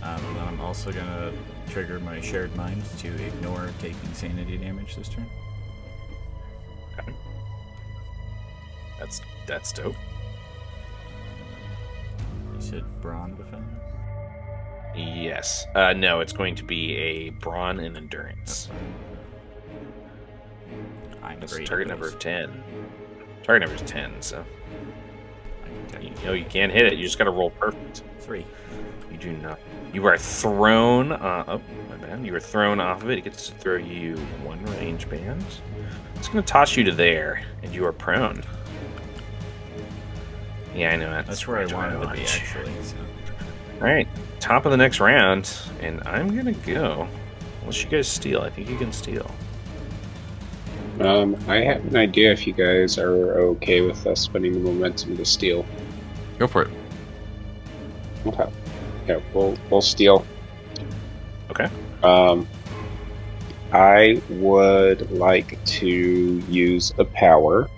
And then I'm also gonna trigger my shared mind to ignore taking sanity damage this turn. Okay. That's dope. You said brawn defense? Yes. No, it's going to be a brawn and endurance. I'm That's great. target at number those. 10. Target number is 10, so I can tell you you. know you can't hit it. You just got to roll perfect. 3. You do not. You are thrown. Oh, my bad. You are thrown off of it. It gets to throw you 1 range band. It's going to toss you to there, and you are prone. Yeah, I know. That's where I wanted to be, actually. So. All right, top of the next round, and I'm gonna go. Unless you guys steal, I think you can steal. I have an idea if you guys are okay with us spending the momentum to steal. Go for it. Okay. Yeah, we'll steal. Okay. I would like to use a power.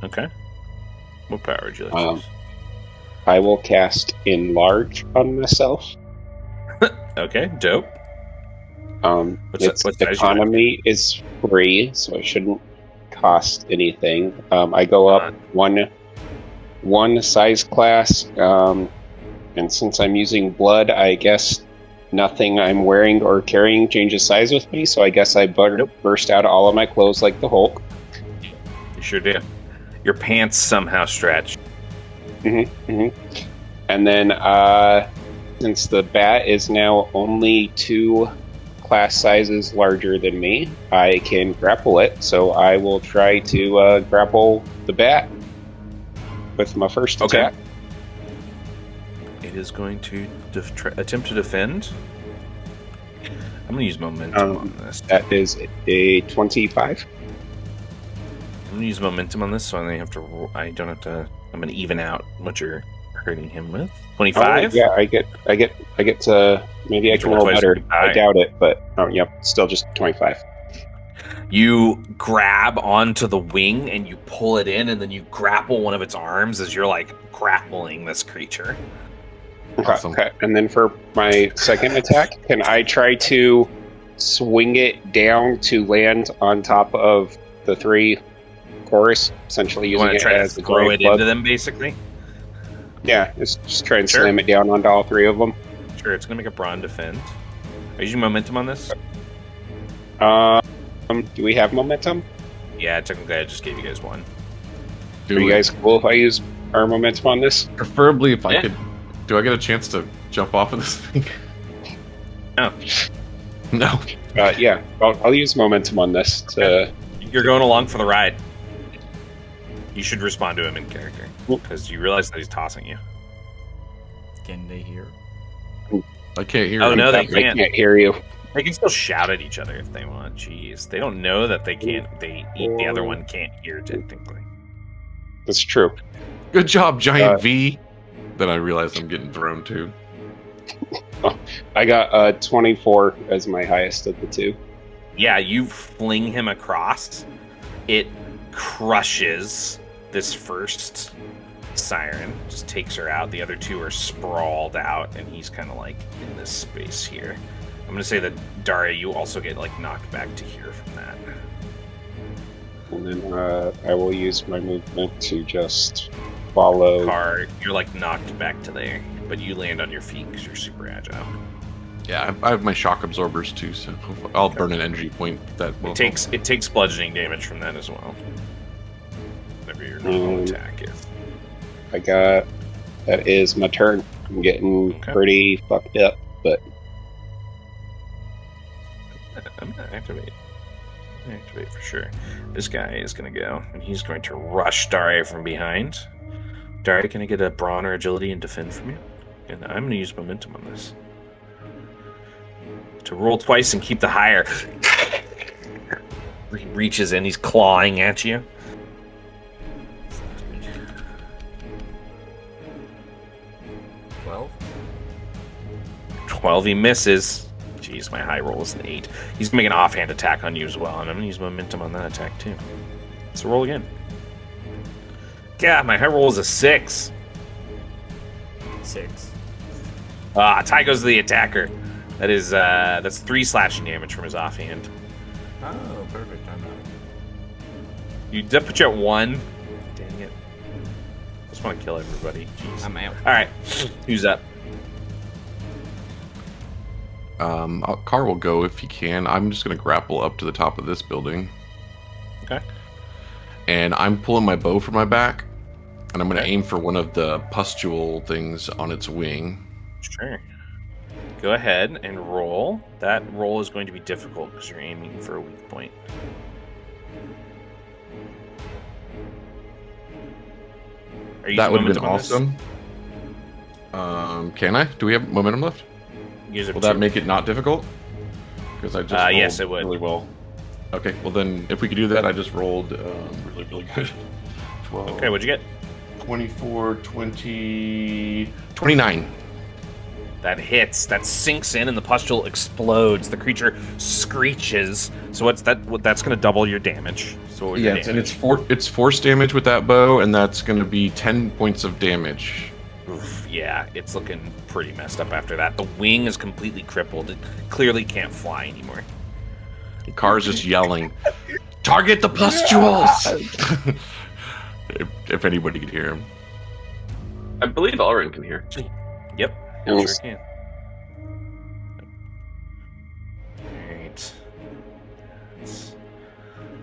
Okay. What power would you like to use? I will cast Enlarge on myself. Okay, dope. Its what size economy is free, so it shouldn't cost anything. I go up one size class, and since I'm using blood, I guess nothing I'm wearing or carrying changes size with me, so I guess I burst out all of my clothes like the Hulk. You sure do. Your pants somehow stretch. And then, since the bat is now only 2 class sizes larger than me, I can grapple it. So I will try to grapple the bat with my first attack. It is going to attempt to defend. I'm going to use momentum on this. That is a 25. I'm going to use momentum on this, so I only have to. I don't have to. I'm going to even out what you're hurting him with. 25. Oh, yeah, I get to. Maybe I can roll better. I doubt it, but yep, still just 25. You grab onto the wing and you pull it in, and then you grapple one of its arms as you're like grappling this creature. Awesome. Okay, and then for my second attack, can I try to swing it down to land on top of the 3 chorus, essentially You using want to it try as to a throw giant it club. into them, basically? Yeah, just try and Sure. slam it down onto all 3 of them. Sure, it's going to make a brawn defend. Are you using momentum on this? Do we have momentum? Yeah, technically I just gave you guys one. Are you guys cool if I use our momentum on this? Preferably if I Yeah. could. Do I get a chance to jump off of this thing? No. No. Yeah, I'll use momentum on this to... You're going along for the ride. You should respond to him in character, because you realize that he's tossing you. Can they hear? I can't hear Oh, him. no, they I can't. can't hear you. They can still shout at each other if they want. Jeez, they don't know that they can't. The other one can't hear technically. That's true. Good job, Giant V. Then I realized I'm getting thrown too. I got 24 as my highest of the 2. Yeah, you fling him across. It crushes this first siren. Just takes her out. The other 2 are sprawled out, and he's kind of like in this space here. I'm gonna say that Daria, you also get like knocked back to here from that. And then I will use my movement to just follow. Car, you're like knocked back to there, but you land on your feet because you're super agile. Yeah, I have my shock absorbers too, so I'll burn an energy point. That will It takes bludgeoning damage from that as well. Whatever your normal attack is. That is my turn. I'm getting pretty fucked up, but I'm gonna activate. Activate for sure. This guy is gonna go, and he's going to rush Daria from behind. Daria, can I get a brawn or agility and defend from you? And I'm gonna use momentum on this. To roll twice and keep the higher. He reaches in, he's clawing at you. 12? 12, he misses. Jeez, my high roll is an 8. He's gonna make an offhand attack on you as well, and I'm gonna use momentum on that attack too. So roll again. Yeah, my high roll is a 6. 6. Tie goes to the attacker. That's 3 slashing damage from his offhand. Oh, perfect. I'm out. That put you at 1. Dang it. I just want to kill everybody. Jeez. I'm out. Alright, who's up? Car will go if he can. I'm just gonna grapple up to the top of this building. Okay. And I'm pulling my bow from my back, and I'm gonna aim for one of the pustule things on its wing. Sure. Go ahead and roll. That roll is going to be difficult because you're aiming for a weak point. Are you That would using have been momentum awesome. Can I? Do we have momentum left? on this? Use it Will for that 2. make it not difficult? Because I just rolled yes, it would. really well. Okay, well then, if we could do that, I just rolled really, really good. 12, Okay, what'd you get? 24, 20... 29. That hits. That sinks in, and the pustule explodes. The creature screeches. So what's that? That's going to double your damage. So what was your Yeah, and damage? it's force damage with that bow, and that's going to be 10 points of damage. Oof, yeah, it's looking pretty messed up after that. The wing is completely crippled. It clearly can't fly anymore. The car's just yelling, "Target the pustules!" if anybody could hear him. I believe Alrin can hear. Yep, It sure was- can. Alright.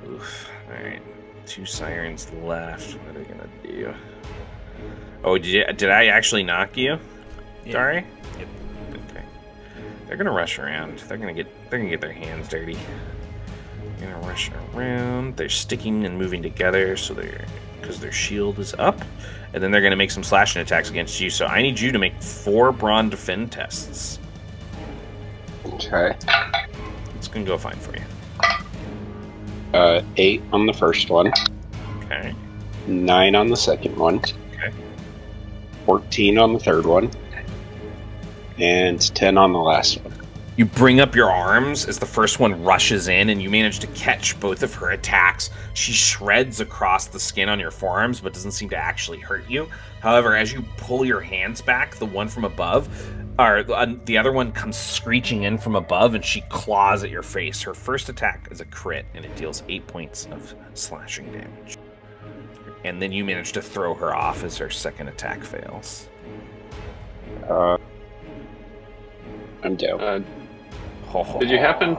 Oof. Alright. 2 sirens left. What are they gonna do? Oh, did I actually knock you? Yeah. Sorry? Yep. Okay. They're gonna rush around. They're gonna get their hands dirty. They're gonna rush around. They're sticking and moving together, so because their shield is up, and then they're gonna make some slashing attacks against you. So I need you to make 4 brawn defend tests. Okay. It's gonna go fine for you. 8 on the first one, Okay. 9 on the second one, Okay. 14 on the third one, and 10 on the last one. You bring up your arms as the first one rushes in, and you manage to catch both of her attacks. She shreds across the skin on your forearms, but doesn't seem to actually hurt you. However, as you pull your hands back, the one from above, The other one comes screeching in from above, and she claws at your face. Her first attack is a crit, and it deals 8 points of slashing damage. And then you manage to throw her off as her second attack fails. I'm down. Did you happen?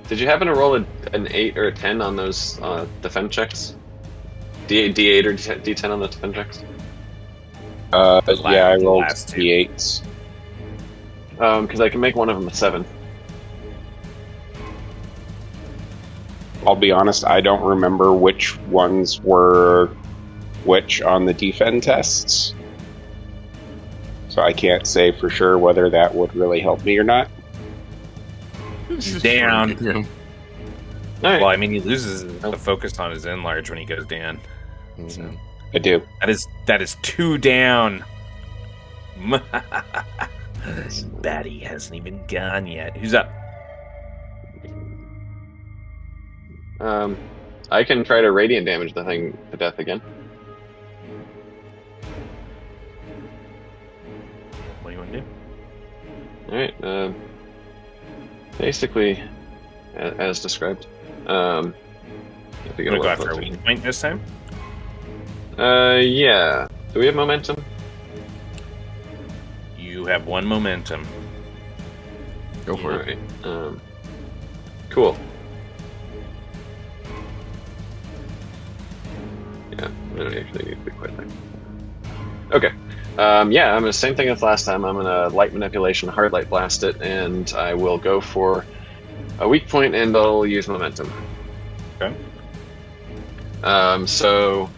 Did you happen to roll an 8 or a 10 on those defend checks? D8 or D10 on the defend checks? Yeah, I rolled last two. D8s. Because I can make one of them a 7. I'll be honest, I don't remember which ones were which on the defend tests. So I can't say for sure whether that would really help me or not. He's down. Yeah. All right. Well, I mean, he loses the focus on his enlarge when he goes down. So I do. that is 2 down. Batty hasn't even gone yet. Who's up? I can try to radiant damage the thing to death again. What do you want to do? All right. Basically, as described. You You want to go after a weak point this time? Yeah. Do we have momentum? You have 1 momentum. Go for it. Alright. Cool. Yeah, I don't actually need to be quite there. Okay. Yeah, I'm gonna same thing as last time. I'm gonna light manipulation, hard light blast it, and I will go for a weak point, and I'll use momentum. Okay. So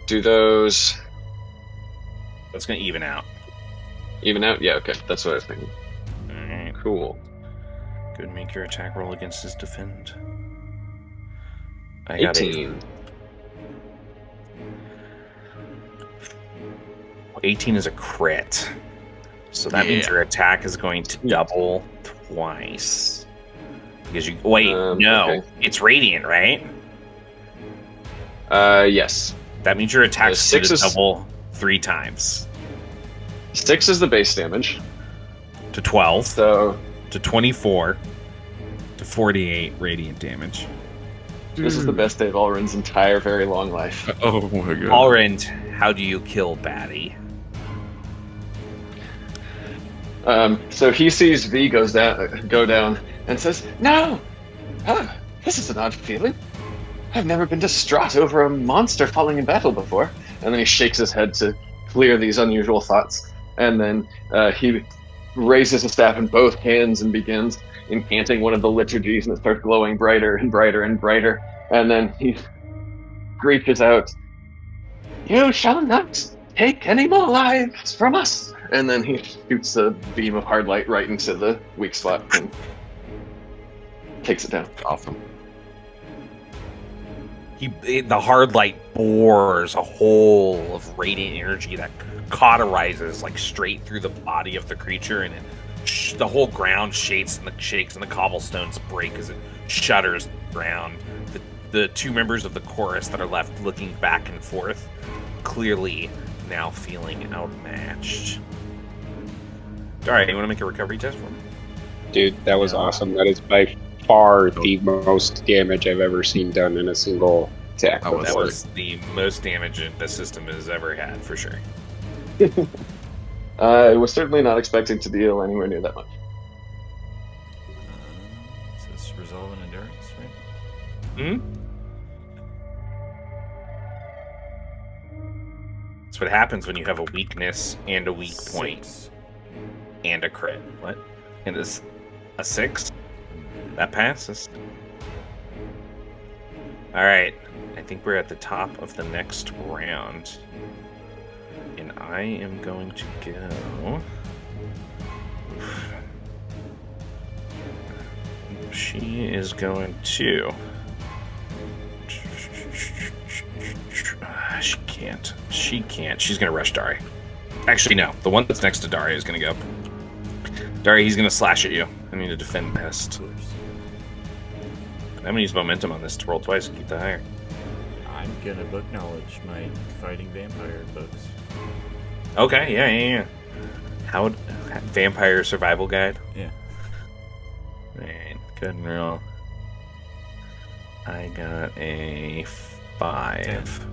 do those That's going to even out. even out? Yeah, okay. That's what I was thinking. Alright. Cool. Go and make your attack roll against his defend. I got 18. 18 is a crit. So that means Yeah. your attack is going to double twice. Because you... Wait, no. Okay. It's radiant, right? Yes. That means your attack's going 6 to is- double 3 times. 6 is the base damage. To 12, So to 24, to 48 radiant damage. this is the best day of Alrin's entire very long life. Oh my god. Alrind, how do you kill Batty? So he sees V go down and says, "No! This is an odd feeling. I've never been distraught over a monster falling in battle before." And then he shakes his head to clear these unusual thoughts. And then he raises his staff in both hands and begins incanting one of the liturgies, and it starts glowing brighter and brighter and brighter. And then he screeches out, "You shall not take any more lives from us!" And then he shoots a beam of hard light right into the weak spot and takes it down. Awesome. The hard light bores a hole of radiant energy that cauterizes like straight through the body of the creature, and the whole ground shakes and the cobblestones break as it shudders the ground. The 2 members of the chorus that are left looking back and forth, clearly now feeling outmatched. Alright, you want to make a recovery test for me? Dude, that was awesome. That is by far the most damage I've ever seen done in a single attack. That was That before. was the most damage the system has ever had, for sure. I was certainly not expecting to deal anywhere near that much. So it's resolve and endurance, right? Hmm? That's what happens when you have a weakness and a weak point 6. and a crit. What? And it's a 6? That passes. Alright. I think we're at the top of the next round. And I am going to go... She is going to... She can't. She can't. She's going to rush Dari. Actually, no. The one that's next to Dari is going to go. Dari, he's going to slash at you. I need to defend best. I'm going to use momentum on this to roll twice and keep the higher. I'm gonna book knowledge my fighting vampire books. Okay, yeah. How vampire survival guide? Yeah. Right, good and real. I got a 5.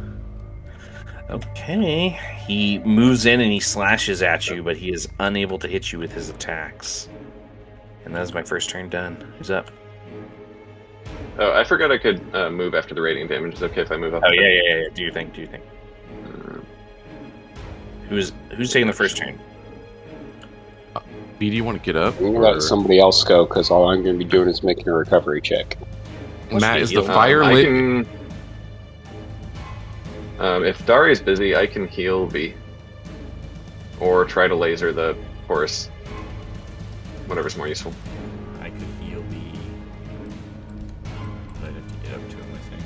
Okay. He moves in and he slashes at you, but he is unable to hit you with his attacks. And that is my first turn done. Who's up? Oh, I forgot I could move after the radiant damage. Is it okay if I move up? Oh yeah. Do you think? Uh, Who's taking the first turn? B, do you want to get up? I'm gonna or- let somebody else go because all I'm gonna be doing is making a recovery check. Matt, is the heal. fire I lit? can. If Dari's busy, I can heal V. Or try to laser the chorus. Whatever's more useful. I could heal the. But I'd have to get up to him, I think.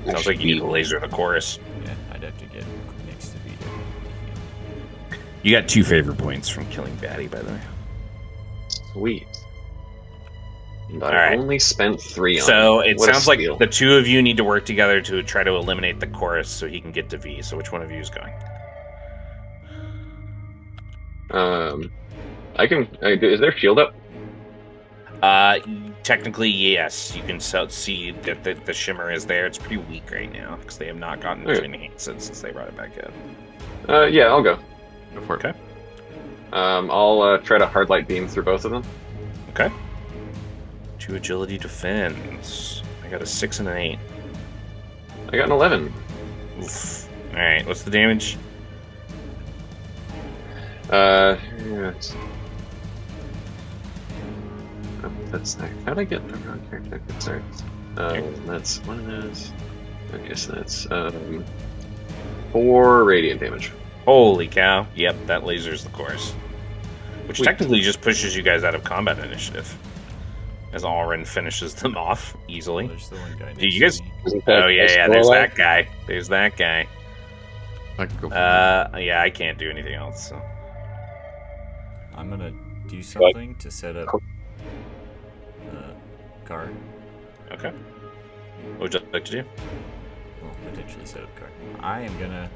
That Sounds should like you need be- to laser the chorus. Yeah, I'd have to get next to V to heal. You got 2 favor points from killing Batty, by the way. Sweet. And I Alright. only spent 3 on So it. it What a sounds like steal. the 2 of you need to work together to try to eliminate the chorus so he can get to V. So which one of you is going? I can. Is there shield up? Technically, yes. You can see that the shimmer is there. It's pretty weak right now because they have not gotten Okay. to enhance it since they brought it back in. Yeah, I'll go. Go for it. Okay. I'll try to hard light beam through both of them. Okay. 2 agility defense. I got a 6 and an 8. I got an 11. Oof. All right. What's the damage? Yeah, it's- oh, that's nice. How'd I get the wrong character? Okay, sorry. That's one of those. Okay, so that's 4 radiant damage. Holy cow! Yep, that lasers the course, which Sweet. technically just pushes you guys out of combat initiative, as Alrin finishes them off easily. There's the one guy. Dude, you next guys- to me. Isn't that Oh yeah, Escalade? there's that guy. There's that guy. I can go for it. Yeah, I can't do anything else. So. I'm gonna do something to set up guard. Okay. What would you like to do? Well, potentially set up guard. I am gonna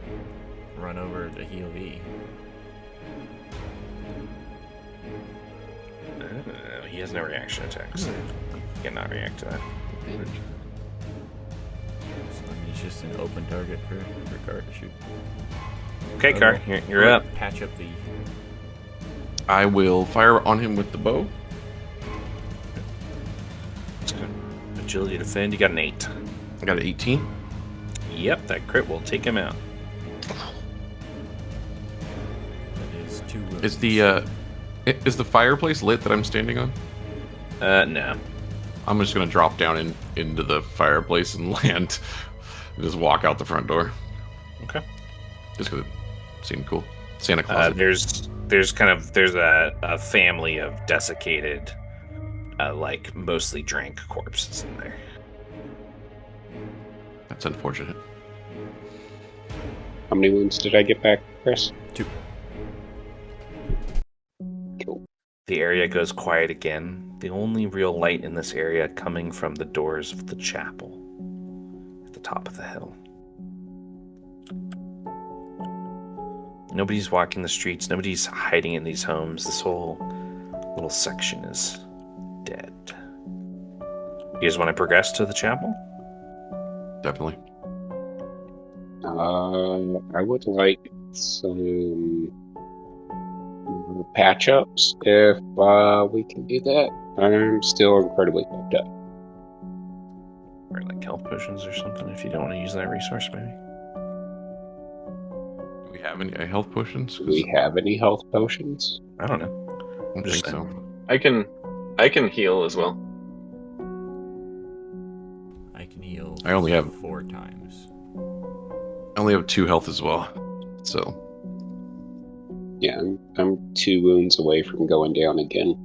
run over to heal V. He has no reaction attacks. He cannot react to that. So, I mean, he's just an open target for guard to shoot. Okay, Car, you're up. Patch up the. I will fire on him with the bow. Agility defend. You got an 8. I got an 18. Yep, that crit will take him out. That is 2 wounds. Is the fireplace lit that I'm standing on? No. I'm just gonna drop down into the fireplace and land. And just walk out the front door. Okay. Just because it seemed cool. Santa Claus. There's a family of desiccated, like mostly drank corpses in there. That's unfortunate. How many wounds did I get back, Chris? 2. Cool. The area goes quiet again. The only real light in this area coming from the doors of the chapel at the top of the hill. Nobody's walking the streets. Nobody's hiding in these homes. This whole little section is dead. You guys want to progress to the chapel? Definitely. I would like some patch ups if we can do that. I'm still incredibly fucked up. Or like health potions or something if you don't want to use that resource, maybe. Do we have any health potions? Do we have any health potions? I don't know. I don't Just think so. I can heal as well. I can heal. I only have- 4 times. I only have 2 health as well. So Yeah, I'm 2 wounds away from going down again.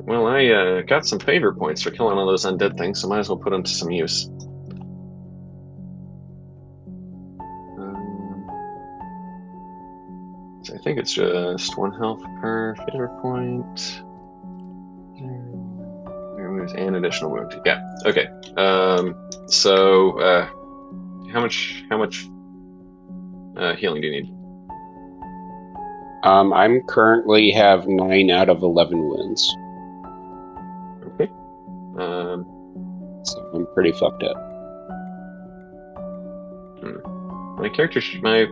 Well, I got some favor points for killing all those undead things, so might as well put them to some use. So I think it's just 1 health per favor point. There's an additional wound. Yeah. Okay. So how much healing do you need? I'm currently have 9 out of 11 wounds, Okay. so I'm pretty fucked up. My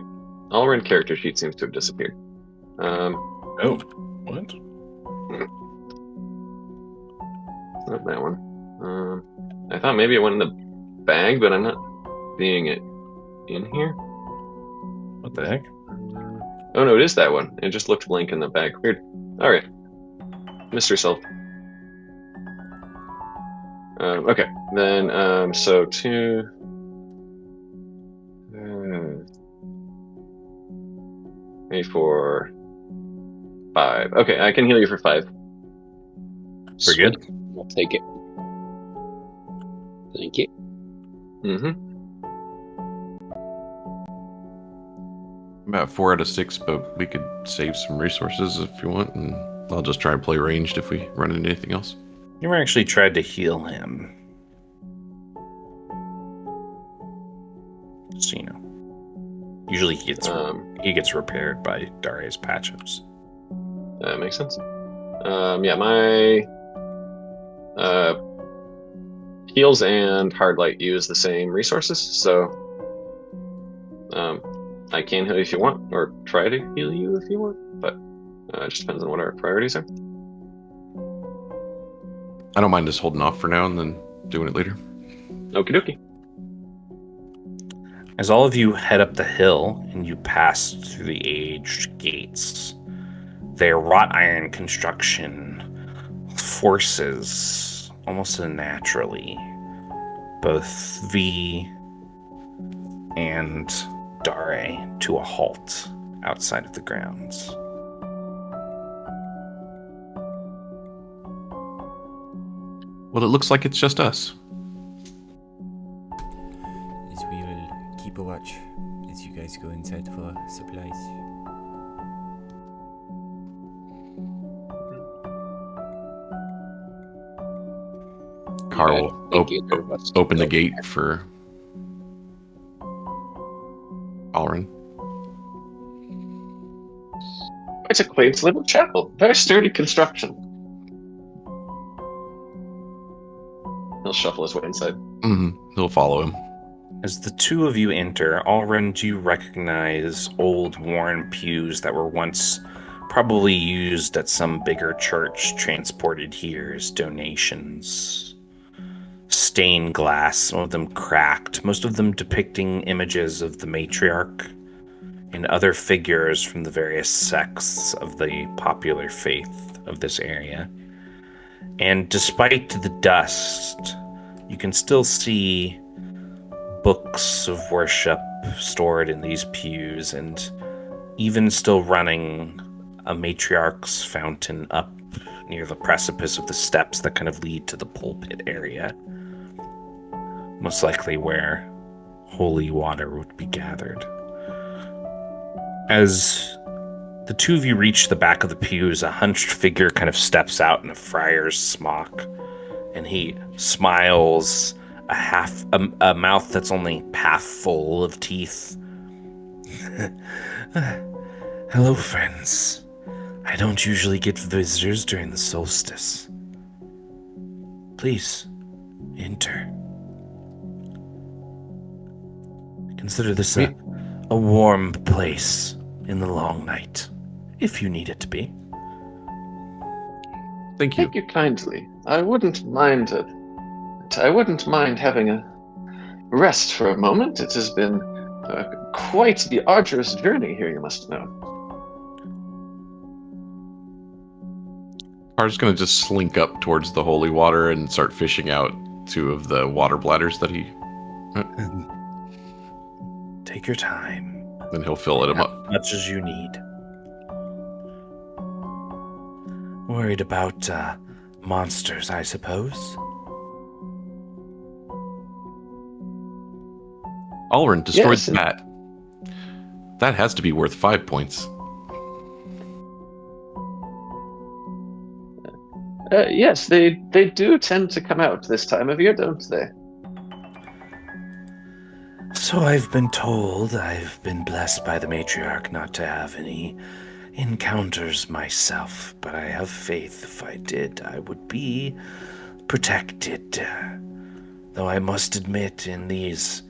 all-around character sheet seems to have disappeared. Oh, what? Not that one. I thought maybe it went in the bag, but I'm not seeing it in here. What the heck? Oh no, it is that one. It just looked blank in the bag. Weird. Alright. Mystery solved. Okay. Then, so 2... 3, 4... 5. Okay, I can heal you for 5. Pretty good. Sweet. I'll take it. Thank you. Mm-hmm. I'm at 4 out of 6, but we could save some resources if you want, and I'll just try and play ranged if we run into anything else. You never actually tried to heal him. So you know. Usually he gets repaired by Daria's patch-ups. That makes sense. Yeah, my heals and hard light use the same resources, so I can heal you if you want, or try to heal you if you want, but it just depends on what our priorities are. I don't mind just holding off for now and then doing it later. Okie dokie. As all of you head up the hill and you pass through the aged gates, their wrought iron construction forces, almost unnaturally, both V and Dare to a halt outside of the grounds. Well, it looks like it's just us. As we will keep a watch as you guys go inside for supplies. Carl will open the gate for Alrin. It's a quaint little chapel. Very sturdy construction. He'll shuffle his way inside. Mm-hmm. He'll follow him. As the two of you enter, Alrin, do you recognize old worn pews that were once probably used at some bigger church, transported here as donations? Stained glass, some of them cracked, most of them depicting images of the matriarch and other figures from the various sects of the popular faith of this area. And despite the dust, you can still see books of worship stored in these pews, and even still running a matriarch's fountain up near the precipice of the steps that kind of lead to the pulpit area. Most likely where holy water would be gathered. As the two of you reach the back of the pews, a hunched figure kind of steps out in a friar's smock, and he smiles, a mouth that's only half full of teeth. Hello, friends. I don't usually get visitors during the solstice. Please, enter. Consider this a warm place in the long night, if you need it to be. Thank you. Thank you kindly. I wouldn't mind having a rest for a moment. It has been quite the arduous journey here, you must know. Car's gonna just slink up towards the holy water and start fishing out 2 of the water bladders that he... Take your time. Then he'll fill them up. Much as you need. Worried about monsters, I suppose? Alrin destroyed Yes, that. That has to be worth 5 points. Yes, they do tend to come out this time of year, don't they? So I've been told. I've been blessed by the matriarch not to have any encounters myself, but I have faith if I did, I would be protected. Though I must admit, in these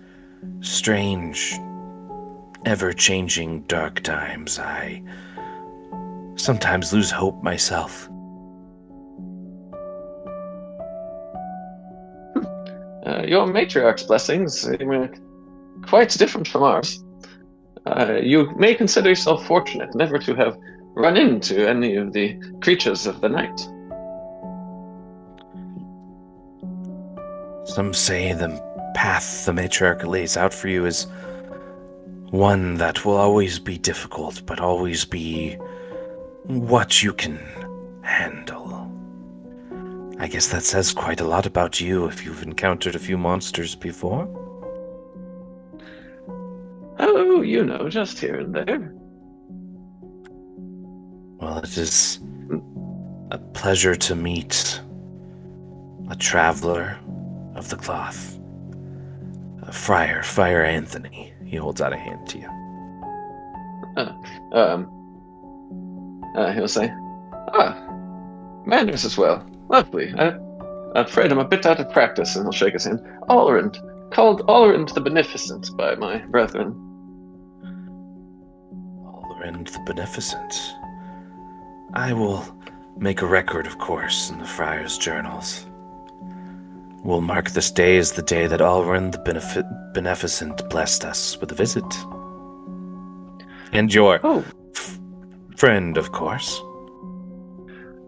strange, ever-changing dark times, I sometimes lose hope myself. Your matriarch's blessings seem quite different from ours. You may consider yourself fortunate never to have run into any of the creatures of the night. Some say the path the matriarch lays out for you is one that will always be difficult, but always be what you can handle. I guess that says quite a lot about you if you've encountered a few monsters before. Oh, just here and there. Well, it is a pleasure to meet a traveler of the cloth. Friar Anthony. He holds out a hand to you. He'll say, manners as well. Lovely. I'm afraid I'm a bit out of practice, and he'll shake his hand. Allrand, called Allrand the Beneficent by my brethren. Allrand the Beneficent. I will make a record, of course, in the friar's journals. We'll mark this day as the day that Allrand the Beneficent blessed us with a visit. And your friend, of course.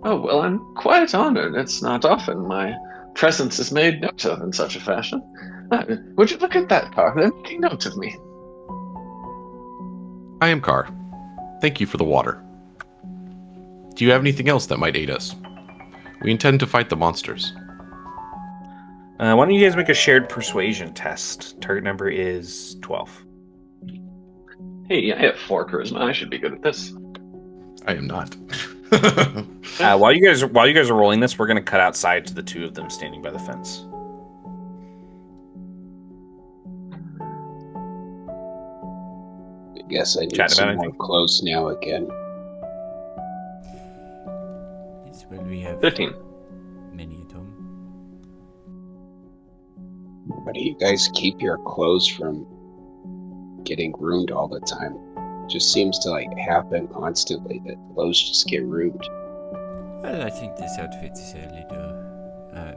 Oh, well, I'm quite honored. It's not often my presence is made note of in such a fashion. Would you look at that, Car? They're making note of me. I am Car. Thank you for the water. Do you have anything else that might aid us? We intend to fight the monsters. Why don't you guys make a shared persuasion test? Target number is 12. Hey, I have 4 charisma. I should be good at this. I am not. While you guys are rolling this, we're going to cut outside to the two of them standing by the fence. I guess I need Chatting some about more anything? clothes now again. It's when we have 15. many at home. Why do you guys keep your clothes from getting ruined all the time? It just seems to happen constantly that clothes just get ruined. Well, I think this outfit is a little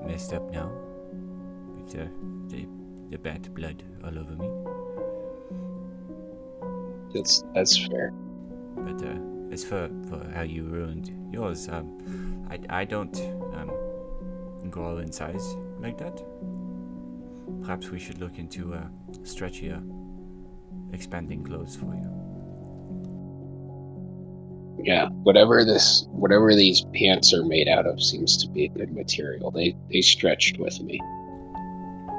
messed up now. With the bat blood all over me. That's fair. But as for how you ruined yours, I don't grow in size like that. Perhaps we should look into stretchier, expanding clothes for you. Yeah, whatever these pants are made out of seems to be a good material. They stretched with me.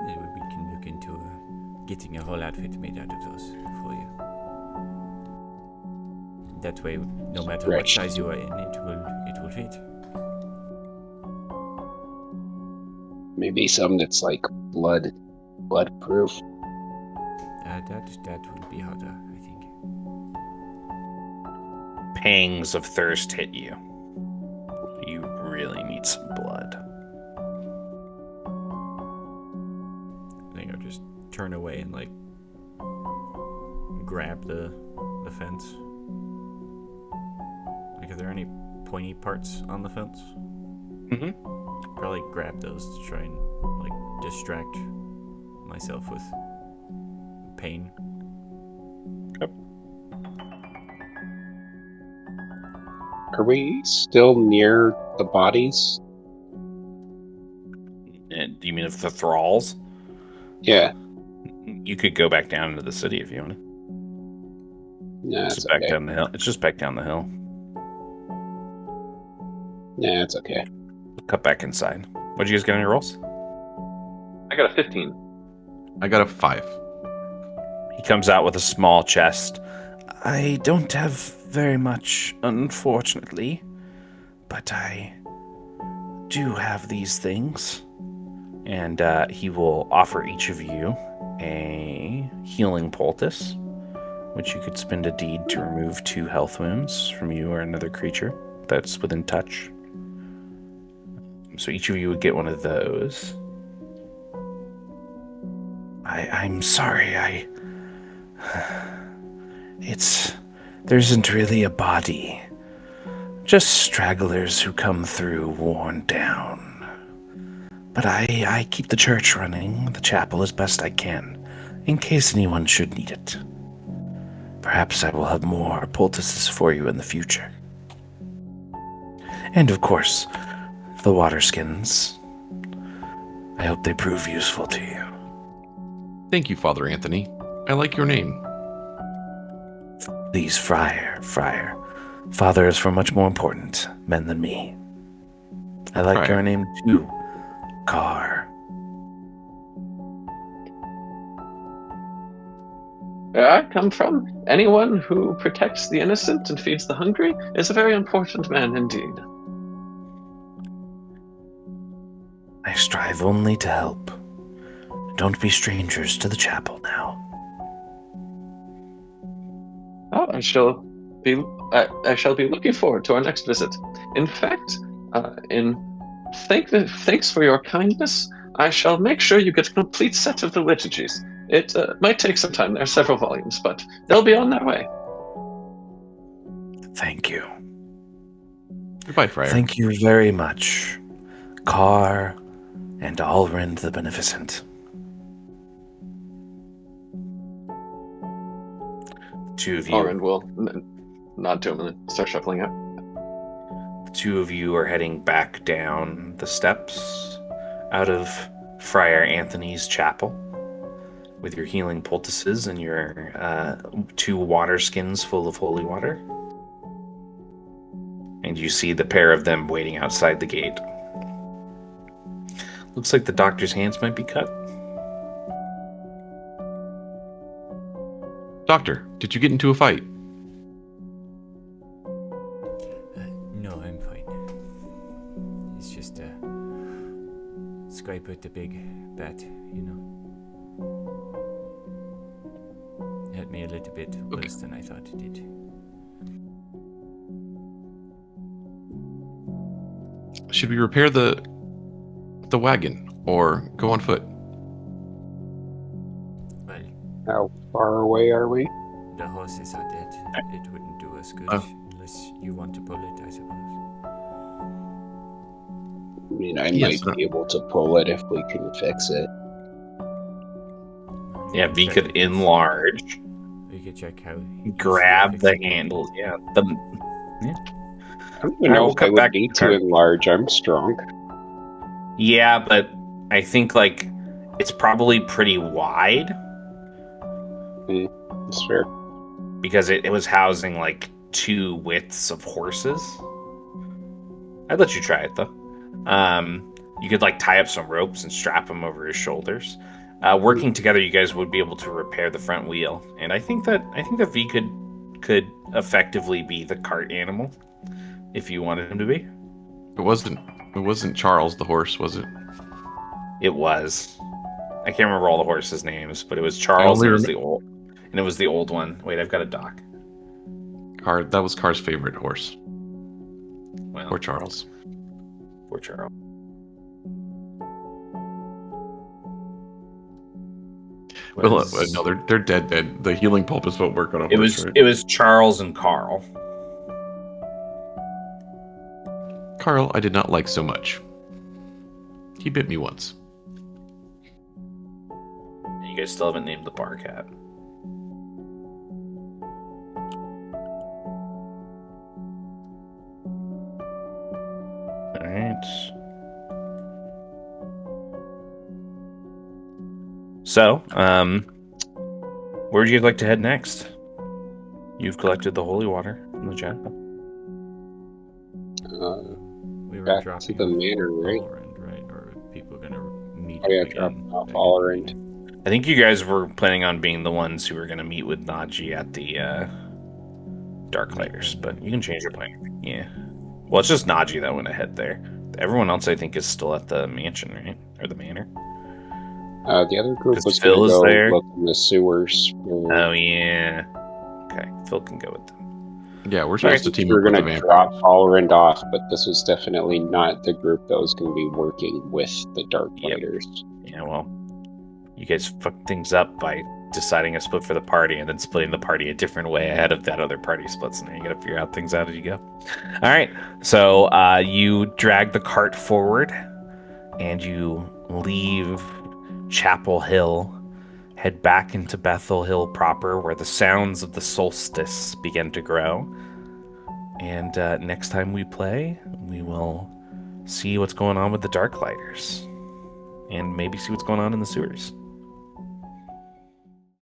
Maybe we can look into getting a whole outfit made out of those for you. That way, no matter what Stretched. size you are in, it will fit. Maybe some that's blood proof. That will be harder, I think. Pangs of thirst hit you. You really need some blood. I think I'll just turn away and grab the fence. Are there any pointy parts on the fence? Mm-hmm. Probably grab those to try and distract myself with pain. Yep. Are we still near the bodies? And do you mean of the thralls? Yeah. You could go back down into the city if you want. Nah, It's it's back okay. down the hill. It's just back down the hill. Nah, it's okay. Cut back inside. What'd you guys get on your rolls? I got a 15. I got a 5. He comes out with a small chest. I don't have very much, unfortunately, but I do have these things. And he will offer each of you a healing poultice, which you could spend a deed to remove 2 health wounds from you or another creature that's within touch. So each of you would get one of those. I'm sorry, there isn't really a body. Just stragglers who come through worn down. But I keep the church running, the chapel, as best I can, in case anyone should need it. Perhaps I will have more poultices for you in the future. And of course, the water skins. I hope they prove useful to you. Thank you, Father Anthony. I like your name. Please, Friar. Fathers are much more important men than me. I like Friar. your name too, Car. Where I come from, anyone who protects the innocent and feeds the hungry is a very important man indeed. I strive only to help. Don't be strangers to the chapel now. Oh, I shall be looking forward to our next visit. In fact, thanks for your kindness. I shall make sure you get a complete set of the liturgies. It might take some time. There are several volumes, but they'll be on their way. Thank you. Goodbye, Friar. Thank you very much, Car and Alrind the Beneficent. Two of you. Oren will nod to him and start shuffling out. The 2 of you are heading back down the steps out of Friar Anthony's chapel with your healing poultices and your 2 water skins full of holy water. And you see the pair of them waiting outside the gate. Looks like the doctor's hands might be cut. Doctor, did you get into a fight? No, I'm fine. It's just a scrape with the big bat, you know. Hurt me a little bit worse than I thought it did. Should we repair the wagon or go on foot? Well, How far away are we? the horses are dead. It wouldn't do us good unless you want to pull it, I suppose. I mean, I Yes, might be able to pull it if we can fix it. Yeah, V could enlarge, We could check how. grab the handle. Yeah, I don't even I know will if I cut would back need to to her. enlarge. I'm strong. yeah, but I think like it's probably pretty wide That's fair. because it was housing like 2 widths of horses. I'd let you try it though. You could like tie up some ropes and strap them over his shoulders. Working together, you guys would be able to repair the front wheel, and I think that V could effectively be the cart animal if you wanted him to be. It wasn't Charles the horse, was it? It was. I can't remember all the horses' names, but it was Charles. only It was the old one. Wait, I've got a doc. That was Car's favorite horse. Well, Or Charles. poor Charles. Well, no, they're dead. The healing poultice won't work on a horse. Right? It was Charles and Carl. Carl, I did not like so much. He bit me once. You guys still haven't named the bar cat. All right. So, where would you like to head next? You've collected the holy water from the chapel. We were Back to dropping the manor, right? Oren, right? Or are people gonna meet? Oh yeah, again dropping off back all in- around. I think you guys were planning on being the ones who were going to meet with Naji at the Dark Layers, but you can change your plan. Yeah. Well, it's just Naji that went ahead there. Everyone else, I think, is still at the mansion, right? Or the manor. The other group 'Cause was going Phil to is go there. look in the sewers. Oh, yeah. Okay, Phil can go with them. Yeah, we're supposed to We team were up with going the to drop vampires. Tolerant off, but this was definitely not the group that was going to be working with the Dark Yep. Lighters. Yeah, well, you guys fucked things up by deciding a split for the party and then splitting the party a different way ahead of that other party split. So now you got to figure out things out as you go. All right. So you drag the cart forward and you leave Chapel Hill, head back into Bethel Hill proper, where the sounds of the solstice begin to grow. And next time we play, we will see what's going on with the Dark Lighters and maybe see what's going on in the sewers.